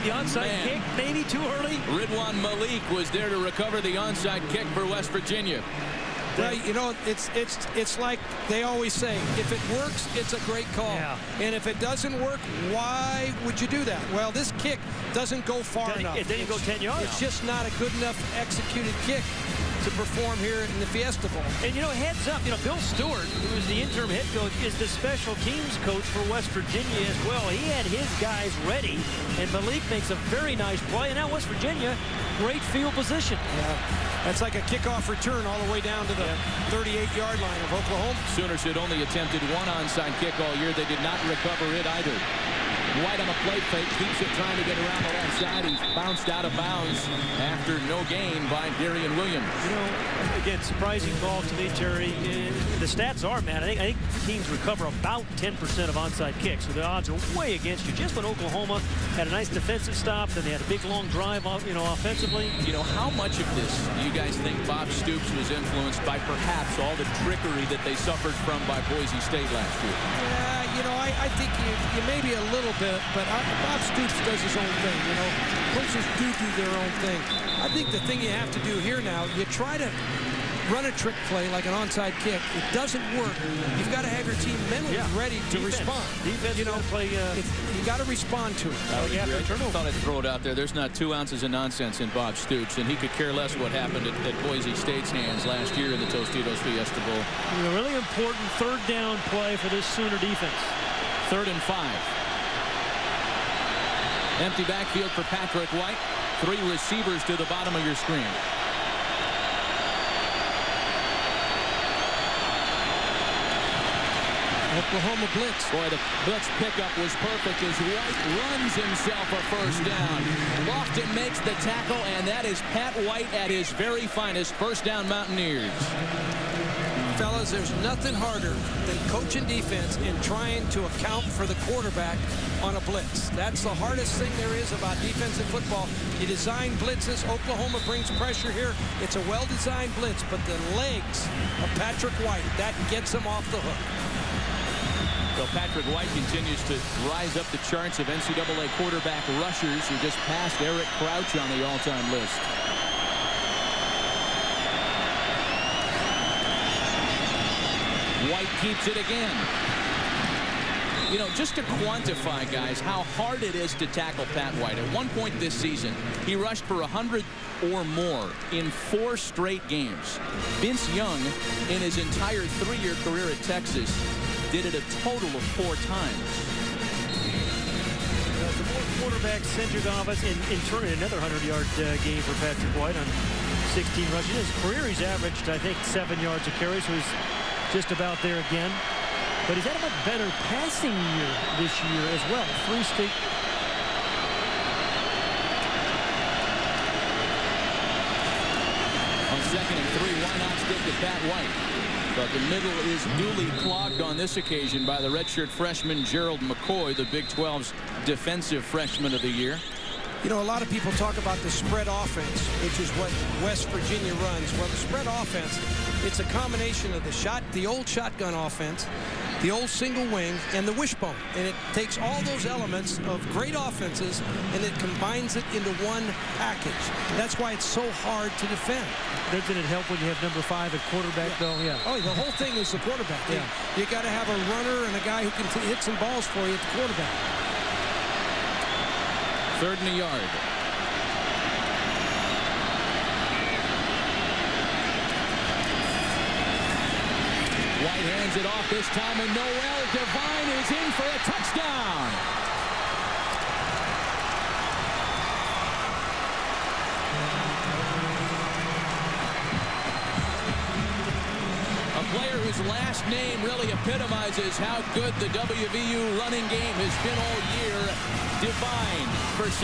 The onside kick, maybe too early. Ridwan Malik was there to recover the onside kick for West Virginia. Well, it's like they always say, if it works, it's a great call. Yeah. And if it doesn't work, why would you do that? Well, this kick doesn't go far enough. It didn't go 10 yards. It's just not a good enough executed kick to perform here in the Fiesta Bowl. And, heads up, Bill Stewart, who is the interim head coach, is the special teams coach for West Virginia as well. He had his guys ready, and Malik makes a very nice play. And now West Virginia, great field position. Yeah. That's like a kickoff return all the way down to the 38-yard line of Oklahoma. Sooners had only attempted 1 onside kick all year. They did not recover it either. White on a play fake, keeps it trying to get around the left side. He's bounced out of bounds after no gain by Darian Williams. Again, surprising call to me, Terry. The stats are, man, I think teams recover about 10% of onside kicks, so the odds are way against you. Just when Oklahoma had a nice defensive stop, then they had a big long drive, offensively. How much of this do you guys think Bob Stoops was influenced by perhaps all the trickery that they suffered from by Boise State last year? Yeah, I think you maybe a little bit, but Bob Stoops does his own thing. Coaches do their own thing. I think the thing you have to do here now, you try to run a trick play like an onside kick. It doesn't work. You've got to have your team mentally ready to respond. Defense, you got to respond to it. I thought I'd throw it out there. There's not 2 ounces of nonsense in Bob Stoops, and he could care less what happened at Boise State's hands last year in the Tostitos Fiesta Bowl. A really important 3rd down play for this Sooner defense. 3rd and 5. Empty backfield for Patrick White. 3 receivers to the bottom of your screen. Oklahoma blitz. Boy, the blitz pickup was perfect as White runs himself a first down. Lofton makes the tackle, and that is Pat White at his very finest. First down, Mountaineers. Fellas, there's nothing harder than coaching defense and trying to account for the quarterback on a blitz. That's the hardest thing there is about defensive football. You design blitzes. Oklahoma brings pressure here. It's a well-designed blitz, but the legs of Patrick White, that gets him off the hook. Well, Patrick White continues to rise up the charts of NCAA quarterback rushers. He just passed Eric Crouch on the all-time list. White keeps it again. Just to quantify, guys, how hard it is to tackle Pat White. At one point this season, he rushed for 100 or more in 4 straight games. Vince Young, in his entire 3-year career at Texas, did it a total of 4 times. The more quarterback-centered offense, in turn, another 100-yard game for Patrick White on 16 rushes. In his career, he's averaged, I think, 7 yards a carry, so he's just about there again. but he's had a much better passing year this year as well. 3 straight. On 2nd and 3, why not stick to Pat White? But the middle is duly clogged on this occasion by the redshirt freshman Gerald McCoy, the Big 12's defensive freshman of the year. You know, a lot of people talk about the spread offense, which is what West Virginia runs. Well, the spread offense, it's a combination of the old shotgun offense, the old single wing, and the wishbone. And it takes all those elements of great offenses and it combines it into one package. That's why it's so hard to defend. Doesn't it help when you have number 5 at quarterback, though? Yeah. Oh, the whole thing is the quarterback. Yeah. You got to have a runner and a guy who can hit some balls for you at the quarterback. 3rd and a yard. White hands it off this time, and Noel Devine is in for a touchdown. A player whose last name really epitomizes how good the WVU running game has been all year. Devine for 6.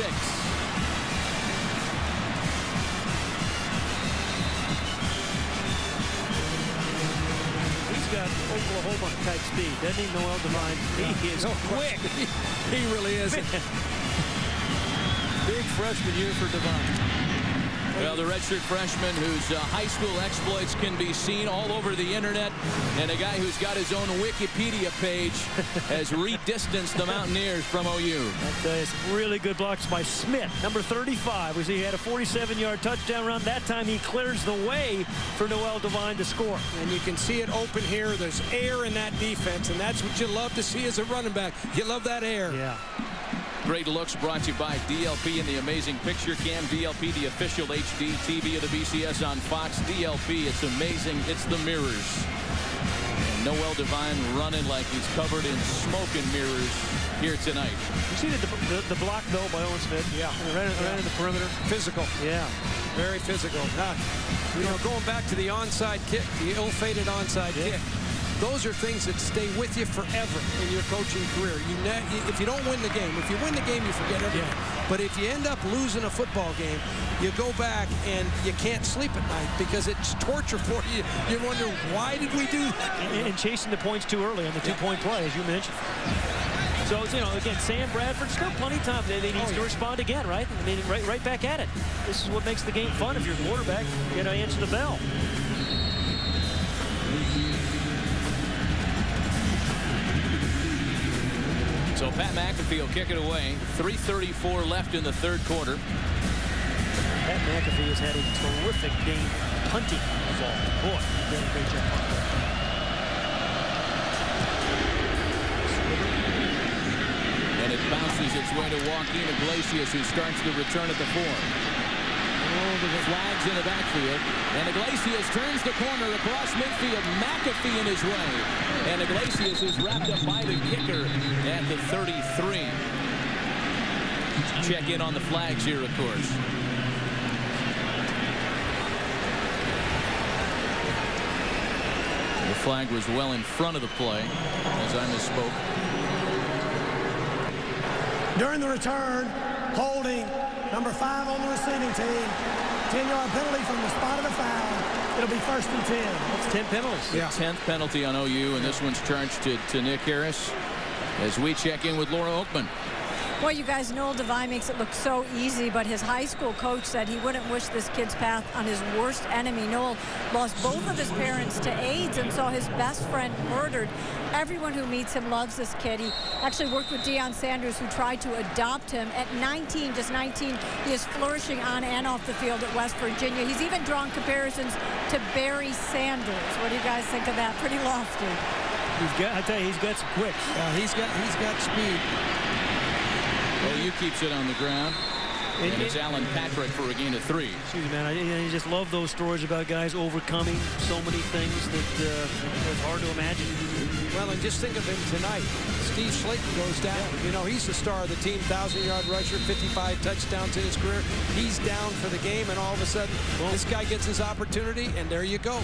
He's got Oklahoma-type speed, doesn't he, Noel Devine? He is quick. He really is. Big freshman year for Devine. Well, the redshirt freshman whose high school exploits can be seen all over the internet, and a guy who's got his own Wikipedia page has redistanced the Mountaineers from OU. Some really good blocks by Smith, number 35. He had a 47-yard touchdown run. That time he clears the way for Noel Devine to score. And you can see it open here. There's air in that defense, and that's what you love to see as a running back. You love that air. Yeah. Great Looks brought to you by DLP and the amazing picture cam. DLP, the official HD TV of the BCS on Fox. DLP, it's amazing. It's the mirrors. And Noel Devine running like he's covered in smoke and mirrors here tonight. You see the block, though, by Owen Smith? Yeah. Right in the perimeter. Physical. Yeah. Very physical. You know, going back to the onside kick, the ill-fated onside kick. Those are things that stay with you forever in your coaching career. If you don't win the game, if you win the game, you forget everything. Yeah. But if you end up losing a football game, you go back and you can't sleep at night because it's torture for you. You wonder, why did we do that? And chasing the points too early on the two-point play, as you mentioned. So, you know, again, Sam Bradford, still plenty of time. They need to respond again, right? I mean, right back at it. This is what makes the game fun if you're a quarterback. You know, answer the bell. So Pat McAfee will kick it away. 3:34 left in the 3rd quarter. Pat McAfee has had a terrific game punting the ball. Boy, did a great job punting. And it bounces its way to Joaquin Iglesias, who starts the return at the 4. The flags in the backfield, and Iglesias turns the corner across midfield. McAfee in his way, and Iglesias is wrapped up by the kicker at the 33. Check in on the flags here, of course. The flag was well in front of the play, as I misspoke. During the return, holding number 5 on the receiving team. 10-yard penalty from the spot of the foul. It'll be 1st and 10. That's 10 penalties. The 10th penalty on OU, and this one's charged to Nick Harris as we check in with Laura Oakman. Well, you guys, Noel Devine makes it look so easy, but his high school coach said he wouldn't wish this kid's path on his worst enemy. Noel lost both of his parents to AIDS and saw his best friend murdered. Everyone who meets him loves this kid. He actually worked with Deion Sanders, who tried to adopt him. At 19, just 19, he is flourishing on and off the field at West Virginia. He's even drawn comparisons to Barry Sanders. What do you guys think of that? Pretty lofty. I tell you, he's got some quick. He's got speed. OU keeps it on the ground. And it's Alan Patrick for a gain of 3. Excuse me, man. I just love those stories about guys overcoming so many things that it's hard to imagine. Well, and just think of him tonight. Steve Slayton goes down. You know, he's the star of the team, 1,000-yard rusher, 55 touchdowns in his career. He's down for the game, and all of a sudden, this guy gets his opportunity, and there you go.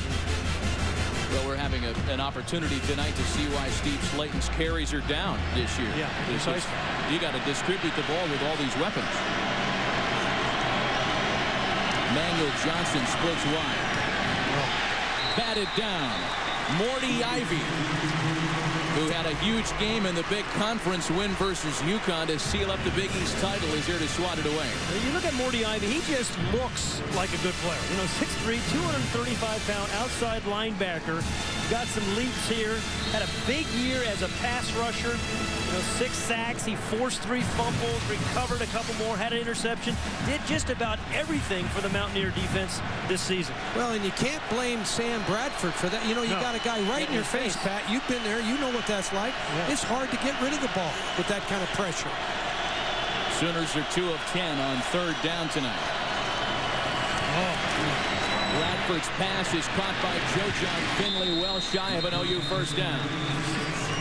Well, we're having an opportunity tonight to see why Steve Slayton's carries are down this year. Yeah, precisely. You got to distribute the ball with all these weapons. Manuel Johnson splits wide. Batted down. Morty Ivy, who had a huge game in the big conference win versus UConn to seal up the Big East title, is here to swat it away. You look at Morty Ivy, he just looks like a good player. You know, 6'3", 235-pound outside linebacker. Got some leaps here. Had a big year as a pass rusher. You know, 6 sacks. He forced 3 fumbles, recovered a couple more, had an interception. Did just about everything for the Mountaineer defense this season. Well, and you can't blame Sam Bradford for that. You know, you got a guy right in your face, Pat. You've been there. You know what that's like. Yeah. It's hard to get rid of the ball with that kind of pressure. Sooners are 2 of 10 on 3rd down tonight. Bradford's pass is caught by Joe John Finley, well shy of an OU first down.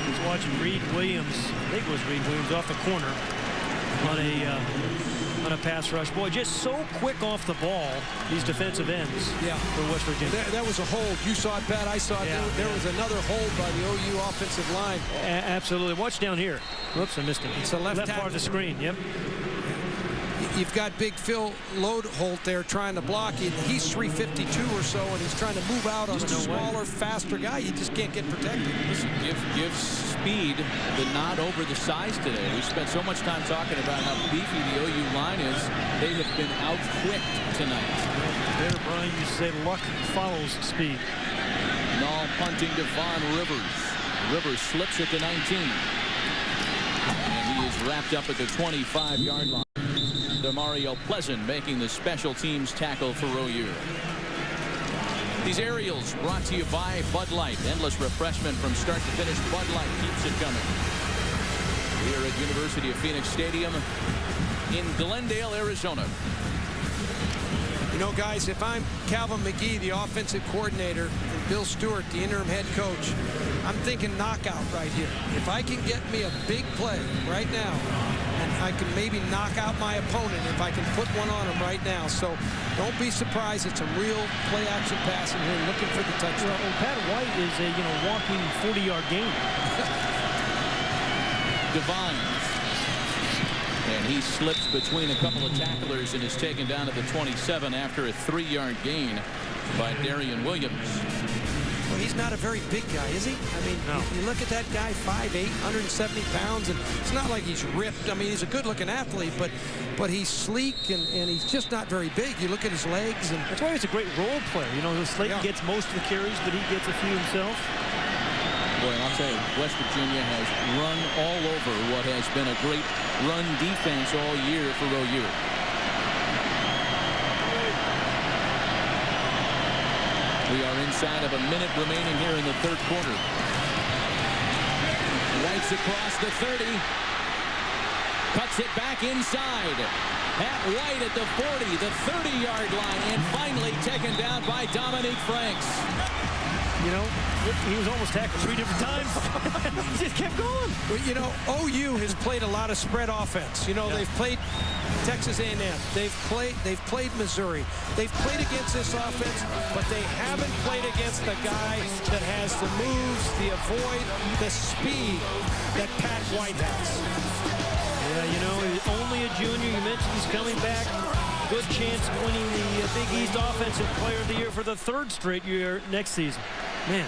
He's watching Reed Williams. I think it was Reed Williams off the corner on a pass rush. Boy, just so quick off the ball, these defensive ends for West Virginia. That was a hold. You saw it, Pat. I saw it. Yeah, there was another hold by the OU offensive line. Absolutely. Watch down here. Whoops, I missed it. It's the left part of the screen. Yep. You've got Big Phil Lodeholt there trying to block. He's 352 or so, and he's trying to move out on a smaller, faster guy. You just can't get protected. Give speed the nod over the size today. We spent so much time talking about how beefy the OU line is. They have been out-quicked tonight. There, Brian, you say luck follows speed. Null punting to Von Rivers. Rivers slips at the 19. And he is wrapped up at the 25-yard line. Demario Pleasant making the special teams tackle for OU. These aerials brought to you by Bud Light. Endless refreshment from start to finish. Bud Light keeps it coming. Here at University of Phoenix Stadium in Glendale, Arizona. You know, guys, if I'm Calvin McGee, the offensive coordinator, and Bill Stewart, the interim head coach, I'm thinking knockout right here. If I can get me a big play right now, and I can maybe knock out my opponent if I can put one on him right now. So don't be surprised. It's a real play-action passing here, looking for the touchdown. Well, Pat White is a walking 40-yard gain. Divines. And he slips between a couple of tacklers and is taken down at the 27 after a 3-yard gain by Darian Williams. Well, he's not a very big guy, is he? I mean, you look at that guy, 5'8", 170 pounds, and it's not like he's ripped. I mean, he's a good-looking athlete, but he's sleek, and he's just not very big. You look at his legs. And that's why he's a great role player. You know, Slayton gets most of the carries, but he gets a few himself. Boy, I'll tell you, West Virginia has run all over what has been a great run defense all year for OU. We are inside of a minute remaining here in the 3rd quarter. White's across the 30. Cuts it back inside. Pat White at the 40, the 30-yard line, and finally taken down by Dominique Franks. You know, he was almost tackled 3 different times. He just kept going. Well, you know, OU has played a lot of spread offense. You know, they've played Texas A&M. They've played Missouri. They've played against this offense, but they haven't played against the guy that has the moves, the avoid, the speed that Pat White has. Yeah, you know, he's only a junior. You mentioned he's coming back. Good chance of winning the Big East Offensive Player of the Year for the 3rd straight year next season. Man,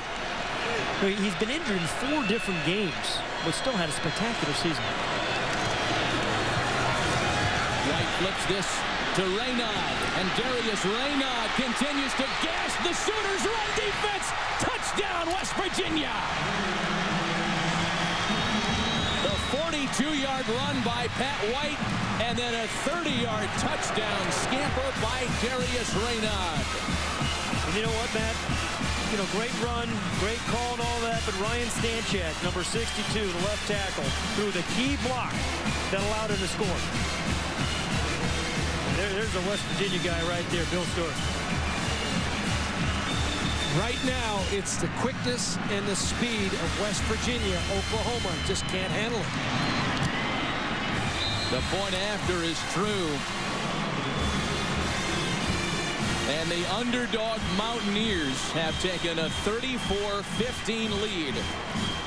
he's been injured in 4 different games, but still had a spectacular season. White flips this to Raynaud, and Darius Raynaud continues to gas the Sooners' run defense. Touchdown, West Virginia! The 42-yard run by Pat White, and then a 30-yard touchdown scamper by Darius Raynaud. And you know what, Matt? You know, great run, great call and all that, but Ryan Stanchak, number 62, the left tackle, threw the key block that allowed him to score. There's a West Virginia guy right there, Bill Stewart. Right now, it's the quickness and the speed of West Virginia. Oklahoma just can't handle it. The point after is true. And the underdog Mountaineers have taken a 34-15 lead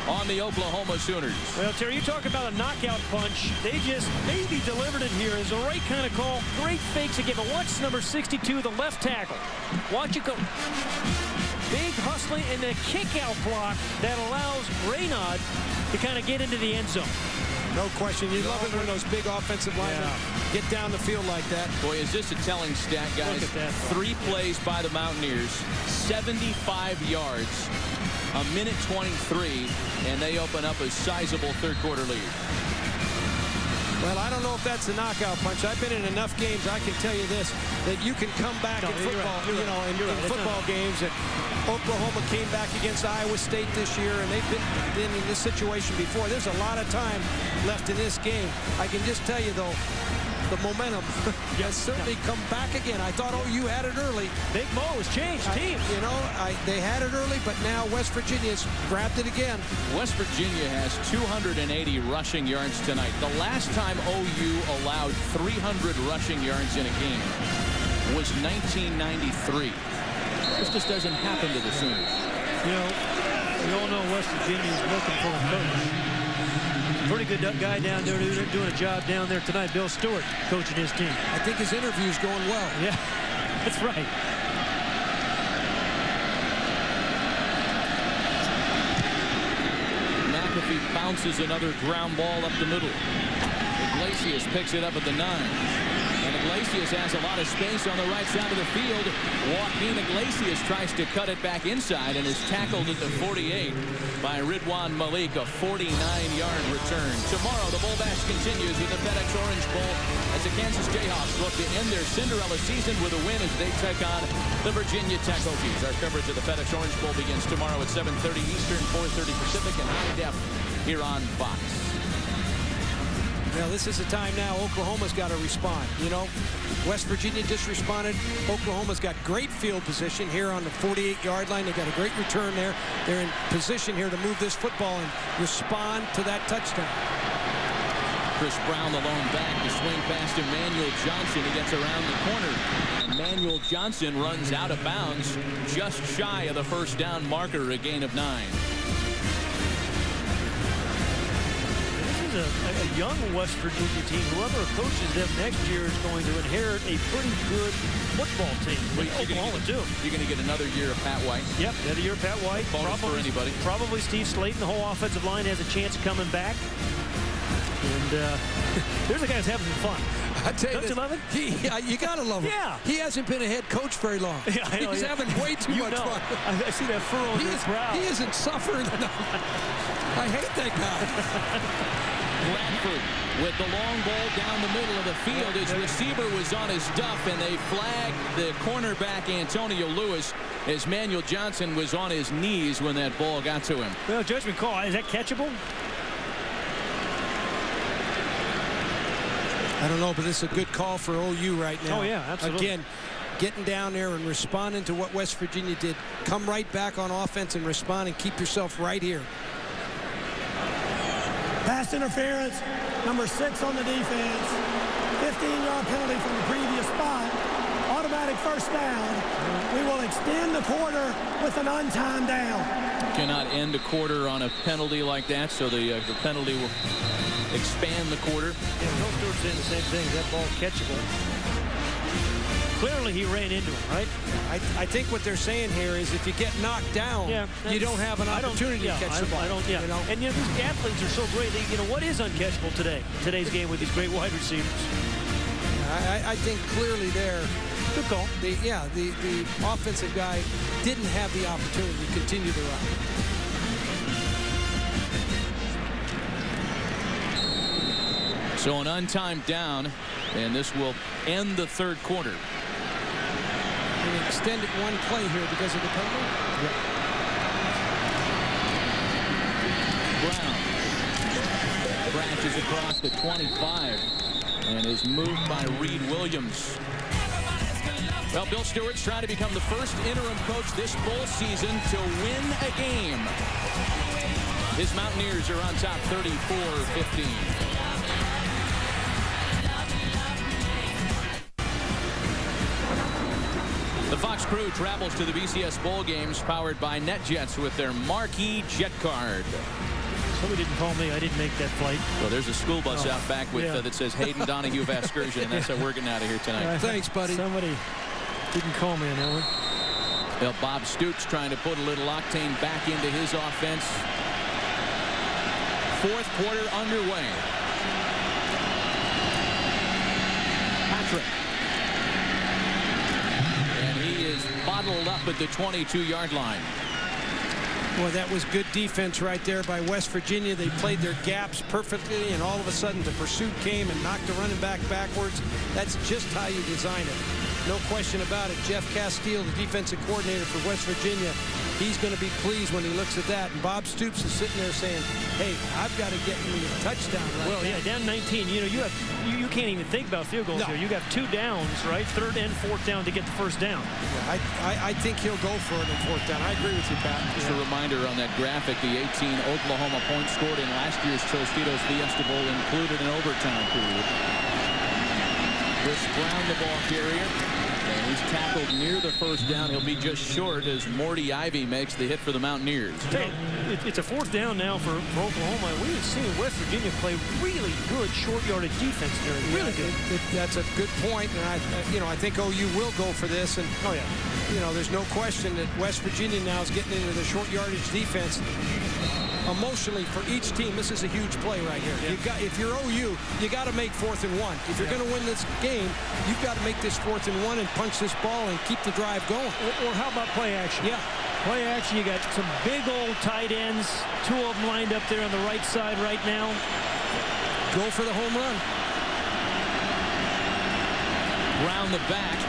on the Oklahoma Sooners. Well, Terry, you talk about a knockout punch. They just maybe delivered it here. Is the right kind of call. Great fakes again. But watch number 62, the left tackle. Watch it go. Big hustling and the kick-out block that allows Raynaud to kind of get into the end zone. No question. You love it when those big offensive linemen get down the field like that. Boy, is this a telling stat, guys. Look at that. 3 plays by the Mountaineers, 75 yards, a minute 23, and they open up a sizable third-quarter lead. Well, I don't know if that's a knockout punch. I've been in enough games, I can tell you this, that you can come back in football, in football games. And Oklahoma came back against Iowa State this year, and they've been in this situation before. There's a lot of time left in this game. I can just tell you, though, the momentum has certainly come back again. I thought OU had it early. Big Mo has changed teams. They had it early, but now West Virginia's grabbed it again. West Virginia has 280 rushing yards tonight. The last time OU allowed 300 rushing yards in a game was 1993. This just doesn't happen to the Sooners. We all know West Virginia is looking for a coach. Pretty good guy down there doing a job down there tonight. Bill Stewart coaching his team. I think his interview's going well. Yeah, that's right. McAfee bounces another ground ball up the middle. Iglesias picks it up at the 9. And Iglesias has a lot of space on the right side of the field. Joaquin Iglesias tries to cut it back inside and is tackled at the 48 by Ridwan Malik, a 49-yard return. Tomorrow, the Bowl Bash continues with the FedEx Orange Bowl as the Kansas Jayhawks look to end their Cinderella season with a win as they take on the Virginia Tech Hokies. Our coverage of the FedEx Orange Bowl begins tomorrow at 7:30 Eastern, 4:30 Pacific, and high def here on Fox. Well, this is the time now Oklahoma's got to respond. West Virginia just responded. Oklahoma's got great field position here on the 48-yard line. They got a great return there. They're in position here to move this football and respond to that touchdown. Chris Brown, the lone back, to swing past Emmanuel Johnson. He gets around the corner. Emmanuel Johnson runs out of bounds just shy of the first down marker, a gain of 9. A young West Virginia team. Whoever coaches them next year is going to inherit a pretty good football team. Oklahoma, too. You're going to get another year of Pat White. Yep, another year of Pat White. Bonus for anybody. Probably Steve Slayton. The whole offensive line has a chance of coming back. And there's a guy who's having some fun. I tell you, Don't you love it? You got to love him. Yeah. He hasn't been a head coach very long. Yeah, I know, He's having way too much fun. I see that furrow on his brow. He isn't suffering enough. I hate that guy. Bradford with the long ball down the middle of the field. His receiver was on his duff, and they flagged the cornerback Antonio Lewis as Manuel Johnson was on his knees when that ball got to him. Well, judgment call. Is that catchable? I don't know, but it's a good call for OU right now. Oh, yeah, absolutely. Again, getting down there and responding to what West Virginia did. Come right back on offense and respond and keep yourself right here. Pass interference, number 6 on the defense. 15-yard penalty from the previous spot. Automatic first down. We will extend the quarter with an untimed down. Cannot end a quarter on a penalty like that, so the penalty will expand the quarter. Yeah, Bill Stewart's saying the same thing. That ball catchable. Clearly he ran into him, right? I think what they're saying here is if you get knocked down, you don't have an opportunity to catch the ball. And these athletes are so great. What is uncatchable today's game with these great wide receivers? I think clearly there. Good call. The offensive guy didn't have the opportunity to continue the run. So an untimed down, and this will end the third quarter. And extended one play here because of the penalty. Brown branches across the 25 and is moved by Reed Williams. Well, Bill Stewart's trying to become the first interim coach this bowl season to win a game. His Mountaineers are on top 34-15. The Fox crew travels to the BCS Bowl games powered by NetJets with their marquee jet card. Somebody didn't call me. I didn't make that flight. Well, there's a school bus out back with that says Hayden Donahue Vasgersian, and that's how we're getting out of here tonight. Thanks, buddy. Somebody didn't call me on that one. Well, Bob Stoops trying to put a little octane back into his offense. Fourth quarter underway. Patrick. And he is bottled up at the 22-yard line. Well, that was good defense right there by West Virginia. They played their gaps perfectly, and all of a sudden the pursuit came and knocked the running back backwards. That's just how you design it. No question about it. Jeff Castile, the defensive coordinator for West Virginia, he's going to be pleased when he looks at that. And Bob Stoops is sitting there saying, hey, I've got to get me a touchdown right now. Well, yeah, down 19. You know, you can't even think about field goals here. You got 2 downs, right? 3rd and 4th down to get the 1st down. Yeah, I think he'll go for it on 4th down. I agree with you, Pat. Just a reminder on that graphic, the 18 Oklahoma points scored in last year's Tostitos Fiesta Bowl included an overtime period. Chris Brown, the ball carrier. And he's tackled near the 1st down. He'll be just short as Morty Ivy makes the hit for the Mountaineers. Hey, it's a 4th down now for Oklahoma. We've seen West Virginia play really good short-yardage defense there. Really good. That's a good point. And I think OU will go for this. And there's no question that West Virginia now is getting into the short yardage defense. Emotionally, for each team, this is a huge play right here. Yeah. If you're OU, you got to make 4th and 1. If you're going to win this game, you've got to make this 4th and 1 and punch this ball and keep the drive going. Or how about play action? Yeah. Play action, you got some big old tight ends. 2 of them lined up there on the right side right now. Go for the home run. Round the back.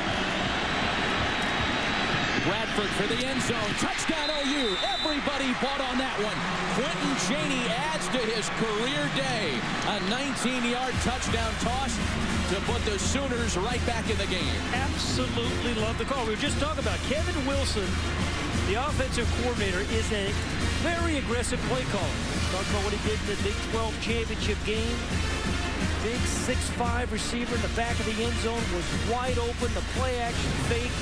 Bradford for the end zone. Touchdown OU. Everybody bought on that one. Quentin Chaney adds to his career day. A 19-yard touchdown toss to put the Sooners right back in the game. Absolutely love the call. We were just talking about Kevin Wilson, the offensive coordinator, is a very aggressive play caller. Talk about what he did in the Big 12 championship game. Big 6'5" receiver in the back of the end zone was wide open. The play action fake.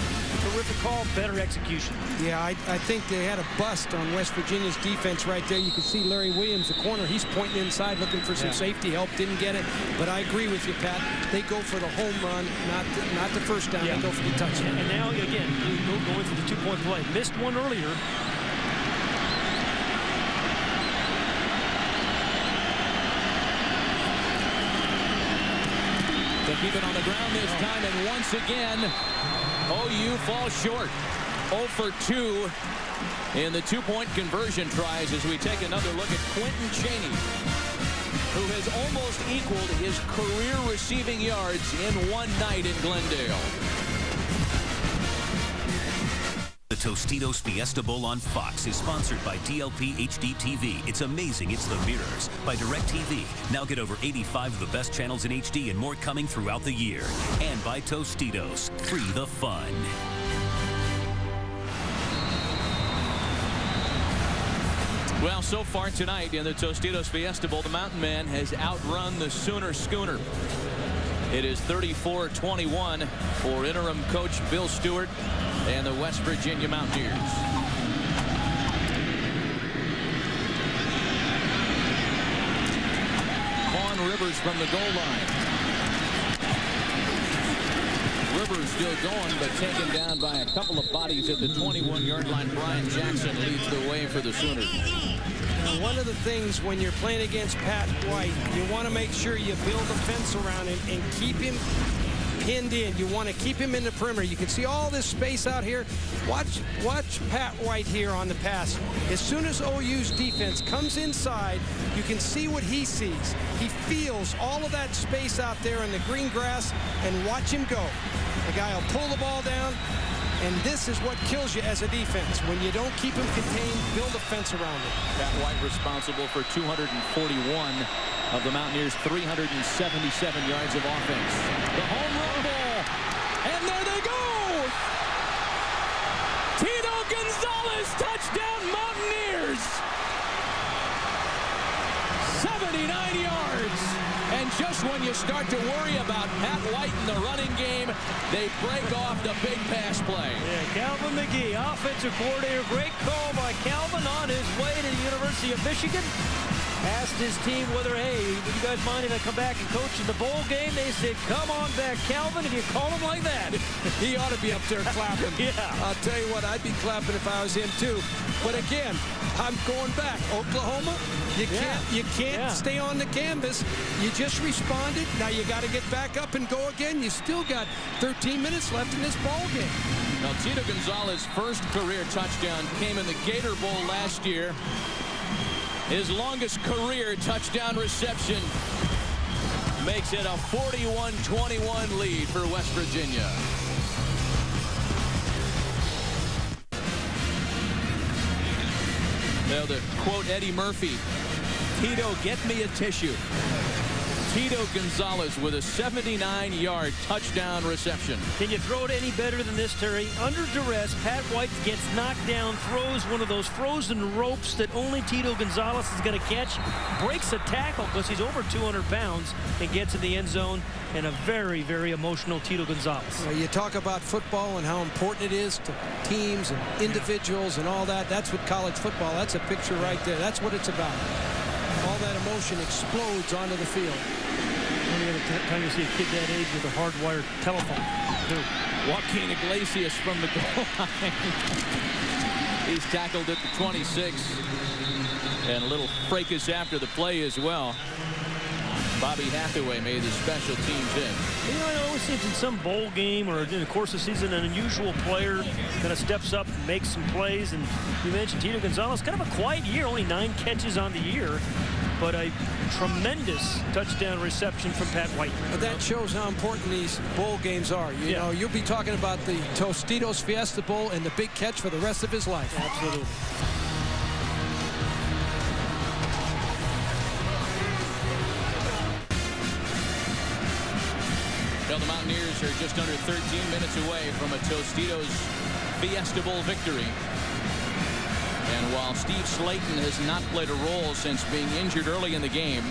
Terrific call, better execution. Yeah, I think they had a bust on West Virginia's defense right there. You can see Larry Williams, the corner. He's pointing inside, looking for some safety help. Didn't get it. But I agree with you, Pat. They go for the home run, not the 1st down. They go for the touchdown. And now, again, going for the 2-point play. Missed one earlier. They keep it on the ground this time, and once again, OU falls short. 0 for 2 in the 2-point conversion tries as we take another look at Quentin Chaney, who has almost equaled his career receiving yards in one night in Glendale. The Tostitos Fiesta Bowl on Fox is sponsored by DLP HD TV. It's amazing. It's the mirrors. By DirecTV. Now get over 85 of the best channels in HD and more coming throughout the year. And by Tostitos. Free the fun. Well, so far tonight in the Tostitos Fiesta Bowl, the Mountain Man has outrun the Sooner Schooner. It is 34-21 for interim coach Bill Stewart and the West Virginia Mountaineers. Vaughn Rivers from the goal line. Rivers still going, but taken down by a couple of bodies at the 21-yard line. Brian Jackson leads the way for the Sooners. One of the things when you're playing against Pat White, you want to make sure you build a fence around him and keep him pinned in. You want to keep him in the perimeter. You can see all this space out here. Watch Pat White here on the pass. As soon as OU's defense comes inside, you can see what he sees. He feels all of that space out there in the green grass, and watch him go. The guy will pull the ball down, and this is what kills you as a defense. When you don't keep him contained, build a fence around him. Pat White responsible for 241 of the Mountaineers' 377 yards of offense. The home run ball, and there they go! Tito Gonzalez, touchdown Mountaineers! 79 yards, and just when you start to worry about Pat White in the running game. They break off the big pass play. Yeah, Calvin McGee, offensive coordinator. Great call by Calvin on his way to the University of Michigan. Asked his team whether, hey, would you guys mind if I come back and coach in the bowl game? They said, come on back, Calvin, if you call him like that. He ought to be up there clapping. Yeah. I'll tell you what, I'd be clapping if I was him too. But again, I'm going back. Oklahoma, you can't stay on the canvas. You just responded. Now you got to get back up and go again. You still got 13 minutes left in this ball game. Now, Tito Gonzalez's first career touchdown came in the Gator Bowl last year. His longest career touchdown reception makes it a 41-21 lead for West Virginia. Now, to quote Eddie Murphy, Tito, get me a tissue. Tito Gonzalez with a 79-yard touchdown reception. Can you throw it any better than this, Terry? Under duress, Pat White gets knocked down, throws one of those frozen ropes that only Tito Gonzalez is going to catch, breaks a tackle because he's over 200 pounds, and gets in the end zone, and a very, very emotional Tito Gonzalez. You talk about football and how important it is to teams and individuals and all that. That's what college football, that's a picture right there. That's what it's about. All that emotion explodes onto the field. Only other time you see a kid that age with a hardwired telephone. Joaquin Iglesias from the goal line. He's tackled at the 26. And a little fracas after the play as well. Bobby Hathaway made the special teams in. You know, it always seems in some bowl game or in the course of the season, an unusual player kind of steps up and makes some plays. And you mentioned Tito Gonzalez, kind of a quiet year, only 9 catches on the year, but a tremendous touchdown reception from Pat White. But that shows how important these bowl games are. You know, you'll be talking about the Tostitos Fiesta Bowl and the big catch for the rest of his life. Absolutely. Well, the Mountaineers are just under 13 minutes away from a Tostitos Fiesta Bowl victory. And while Steve Slayton has not played a role since being injured early in the game,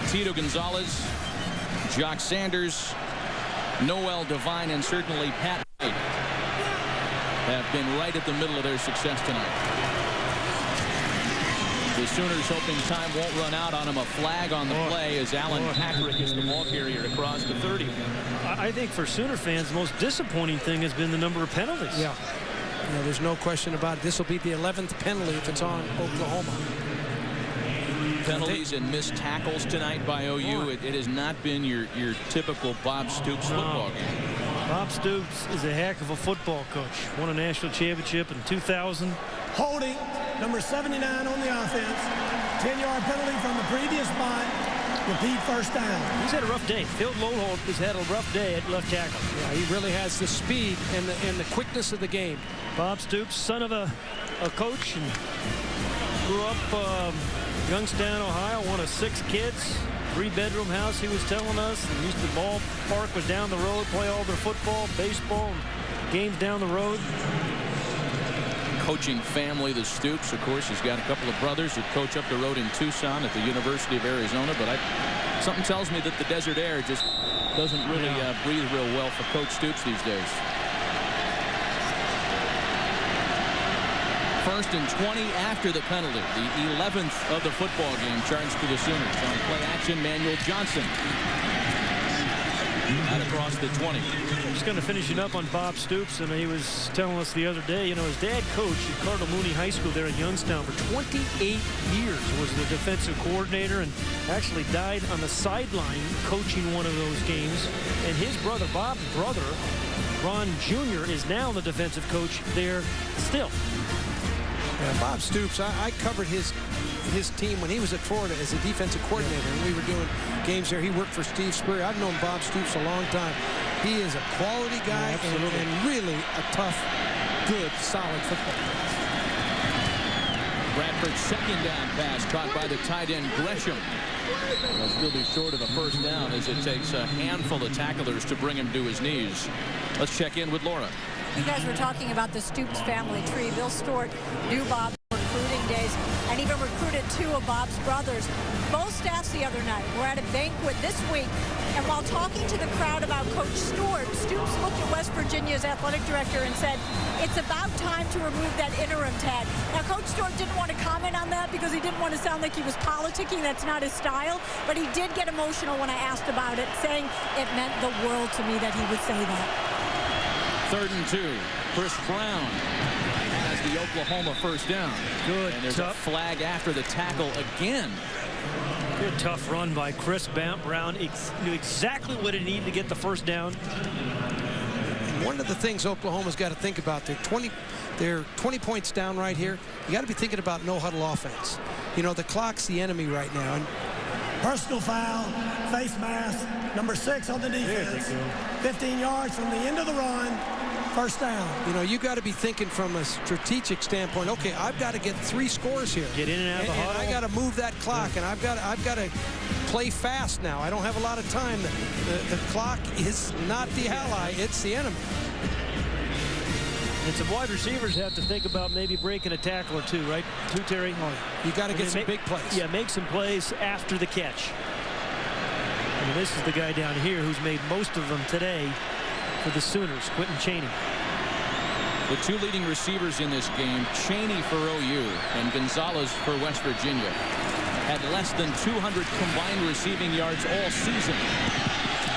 Tito Gonzalez, Jock Sanders, Noel Devine, and certainly Pat White have been right at the middle of their success tonight. The Sooners hoping time won't run out on him. A flag on the play as Alan Patrick is the ball carrier across the 30. I think for Sooner fans, the most disappointing thing has been the number of penalties. Yeah, there's no question about it. This will be the 11th penalty if it's on Oklahoma. Penalties and missed tackles tonight by OU. It has not been your typical Bob Stoops football game. Bob Stoops is a heck of a football coach. Won a national championship in 2000. Holding, number 79 on the offense. 10-yard penalty from the previous punt. Repeat first down. He's had a rough day. Phil Loholt has had a rough day at left tackle. Yeah, he really has the speed and the quickness of the game. Bob Stoops, son of a coach, and grew up Youngstown, Ohio, one of 6 kids. 3-bedroom house, he was telling us. And used to ballpark was down the road, play all their football, baseball, and games down the road. Coaching family, the Stoops, of course, he's got a couple of brothers that coach up the road in Tucson at the University of Arizona. But something tells me that the desert air just doesn't really breathe real well for Coach Stoops these days. 1st and 20 after the penalty. The 11th of the football game charged to the Sooners. On play action, Manuel Johnson. Out across the 20. I'm just going to finish it up on Bob Stoops, and he was telling us the other day, you know, his dad coached at Cardinal Mooney High School there in Youngstown for 28 years, was the defensive coordinator, and actually died on the sideline coaching one of those games. And his brother, Bob's brother, Ron Jr., is now the defensive coach there still. Yeah, Bob Stoops, I covered his team when he was at Florida as a defensive coordinator, and we were doing games there. He worked for Steve Spurrier. I've known Bob Stoops a long time. He is a quality guy and really a tough, good, solid football player. Bradford's second down pass caught by the tight end Gresham. He'll still be short of a first down as it takes a handful of tacklers to bring him to his knees. Let's check in with Laura. You guys were talking about the Stoops family tree. Bill Stewart knew Bob recruiting playing days and even recruited 2 of Bob's brothers. Both staffs the other night were at a banquet this week, and while talking to the crowd about Coach Stewart, Stoops looked at West Virginia's athletic director and said, "It's about time to remove that interim tag." Now, Coach Stewart didn't want to comment on that because he didn't want to sound like he was politicking. That's not his style, but he did get emotional when I asked about it, saying it meant the world to me that he would say that. 3rd and 2. Chris Brown has the Oklahoma first down. Good. And there's a flag after the tackle again. Good tough run by Chris Brown. Knew exactly what he needed to get the first down. One of the things Oklahoma's got to think about, they're 20 points down right here. You got to be thinking about no huddle offense. You know, the clock's the enemy right now. And personal foul, face mask, number 6 on the defense. 15 yards from the end of the run, first down. You know, you got to be thinking from a strategic standpoint. Okay, I've got to get 3 scores here. Get in and out of the huddle. And I got to move that clock, and I've got to play fast now. I don't have a lot of time. The clock is not the ally; it's the enemy. And some wide receivers have to think about maybe breaking a tackle or 2, right? Terry? You got to get some big plays. Yeah, make some plays after the catch. I mean, this is the guy down here who's made most of them today for the Sooners, Quentin Chaney. The 2 leading receivers in this game, Chaney for OU and Gonzalez for West Virginia, had less than 200 combined receiving yards all season.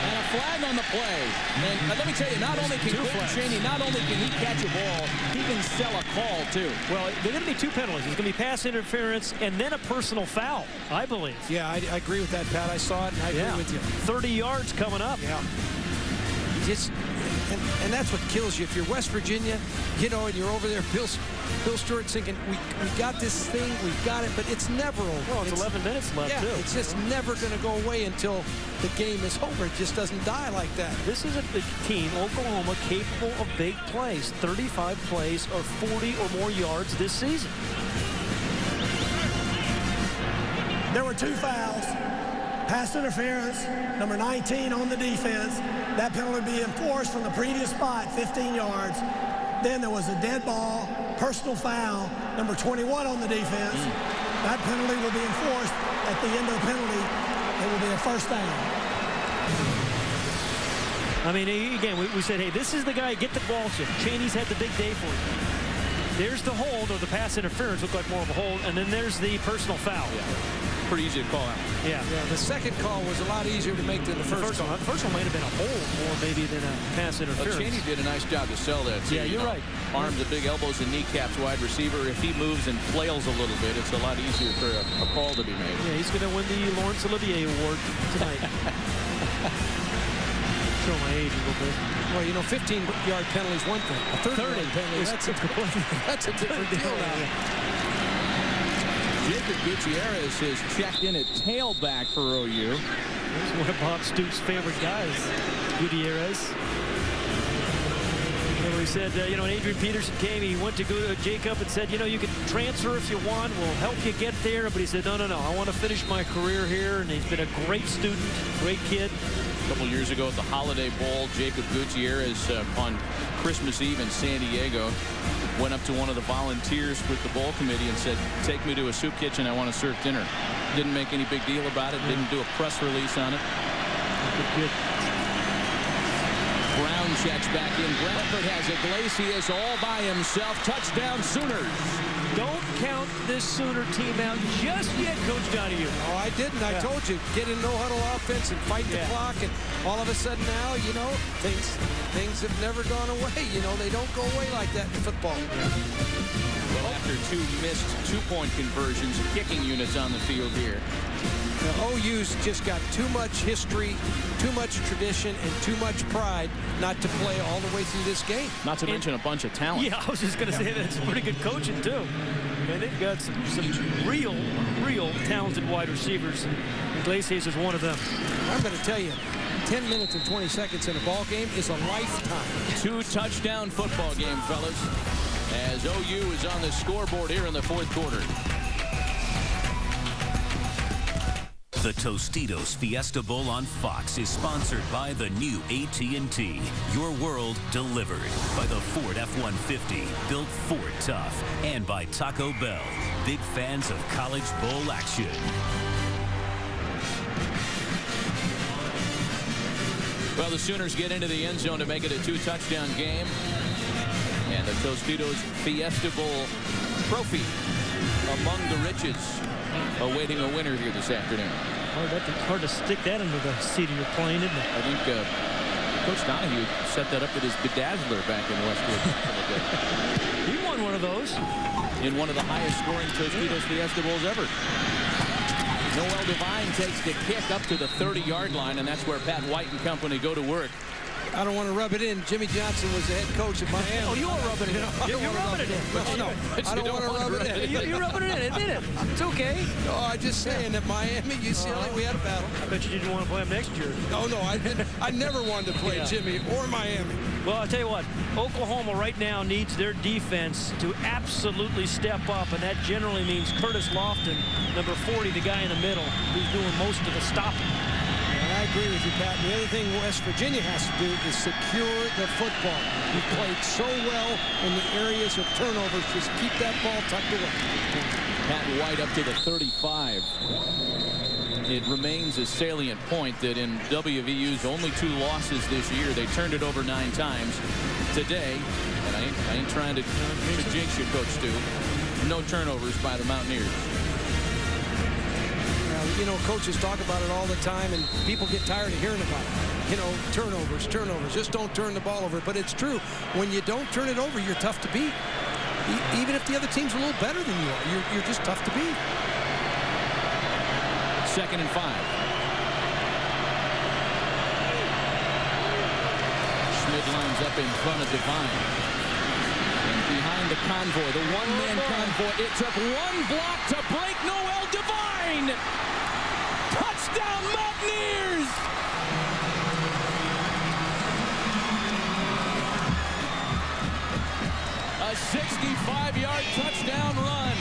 And a flag on the play. And let me tell you, not only can Quentin Chaney, not only can he catch a ball, he can sell a call too. Well, there are going to be 2 penalties. There's going to be pass interference and then a personal foul, I believe. Yeah, I agree with that, Pat. I saw it, and I agree with you. 30 yards coming up. Yeah. And that's what kills you. If you're West Virginia, you know, and you're over there, Bill Stewart's thinking, we got this thing, we've got it, but it's never over. Well, it's 11 minutes left, too. It's just never going to go away until the game is over. It just doesn't die like that. This is a team, Oklahoma, capable of big plays. 35 plays or 40 or more yards this season. There were 2 fouls. Pass interference, number 19 on the defense. That penalty will be enforced from the previous spot, 15 yards. Then there was a dead ball, personal foul, number 21 on the defense. That penalty will be enforced at the end of the penalty. It will be a first down. I mean, again, we said, hey, this is the guy, get the ball to. Chaney's had the big day for you. There's the hold, or the pass interference, looked like more of a hold, and then there's the personal foul. Yeah. Pretty easy to call out. Yeah, the second call was a lot easier to make than the first call. The first one might have been a hold more maybe than a pass interference. Chaney did a nice job to sell that too. Yeah, you're right. Arms, the big elbows and kneecaps, wide receiver. If he moves and flails a little bit, it's a lot easier for a call to be made. Yeah, he's going to win the Lawrence Olivier Award tonight. Show my age a little bit. Well, you know, 15-yard penalty is one thing. A 30-yard penalty, that's a different deal now. Jacob Gutierrez has checked in at tailback for OU. He's one of Bob Stoops' favorite guys, Gutierrez. And we said, you know, when Adrian Peterson came, he went to Jacob and said, you know, you can transfer if you want. We'll help you get there. But he said, no. I want to finish my career here. And he's been a great student, great kid. A couple years ago at the Holiday Bowl, Jacob Gutierrez on Christmas Eve in San Diego went up to one of the volunteers with the bowl committee and said, take me to a soup kitchen, I want to serve dinner. Didn't make any big deal about it, didn't do a press release on it. Good. Brown checks back in. Bradford has Iglesias all by himself. Touchdown Sooners. Don't count this Sooner team out just yet, Coach Donahue. Oh, I didn't. I told you, get in no-huddle offense and fight the clock, and all of a sudden now, you know, things have never gone away. You know, they don't go away like that in football. Well, after 2 missed two-point conversions, kicking units on the field here. OU's just got too much history, too much tradition, and too much pride not to play all the way through this game. Not to mention a bunch of talent. Yeah, I was just going to say that's pretty good coaching, too. And they've got some real talented wide receivers. Iglesias is one of them. I'm going to tell you, 10 minutes and 20 seconds in a ball game is a lifetime. 2-touchdown football game, fellas, as OU is on the scoreboard here in the 4th quarter. The Tostitos Fiesta Bowl on Fox is sponsored by the new AT&T. Your world delivered. By the Ford F-150, built Ford tough. And by Taco Bell, big fans of College Bowl action. Well, the Sooners get into the end zone to make it a 2-touchdown game. And the Tostitos Fiesta Bowl trophy among the riches, awaiting a winner here this afternoon. Hard to stick that into the seat of your plane, isn't it? I think Coach Donahue set that up at his bedazzler back in Westwood. He won one of those. In one of the highest scoring Tostitos Fiesta Bowls ever. Noel Devine takes the kick up to the 30-yard line, and that's where Pat White and company go to work. I don't want to rub it in. Jimmy Johnson was the head coach at Miami. Oh, you are rubbing it in. You're rubbing it in. No, I don't want to rub it in. You're rubbing it in. Admit it. It's okay. No, I'm just saying that Miami, UCLA, we had a battle. I bet you didn't want to play him next year. No, I never wanted to play Jimmy or Miami. Well, I'll tell you what. Oklahoma right now needs their defense to absolutely step up, and that generally means Curtis Lofton, number 40, the guy in the middle, who's doing most of the stopping. And I agree with you, Pat. And the other thing West Virginia has to do is secure the football. You played so well in the areas of turnovers. Just keep that ball tucked away. Pat White up to the 35. It remains a salient point that in WVU's only 2 losses this year, they turned it over 9 times. Today, and I ain't trying to jinx you, Coach Stu, no turnovers by the Mountaineers. You know, coaches talk about it all the time, and people get tired of hearing about it. You know, turnovers. Just don't turn the ball over. But it's true. When you don't turn it over, you're tough to beat. Even if the other team's a little better than you are, you're just tough to beat. 2nd and 5. Schmidt lines up in front of Devine. And behind the convoy, the one-man convoy, it took one block to break Noel Devine. Touchdown, Mountaineers! A 65-yard touchdown run.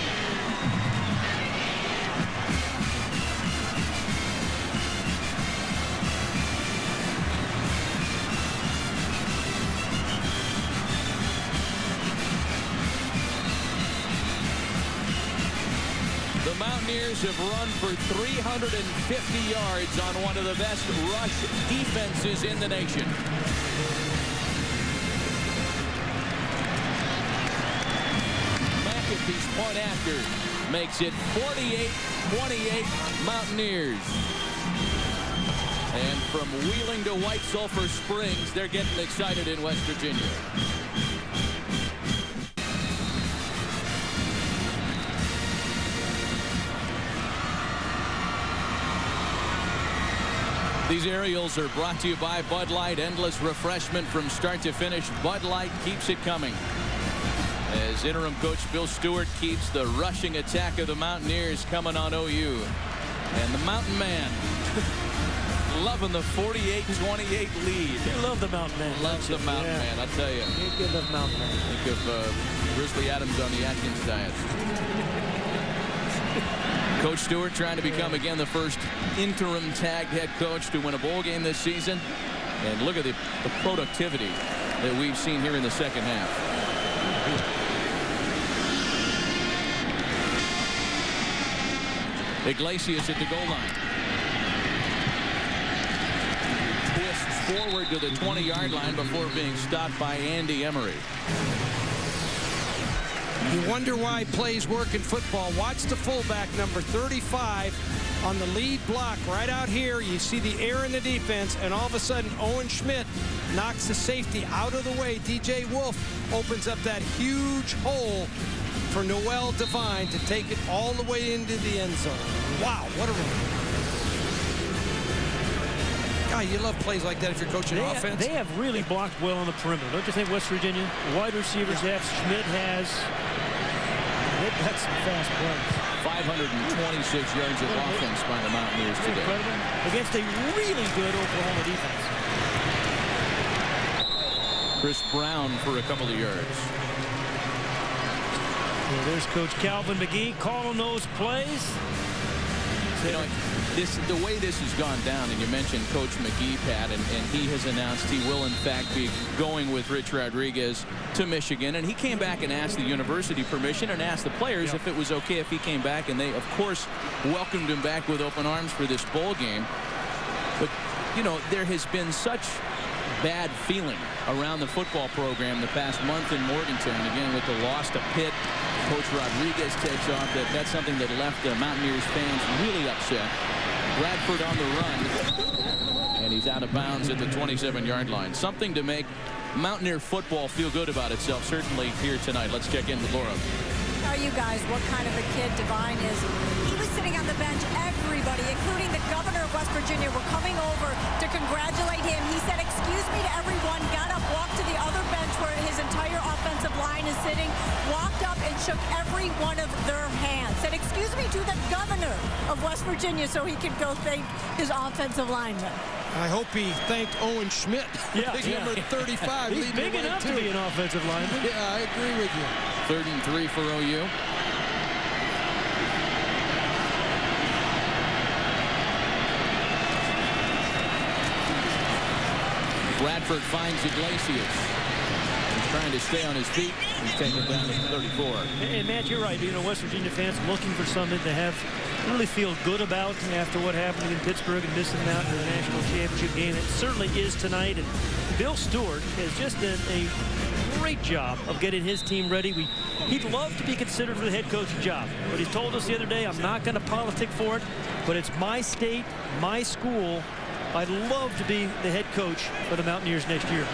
The Mountaineers have run for 350 yards on one of the best rush defenses in the nation. McAfee's point after makes it 48-28 Mountaineers. And from Wheeling to White Sulphur Springs, they're getting excited in West Virginia. These aerials are brought to you by Bud Light. Endless refreshment from start to finish. Bud Light keeps it coming. As interim coach Bill Stewart keeps the rushing attack of the Mountaineers coming on OU. And the Mountain Man loving the 48-28 lead. You love the Mountain Man. Loves the Mountain Man, I tell you. You love Mountain Man. Think of Grizzly Adams on the Atkins diet. Coach Stewart trying to become again the first interim tagged head coach to win a bowl game this season. And look at the productivity that we've seen here in the second half. Iglesias at the goal line. Twists forward to the 20-yard line before being stopped by Andy Emery. You wonder why plays work in football. Watch the fullback, number 35, on the lead block right out here. You see the air in the defense, and all of a sudden, Owen Schmidt knocks the safety out of the way. DJ Wolf opens up that huge hole for Noel Devine to take it all the way into the end zone. Wow, what a run. God, you love plays like that if you're coaching offense. They have really blocked well on the perimeter. Don't you think, West Virginia? Wide receivers have. Schmidt has. They've got some fast plays. 526 yards of offense by the Mountaineers today. Incredible. Against a really good Oklahoma defense. Chris Brown for a couple of yards. Well, there's Coach Calvin McGee calling those plays. base hitter. The way this has gone down, and you mentioned Coach McGee, Pat, and he has announced he will, in fact, be going with Rich Rodriguez to Michigan. And he came back and asked the university permission and asked the players if it was okay if he came back. And they, of course, welcomed him back with open arms for this bowl game. But, you know, there has been such bad feeling around the football program the past month in Morgantown. Again, with the loss to Pitt, Coach Rodriguez takes off. That's something that left the Mountaineers fans really upset. Bradford on the run, and he's out of bounds at the 27-yard line. Something to make Mountaineer football feel good about itself, certainly here tonight. Let's check in with Laura. Tell you guys what kind of a kid Divine is. He was sitting on the bench. Everybody, including the governor of West Virginia, were coming over to congratulate him. He said, "Excuse me" to everyone, got up, walked to the other bench where his entire offensive line is sitting, walked up and shook every one of their hands. Said, "Excuse me" to the governor of West Virginia so he could go thank his offensive lineman. I hope he thanked Owen Schmidt. Yeah, Number 35. He's big enough to be an offensive lineman. Yeah, I agree with you. 3rd and 3 for OU. Bradford finds Iglesias. He's trying to stay on his feet. He's taken down to 34. And Matt, you're right. You know, West Virginia fans looking for something to have really feel good about after what happened in Pittsburgh and missing out in the national championship game. It certainly is tonight. And Bill Stewart has just done a great job of getting his team ready. He'd love to be considered for the head coaching job, but he told us the other day, "I'm not going to politic for it, but it's my state, my school. I'd love to be the head coach for the Mountaineers next year."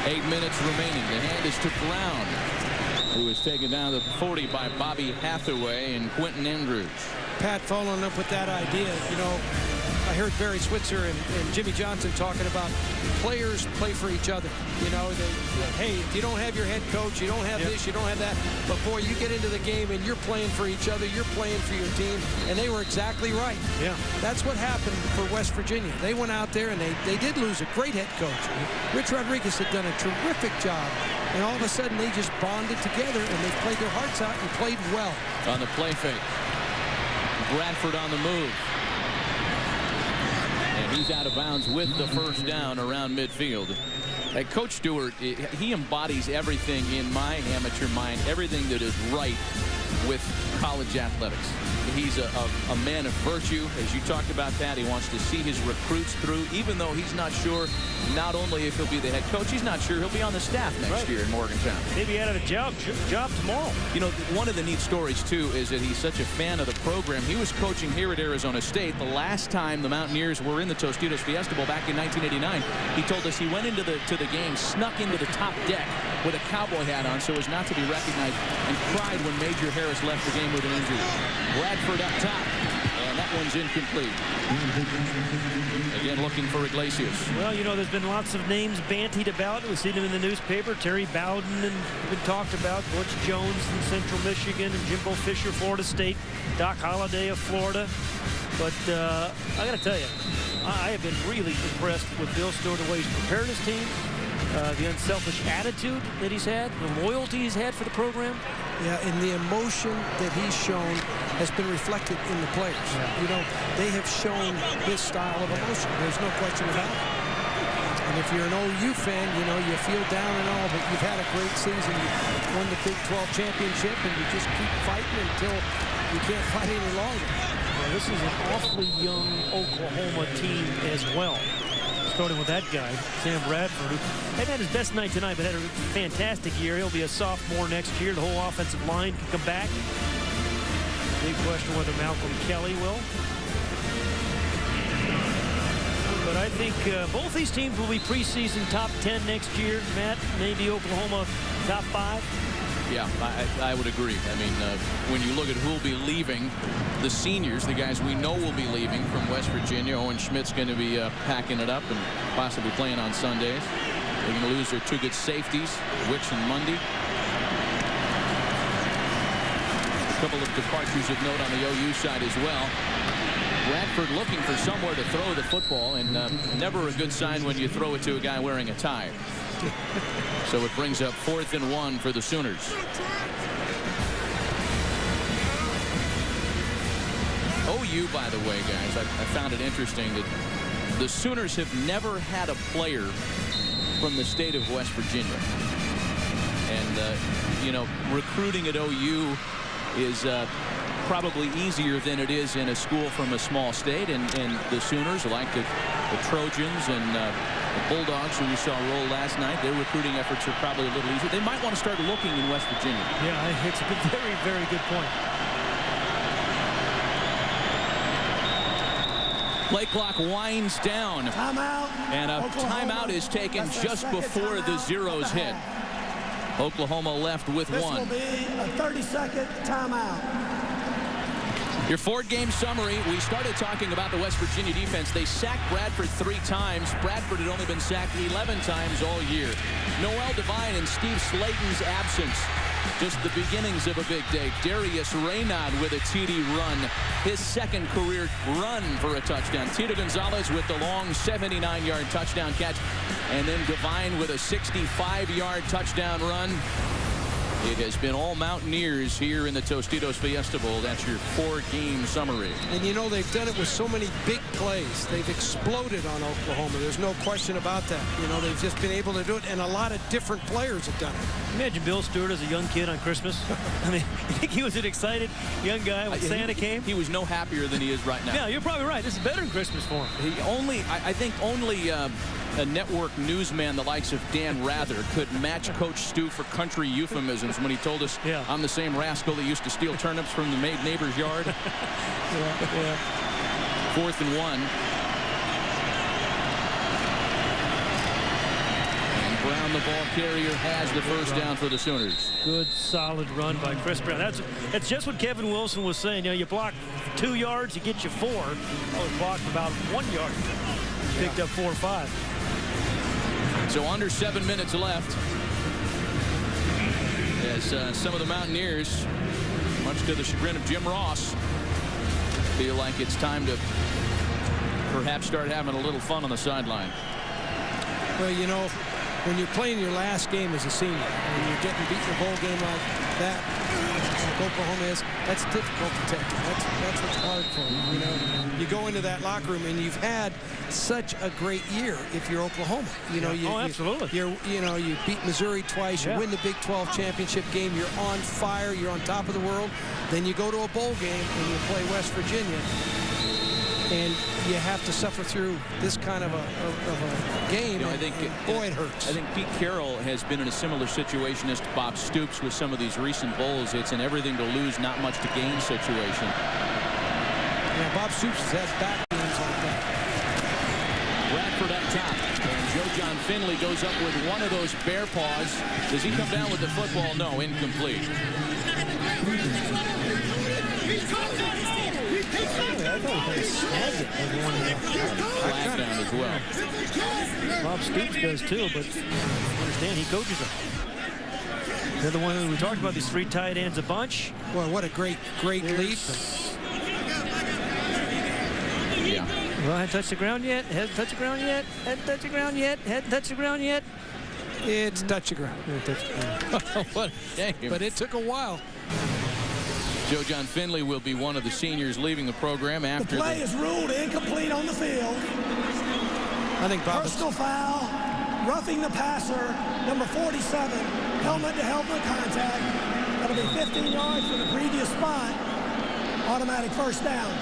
8 minutes remaining. The hand is to Brown, who is taken down to 40 by Bobby Hathaway and Quentin Andrews. Pat, following up with that idea, you know, I heard Barry Switzer and Jimmy Johnson talking about players play for each other. You know, hey, if you don't have your head coach, you don't have this, you don't have that. But, boy, you get into the game and you're playing for each other. You're playing for your team. And they were exactly right. Yeah. That's what happened for West Virginia. They went out there and they did lose a great head coach. Rich Rodriguez had done a terrific job. And all of a sudden they just bonded together and they played their hearts out and played well. On the play fake. Bradford on the move. And he's out of bounds with the first down around midfield. Coach Stewart, he embodies everything in my amateur mind, everything that is right with college athletics. He's a man of virtue, as you talked about, Pat. He wants to see his recruits through, even though he's not sure not only if he'll be the head coach, he's not sure he'll be on the staff next year in Morgantown. Maybe out of a job tomorrow. You know, one of the neat stories, too, is that he's such a fan of the program. He was coaching here at Arizona State the last time the Mountaineers were in the Tostitos Fiesta Bowl back in 1989. He told us he went into the game, snuck into the top deck with a cowboy hat on so as not to be recognized, and cried when Major Harris left the game with an injury. Bradford up top, and that one's incomplete. Again, looking for Iglesias. Well, you know, there's been lots of names bantied about. We've seen them in the newspaper. Terry Bowden and been talked about. Butch Jones from Central Michigan and Jimbo Fisher, Florida State. Doc Holliday of Florida. But I got to tell you, I have been really impressed with Bill Stewart, the way he's prepared his team, the unselfish attitude that he's had, the loyalty he's had for the program. Yeah, and the emotion that he's shown has been reflected in the players. Yeah. You know, they have shown his style of emotion. There's no question about it. And if you're an OU fan, you know, you feel down and all, but you've had a great season. You won the Big 12 championship, and you just keep fighting until you can't fight any longer. Well, this is an awfully young Oklahoma team as well. Starting with that guy, Sam Bradford, who hadn't had his best night tonight, but had a fantastic year. He'll be a sophomore next year. The whole offensive line can come back. Big question whether Malcolm Kelly will. But I think both these teams will be preseason top 10 next year. Matt, maybe Oklahoma top 5. Yeah, I would agree. I mean, when you look at who will be leaving, the seniors, the guys we know will be leaving from West Virginia. Owen Schmidt's going to be packing it up and possibly playing on Sundays. They're going to lose their two good safeties, Wicks and Mundy. A couple of departures of note on the OU side as well. Bradford looking for somewhere to throw the football, and never a good sign when you throw it to a guy wearing a tie. So it brings up 4th and 1 for the Sooners. OU, by the way, guys, I found it interesting that the Sooners have never had a player from the state of West Virginia. And, you know, recruiting at OU is probably easier than it is in a school from a small state. And the Sooners, like the Trojans and the Bulldogs, who we saw roll last night, their recruiting efforts are probably a little easier. They might want to start looking in West Virginia. Yeah, it's a very, very good point. Play clock winds down. Timeout. And a timeout is taken just before the zeros hit. Oklahoma left with one. This will be a 30-second timeout. Your Ford-game summary. We started talking about the West Virginia defense. They sacked Bradford 3 times. Bradford had only been sacked 11 times all year. Noel Devine and Steve Slayton's absence. Just the beginnings of a big day. Darius Raynaud with a TD run. His second career run for a touchdown. Tito Gonzalez with the long 79-yard touchdown catch. And then Devine with a 65-yard touchdown run. It has been all Mountaineers here in the Tostitos Fiesta Bowl. That's your 4-game summary. And you know, they've done it with so many big plays. They've exploded on Oklahoma. There's no question about that. You know, they've just been able to do it, and a lot of different players have done it. Imagine Bill Stewart as a young kid on Christmas. I mean, you think he was an excited young guy when Santa came? He was no happier than he is right now. Yeah, you're probably right. This is better than Christmas for him. I think only a network newsman the likes of Dan Rather could match Coach Stu for country euphemisms when he told us, I'm the same rascal that used to steal turnips from the neighbor's yard. Yeah. 4th and 1. And Brown, the ball carrier, has the first down for the Sooners. Good, solid run by Chris Brown. That's just what Kevin Wilson was saying. You know, you block 2 yards, you get you 4. Oh, blocked about 1 yard. Picked up 4 or 5. So under 7 minutes left. As some of the Mountaineers, much to the chagrin of Jim Ross, feel like it's time to perhaps start having a little fun on the sideline. Well, you know, when you're playing your last game as a senior and you're getting beaten in a bowl game like that, like Oklahoma is, that's difficult to take. That's what's hard for you. You know, you go into that locker room and you've had such a great year if you're Oklahoma. You know, absolutely. You beat Missouri twice, you win the Big 12 championship game, you're on fire, you're on top of the world. Then you go to a bowl game and you play West Virginia, and you have to suffer through this kind of a game. You know, I think boy, it hurts. I think Pete Carroll has been in a similar situation as Bob Stoops with some of these recent bowls. It's an everything to lose, not much to gain situation. Yeah, Bob Stoops has had back games like that. Bradford up top, and Joe John Finley goes up with one of those bear paws. Does he come down with the football? No, incomplete. Flag down as well. Bob Stoops does too, but understand he coaches them. They're the one who we talked about, these 3 tight ends a bunch. Well, what a great leap. Yeah. Well, hadn't touched the ground yet. Hasn't touched the ground yet. Hadn't touched the ground yet. Hadn't touched the ground yet. It's touch the ground. What a game. But it took a while. Joe John Finley will be one of the seniors leaving the program after the play is ruled incomplete on the field. I think personal foul, roughing the passer, number 47, helmet-to-helmet contact. That'll be 15 yards from the previous spot. Automatic first down.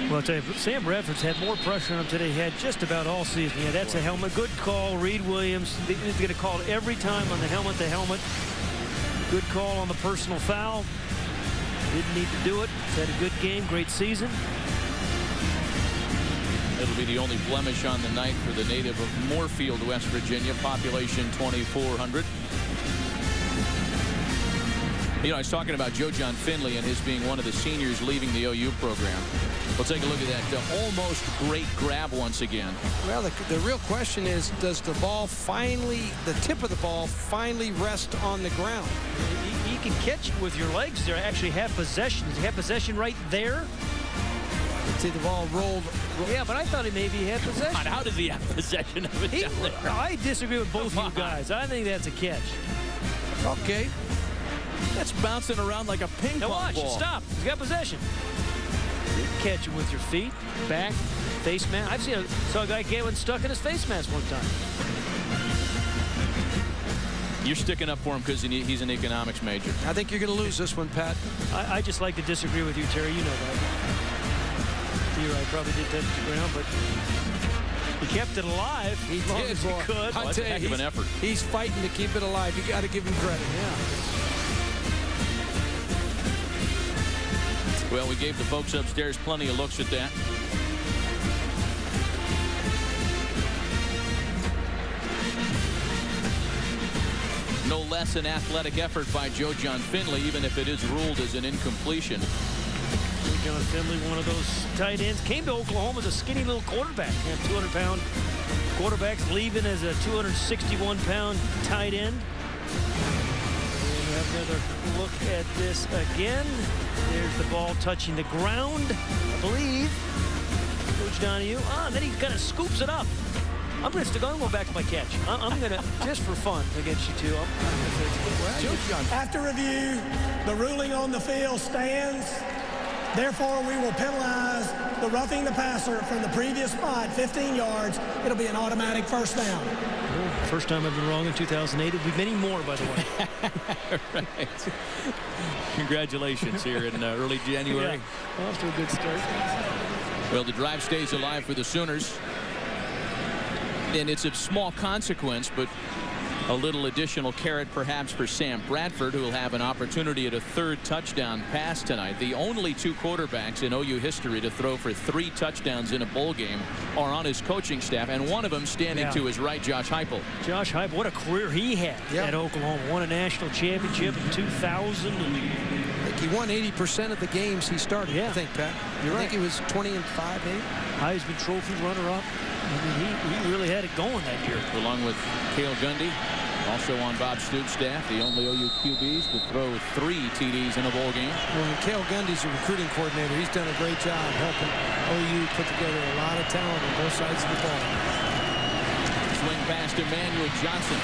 Well, I'll tell you, Sam Bradford's had more pressure on him today. He had just about all season. Yeah, that's a helmet. Good call, Reed Williams. He's going to call it every time on the helmet-to-helmet. Good call on the personal foul. Didn't need to do it. He's had a good game, great season. It'll be the only blemish on the night for the native of Moorfield, West Virginia, population 2,400. You know, I was talking about Joe John Finley and his being one of the seniors leaving the OU program. We'll take a look at that almost great grab once again. Well, the real question is, does the ball finally, the tip of the ball finally rest on the ground? You can catch it with your legs. They actually have possession. Does he have possession right there? See, the ball rolled. Yeah, but I thought maybe he had possession. God, how does he have possession of it down there? I disagree with both of you guys. I think that's a catch. Okay. That's bouncing around like a ping Now pong watch, ball. stop. He's got possession. You can catch him with your feet, back, face mask. I've saw a guy get one stuck in his face mask one time. You're sticking up for him because he's an economics major. I think you're going to lose this one, Pat. I just like to disagree with you, Terry. You know that. I probably did touch the ground, but he kept it alive as long as he could. I'll tell you, heck of an effort. He's fighting to keep it alive. You got to give him credit. Yeah. Well, we gave the folks upstairs plenty of looks at that. No less an athletic effort by Joe John Finley, even if it is ruled as an incompletion. John Finley, one of those tight ends, came to Oklahoma as a skinny little quarterback. 200-pound quarterbacks leaving as a 261-pound tight end. And we have another look at this again. There's the ball touching the ground, I believe. Coach Donahue. And then he kind of scoops it up. I'm going to go back to my catch. I'm going to, just for fun, against you two. After review, the ruling on the field stands. Therefore, we will penalize the roughing the passer from the previous spot, 15 yards. It'll be an automatic first down. Well, first time I've been wrong in 2008. It'll be many more, by the way. Right. Congratulations here in early January. Yeah, off to a good start. Well, the drive stays alive for the Sooners. And it's of small consequence, but a little additional carrot perhaps for Sam Bradford, who will have an opportunity at a third touchdown pass tonight. The only two quarterbacks in OU history to throw for 3 touchdowns in a bowl game are on his coaching staff, and one of them standing to his right, Josh Heupel. Josh Heupel, what a career he had at Oklahoma. Won a national championship in 2000. I think he won 80% of the games he started, I think, Pat. You're right. I think he was 20-5, maybe. Heisman Trophy runner-up. I mean, he really had it going that year. Along with Cale Gundy, also on Bob Stoops' staff, the only OU QBs to throw 3 TDs in a bowl game. Well, Cale Gundy's a recruiting coordinator. He's done a great job helping OU put together a lot of talent on both sides of the ball. Swing past Emmanuel Johnson.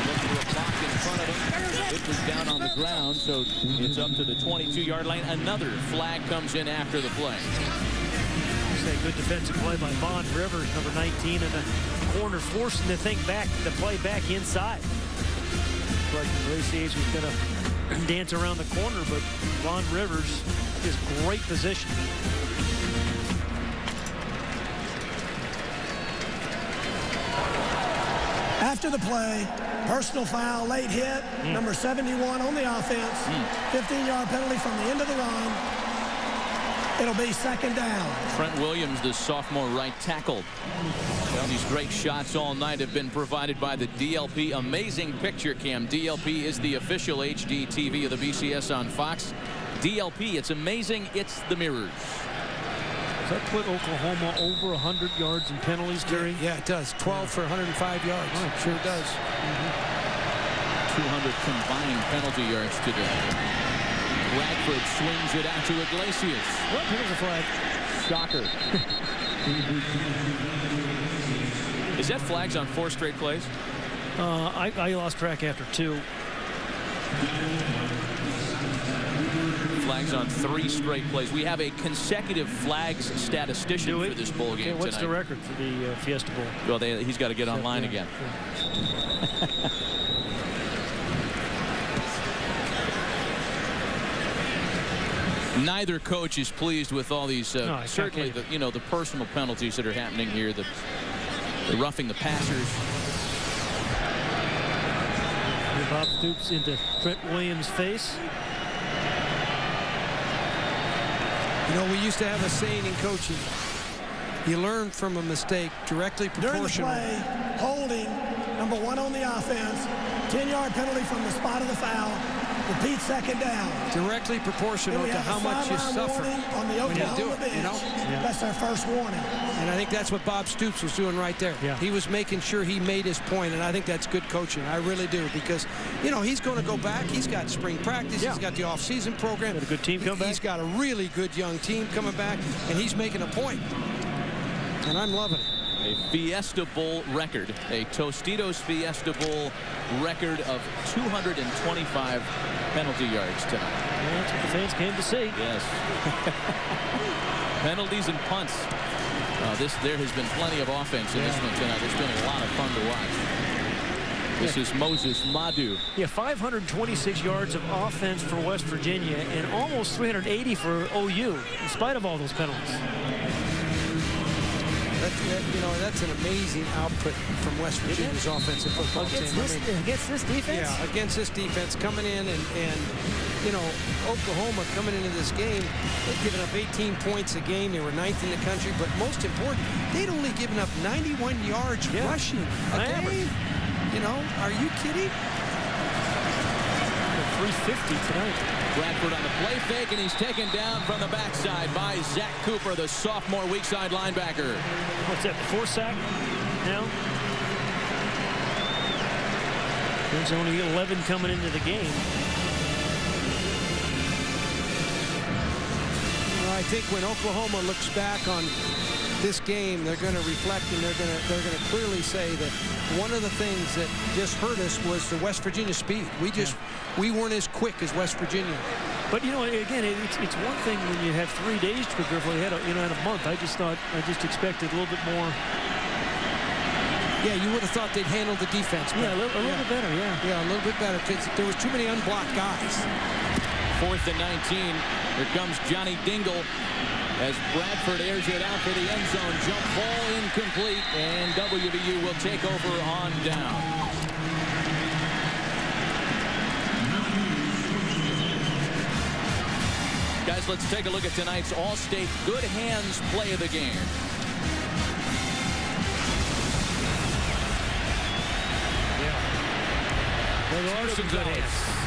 Look for a block in front of him. It was down on the ground, so it's up to the 22-yard line. Another flag comes in after the play. Good defensive play by Bond Rivers, number 19, in the corner, forcing the play back inside. Like Glaciers was going to dance around the corner, but Bond Rivers is great position. After the play, personal foul, late hit, number 71 on the offense, 15-yard penalty from the end of the run. It'll be second down. Trent Williams, the sophomore right tackle. Well, these great shots all night have been provided by the DLP Amazing Picture Cam. DLP is the official HD TV of the BCS on Fox. DLP, it's amazing, it's the mirrors. Does that put Oklahoma over 100 yards in penalties, Terry? Yeah, it does. 12 for 105 yards. Oh, sure does. 200 combined penalty yards today. Bradford swings it out to Iglesias. What? Here's a flag. Shocker. Is that flags on 4 straight plays? I lost track after 2. Flags on 3 straight plays. We have a consecutive flags statistician for this bowl game what's tonight. the record for the Fiesta Bowl? Well, he's got to get online again. Neither coach is pleased with all these, certainly the personal penalties that are happening here, the roughing the passers. And Bob Stoops into Trent Williams' face. You know, we used to have a saying in coaching. You learn from a mistake directly proportional. During the play, holding, number 1 on the offense, 10-yard penalty from the spot of the foul. Repeat second down. Directly proportional to how much you suffer on the when you do it. bench. You know? That's our first warning. And I think that's what Bob Stoops was doing right there. Yeah. He was making sure he made his point, and I think that's good coaching. I really do, because, you know, he's going to go back. He's got spring practice. He's got the off-season program. Got a good team coming back. He's got a really good young team coming back, and he's making a point. And I'm loving it. A Fiesta Bowl record, a Tostitos Fiesta Bowl record of 225 penalty yards tonight. Well, that's what the fans came to see. Yes. Penalties and punts. There has been plenty of offense in this one tonight. It's been a lot of fun to watch. This is Moses Madu. Yeah, 526 yards of offense for West Virginia and almost 380 for OU, in spite of all those penalties. That's an amazing output from West Virginia's offensive football team. Against this defense? Yeah, against this defense coming in and Oklahoma coming into this game, they'd given up 18 points a game. They were 9th in the country, but most important, they'd only given up 91 yards rushing a game. Are you kidding? 350 tonight. Bradford on the play fake, and he's taken down from the backside by Zach Cooper, the sophomore weak side linebacker. What's that, 4 sack now? There's only 11 coming into the game. I think when Oklahoma looks back on this game, they're going to reflect and they're going to clearly say that one of the things that just hurt us was the West Virginia speed. We weren't as quick as West Virginia. But again, it's one thing when you have 3 days to prepare for. They had a month. I just expected a little bit more. Yeah, you would have thought they'd handle the defense better. Yeah, a little bit better. Yeah, a little bit better because there was too many unblocked guys. 4th and 19. Here comes Johnny Dingle as Bradford airs it out for the end zone. Jump ball incomplete, and WVU will take over on down. Guys, let's take a look at tonight's All-State Good Hands play of the game.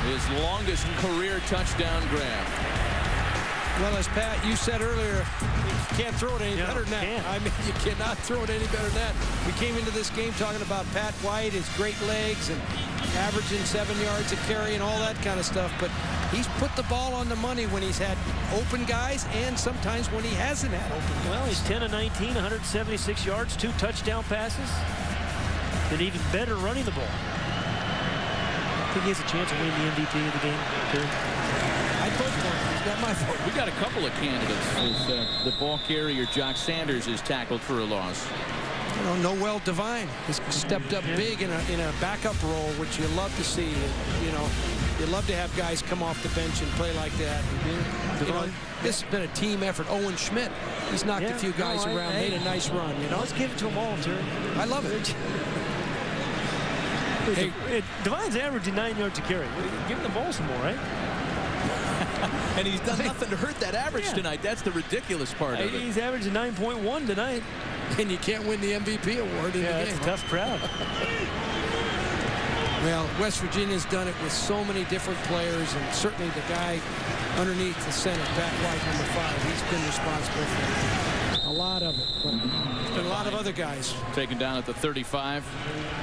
His longest career touchdown grab. Well, as Pat, you said earlier, you can't throw it any better than that. I mean, you cannot throw it any better than that. We came into this game talking about Pat White, his great legs, and averaging 7 yards a carry and all that kind of stuff. But he's put the ball on the money when he's had open guys and sometimes when he hasn't had open guys. Well, he's 10 of 19, 176 yards, 2 touchdown passes, and even better running the ball. I think he has a chance of winning the MVP of the game. I told you, is that my fault? We got a couple of candidates. As, the ball carrier, Jock Sanders, is tackled for a loss. Noel Devine has stepped up big in a backup role, which you love to see. You love to have guys come off the bench and play like that. This has been a team effort. Owen Schmidt, he's knocked a few guys around, made a nice run. Let's give it to them all, Terry. I love it. Hey, Devine's averaging 9 yards a carry. Give him the ball some more, right? And he's done nothing to hurt that average tonight. That's the ridiculous part of it. He's averaging 9.1 tonight. And you can't win the MVP award in the game. That's a tough crowd. Well, West Virginia's done it with so many different players, and certainly the guy underneath the center, Pat White, number 5, he's been responsible for a lot of it. But there's been a lot of other guys. Taken down at the 35.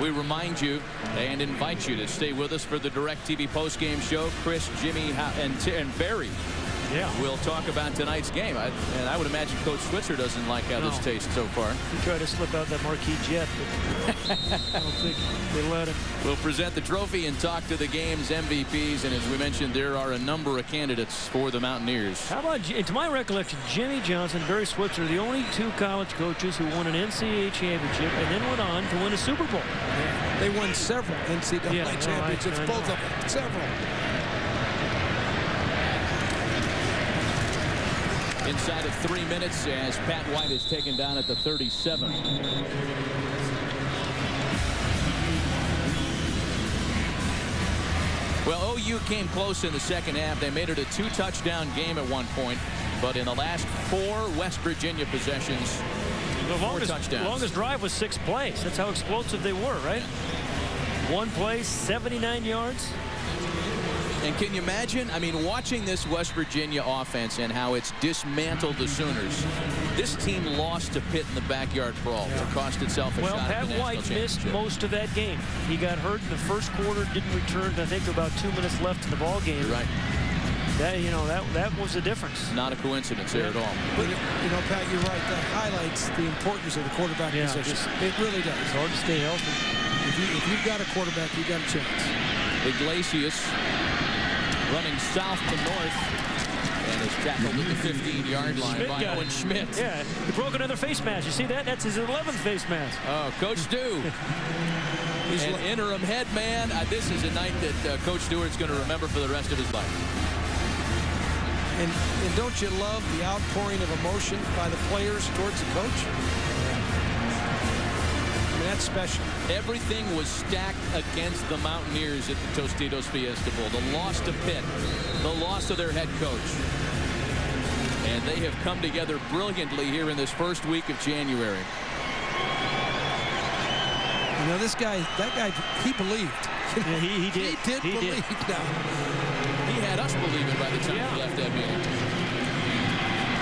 We remind you and invite you to stay with us for the DirecTV postgame show. Chris, Jimmy, and Barry will talk about tonight's game. And I would imagine Coach Switzer doesn't like how this tastes so far. He tried to slip out that marquee jet, but I don't think they let him. We'll present the trophy and talk to the game's MVPs. And as we mentioned, there are a number of candidates for the Mountaineers. How about, to my recollection, Jimmy Johnson, Barry Switzer, the only 2 college coaches who won an NCAA championship and then went on to win a Super Bowl. Yeah, they won several NCAA championships, both of them, several. Inside of 3 minutes as Pat White is taken down at the 37. Well, OU came close in the second half. They made it a 2-touchdown game at one point. But in the last 4 West Virginia possessions, the 4 touchdowns. Longest drive was 6 plays. That's how explosive they were, right? 1 play, 79 yards. And can you imagine, I mean, watching this West Virginia offense and how it's dismantled the Sooners. This team lost to Pitt in the backyard brawl to cost itself a shot at the Pat national White missed championship. most of that game. He got hurt in the first quarter, didn't return, I think, about 2 minutes left in the ball game. You're right. That was the difference. Not a coincidence there at all. But, Pat, you're right. That highlights the importance of the quarterback position. It really does. It's hard to stay healthy. If you've got a quarterback, you've got a chance. Iglesias running south to north and is tackled at the 15-yard line by Owen Schmidt. Yeah, he broke another face mask. You see that? That's his 11th face mask. Oh, Coach Stu. He's an interim head man. This is a night that Coach Stewart's going to remember for the rest of his life. And don't you love the outpouring of emotion by the players towards the coach? I mean, that's special. Everything was stacked against the Mountaineers at the Tostitos Fiesta Bowl. The loss to Pitt, the loss of their head coach. And they have come together brilliantly here in this first week of January. That guy, he believed. Yeah, he did. He did believe. He had us believing by the time we left that meeting.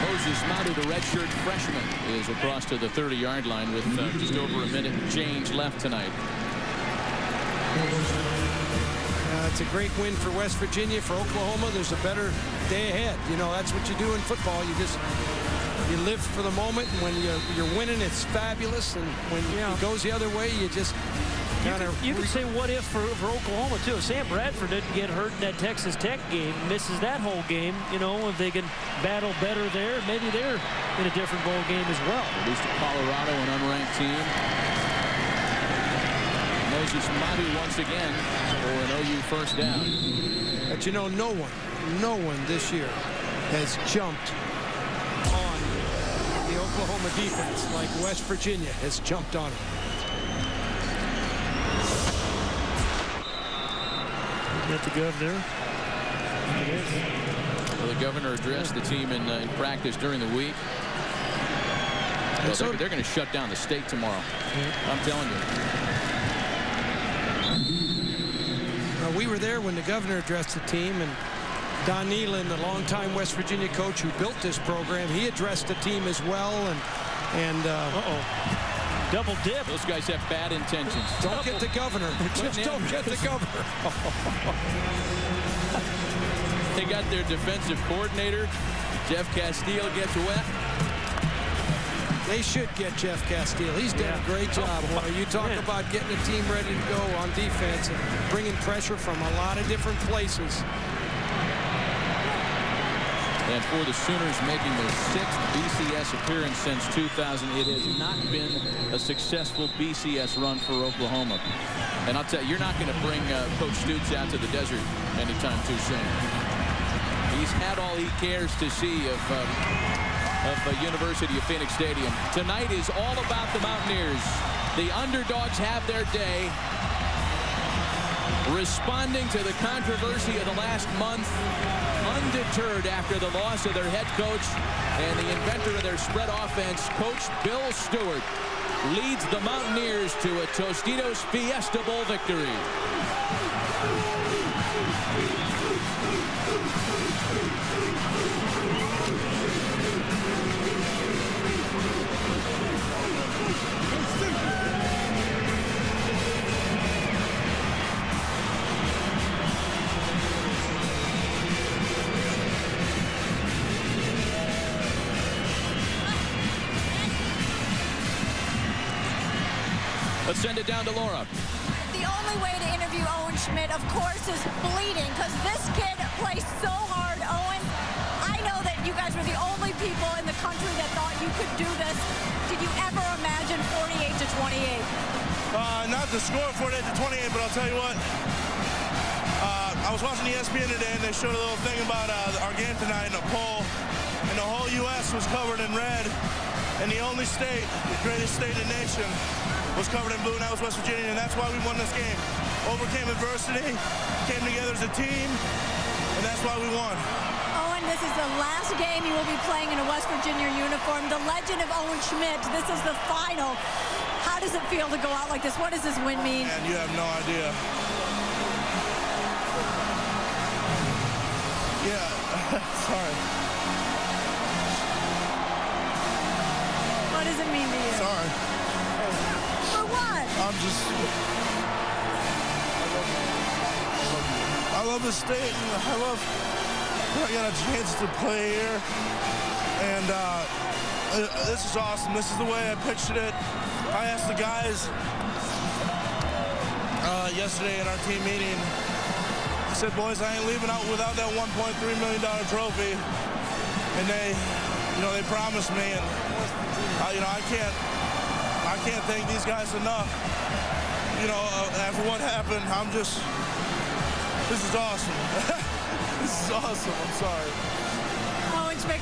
Moses Madu, the redshirt freshman, is across to the 30-yard line with just over a minute change left tonight. It's a great win for West Virginia. For Oklahoma, there's a better day ahead. That's what you do in football. You live for the moment, and when you're winning, it's fabulous. And when it goes the other way, you just you could say what if for Oklahoma too. If Sam Bradford didn't get hurt in that Texas Tech game, misses that whole game, if they can battle better there, maybe they're in a different bowl game as well. At least Colorado, an unranked team. Moses Madu once again for an OU first down. But no one this year has jumped on the Oklahoma defense like West Virginia has jumped on it. Got the governor. It is. Well, the governor addressed the team in practice during the week. Well, they're going to shut down the state tomorrow. Yeah. I'm telling you. We were there when the governor addressed the team, and Don Nealon, the longtime West Virginia coach who built this program, he addressed the team as well. And double dip. Those guys have bad intentions. Don't get the governor. Just don't get the governor. They got their defensive coordinator. Jeff Castile gets wet. They should get Jeff Castile. He's done a great job. You talk about getting a team ready to go on defense and bringing pressure from a lot of different places. And for the Sooners making their 6th BCS appearance since 2000, it has not been a successful BCS run for Oklahoma. And I'll tell you, you're not going to bring Coach Stutes out to the desert anytime too soon. He's had all he cares to see of University of Phoenix Stadium. Tonight is all about the Mountaineers. The underdogs have their day. Responding to the controversy of the last month, undeterred after the loss of their head coach and the inventor of their spread offense, Coach Bill Stewart, leads the Mountaineers to a Tostitos Fiesta Bowl victory. Let's send it down to Laura. The only way to interview Owen Schmidt, of course, is bleeding, because this kid plays so hard. Owen, I know that you guys were the only people in the country that thought you could do this. Did you ever imagine 48-28? Not the score 48-28, but I'll tell you what. I was watching ESPN today, and they showed a little thing about our game tonight in a poll, and the whole U.S. was covered in red, and the only state, the greatest state in the nation, was covered in blue, and that was West Virginia, and that's why we won this game. Overcame adversity, came together as a team, and that's why we won. Owen, this is the last game you will be playing in a West Virginia uniform. The legend of Owen Schmidt, this is the final. How does it feel to go out like this? What does this win mean? And you have no idea. Yeah, sorry. What does it mean to you? Sorry. For what? I love this state, and I love I got a chance to play here. And this is awesome. This is the way I pictured it. I asked the guys yesterday at our team meeting. I said, boys, I ain't leaving out without that $1.3 million trophy. And they promised me, and I can't thank these guys enough. After what happened, this is awesome. This is awesome. I'm sorry.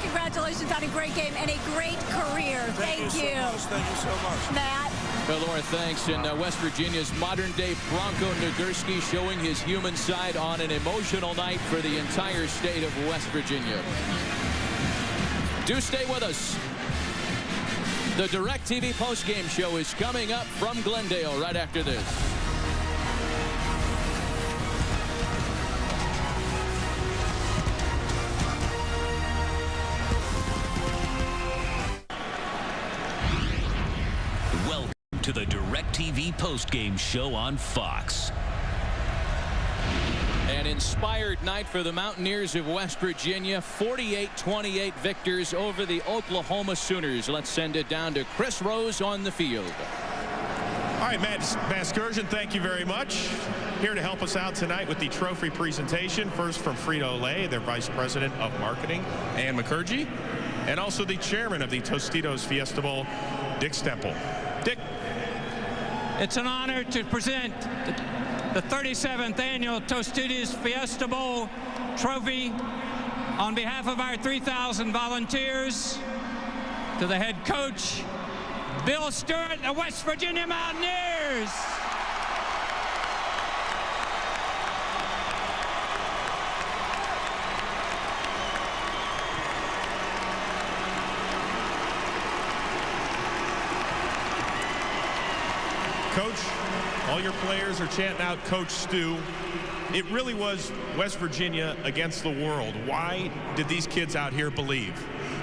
Congratulations on a great game and a great career. Thank you. So much. Thank you so much. Matt. Well, Laura, thanks. And West Virginia's modern-day Bronco Nagurski showing his human side on an emotional night for the entire state of West Virginia. Do stay with us. The DirecTV postgame show is coming up from Glendale right after this. To the DirecTV postgame show on Fox. An inspired night for the Mountaineers of West Virginia. 48-28 victors over the Oklahoma Sooners. Let's send it down to Chris Rose on the field. All right, Matt Vasgersian, thank you very much. Here to help us out tonight with the trophy presentation. First from Frito-Lay, their Vice President of Marketing, Ann McCurgy, and also the Chairman of the Tostitos Fiesta Bowl, Dick Stemple. Dick. It's an honor to present the 37th annual Tostitos Fiesta Bowl trophy on behalf of our 3,000 volunteers to the head coach, Bill Stewart, the West Virginia Mountaineers. Coach, all your players are chanting out Coach Stu. It really was West Virginia against the world. Why did these kids out here believe?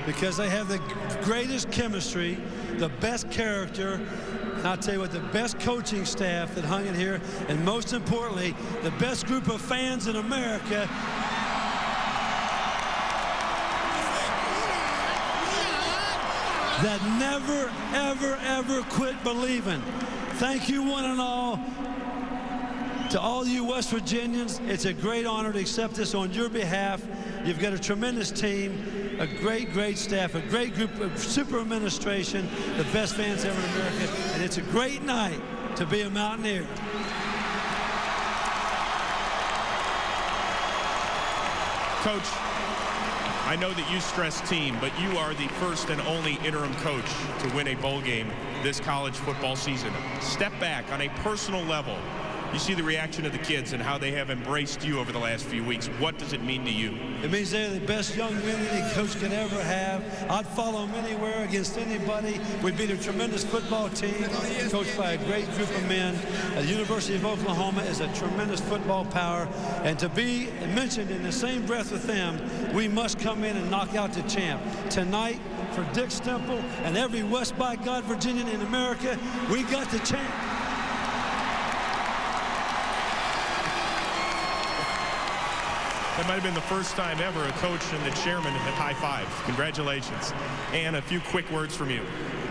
Because they have the greatest chemistry, the best character, and I'll tell you what, the best coaching staff that hung in here, and most importantly, the best group of fans in America. That never, ever, ever quit believing. Thank you, one and all. To all you West Virginians, it's a great honor to accept this on your behalf. You've got a tremendous team, a great, great staff, a great group of super administration, the best fans ever in America, and it's a great night to be a Mountaineer. Coach, I know that you stress team, but you are the first and only interim coach to win a bowl game this college football season. Step back on a personal level. You see the reaction of the kids and how they have embraced you over the last few weeks. What does it mean to you? It means they're the best young men any coach could ever have. I'd follow them anywhere against anybody. We beat a tremendous football team coached by a great group of men. The University of Oklahoma is a tremendous football power. And to be mentioned in the same breath with them, we must come in and knock out the champ. Tonight, for Dick Stemple and every West by God Virginian in America, we got the champ. That might have been the first time ever a coach and the chairman had high-fived. Congratulations. And a few quick words from you.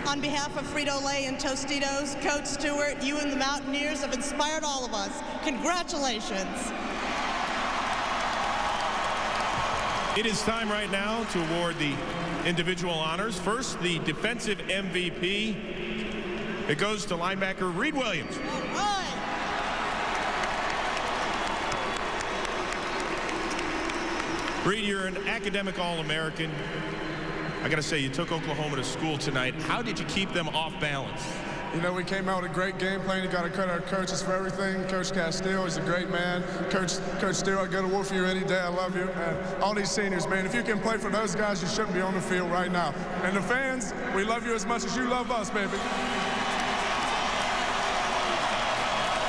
On behalf of Frito-Lay and Tostitos, Coach Stewart, you and the Mountaineers have inspired all of us. Congratulations. It is time right now to award the individual honors. First, the defensive MVP. It goes to linebacker Reed Williams. All right. Reed, you're an academic All-American. I got to say, you took Oklahoma to school tonight. How did you keep them off balance? You know, we came out with a great game plan. You got to credit our coaches for everything. Coach Castile, he's a great man. Coach Steele, I go to war for you any day. I love you. And all these seniors, man, if you can play for those guys, you shouldn't be on the field right now. And the fans, we love you as much as you love us, baby.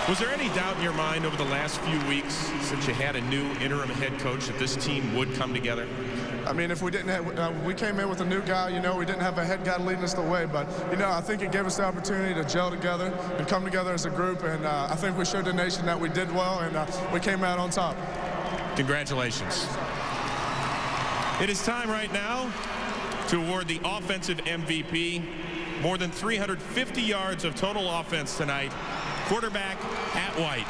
Was there any doubt in your mind over the last few weeks, since you had a new interim head coach, that this team would come together? I mean, if we didn't have, we came in with a new guy, you know, we didn't have a head guy leading us the way, but, you know, I think it gave us the opportunity to gel together and come together as a group, and I think we showed the nation that we did well, and we came out on top. Congratulations. It is time right now to award the offensive MVP. More than 350 yards of total offense tonight. Quarterback Pat White.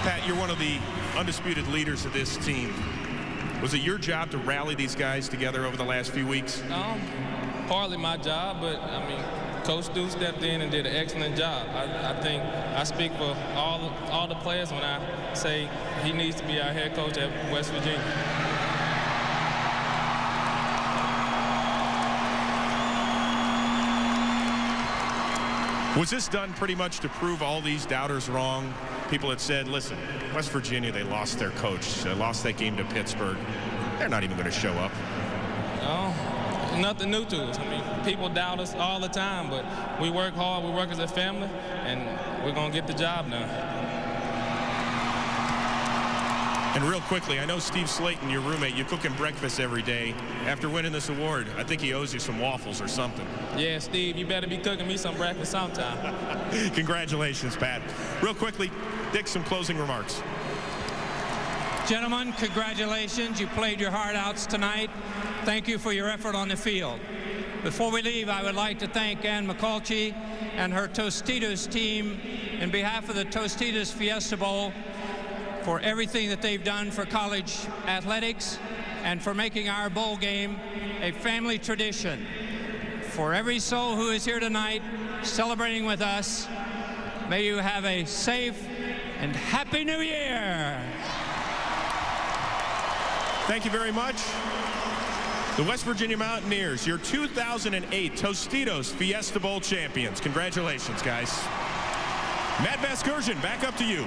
Pat, you're one of the undisputed leaders of this team. Was it your job to rally these guys together over the last few weeks? Partly my job, but I mean, Coach Stu stepped in and did an excellent job. I think I speak for all the players when I say he needs to be our head coach at West Virginia. Was this done pretty much to prove all these doubters wrong? People had said, listen, West Virginia, they lost their coach. They lost that game to Pittsburgh. They're not even going to show up. No, nothing new to us. I mean, people doubt us all the time, but we work hard, we work as a family, and we're going to get the job done. And real quickly, I know Steve Slayton, your roommate, you cook him breakfast every day. After winning this award, I think he owes you some waffles or something. Yeah, Steve, you better be cooking me some breakfast sometime. Congratulations, Pat. Real quickly, Dick, some closing remarks. Gentlemen, congratulations. You played your heart outs tonight. Thank you for your effort on the field. Before we leave, I would like to thank Ann McCulchie and her Tostitos team in behalf of the Tostitos Fiesta Bowl for everything that they've done for college athletics and for making our bowl game a family tradition. For every soul who is here tonight celebrating with us, may you have a safe and happy New Year. Thank you very much. The West Virginia Mountaineers, your 2008 Tostitos Fiesta Bowl champions. Congratulations, guys. Matt Vasgersian, back up to you.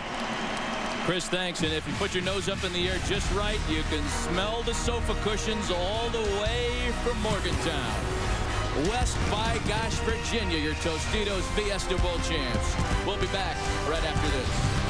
Chris, thanks. And if you put your nose up in the air just right, you can smell the sofa cushions all the way from Morgantown. West by Gosh, Virginia, your Tostitos Fiesta Bowl champs. We'll be back right after this.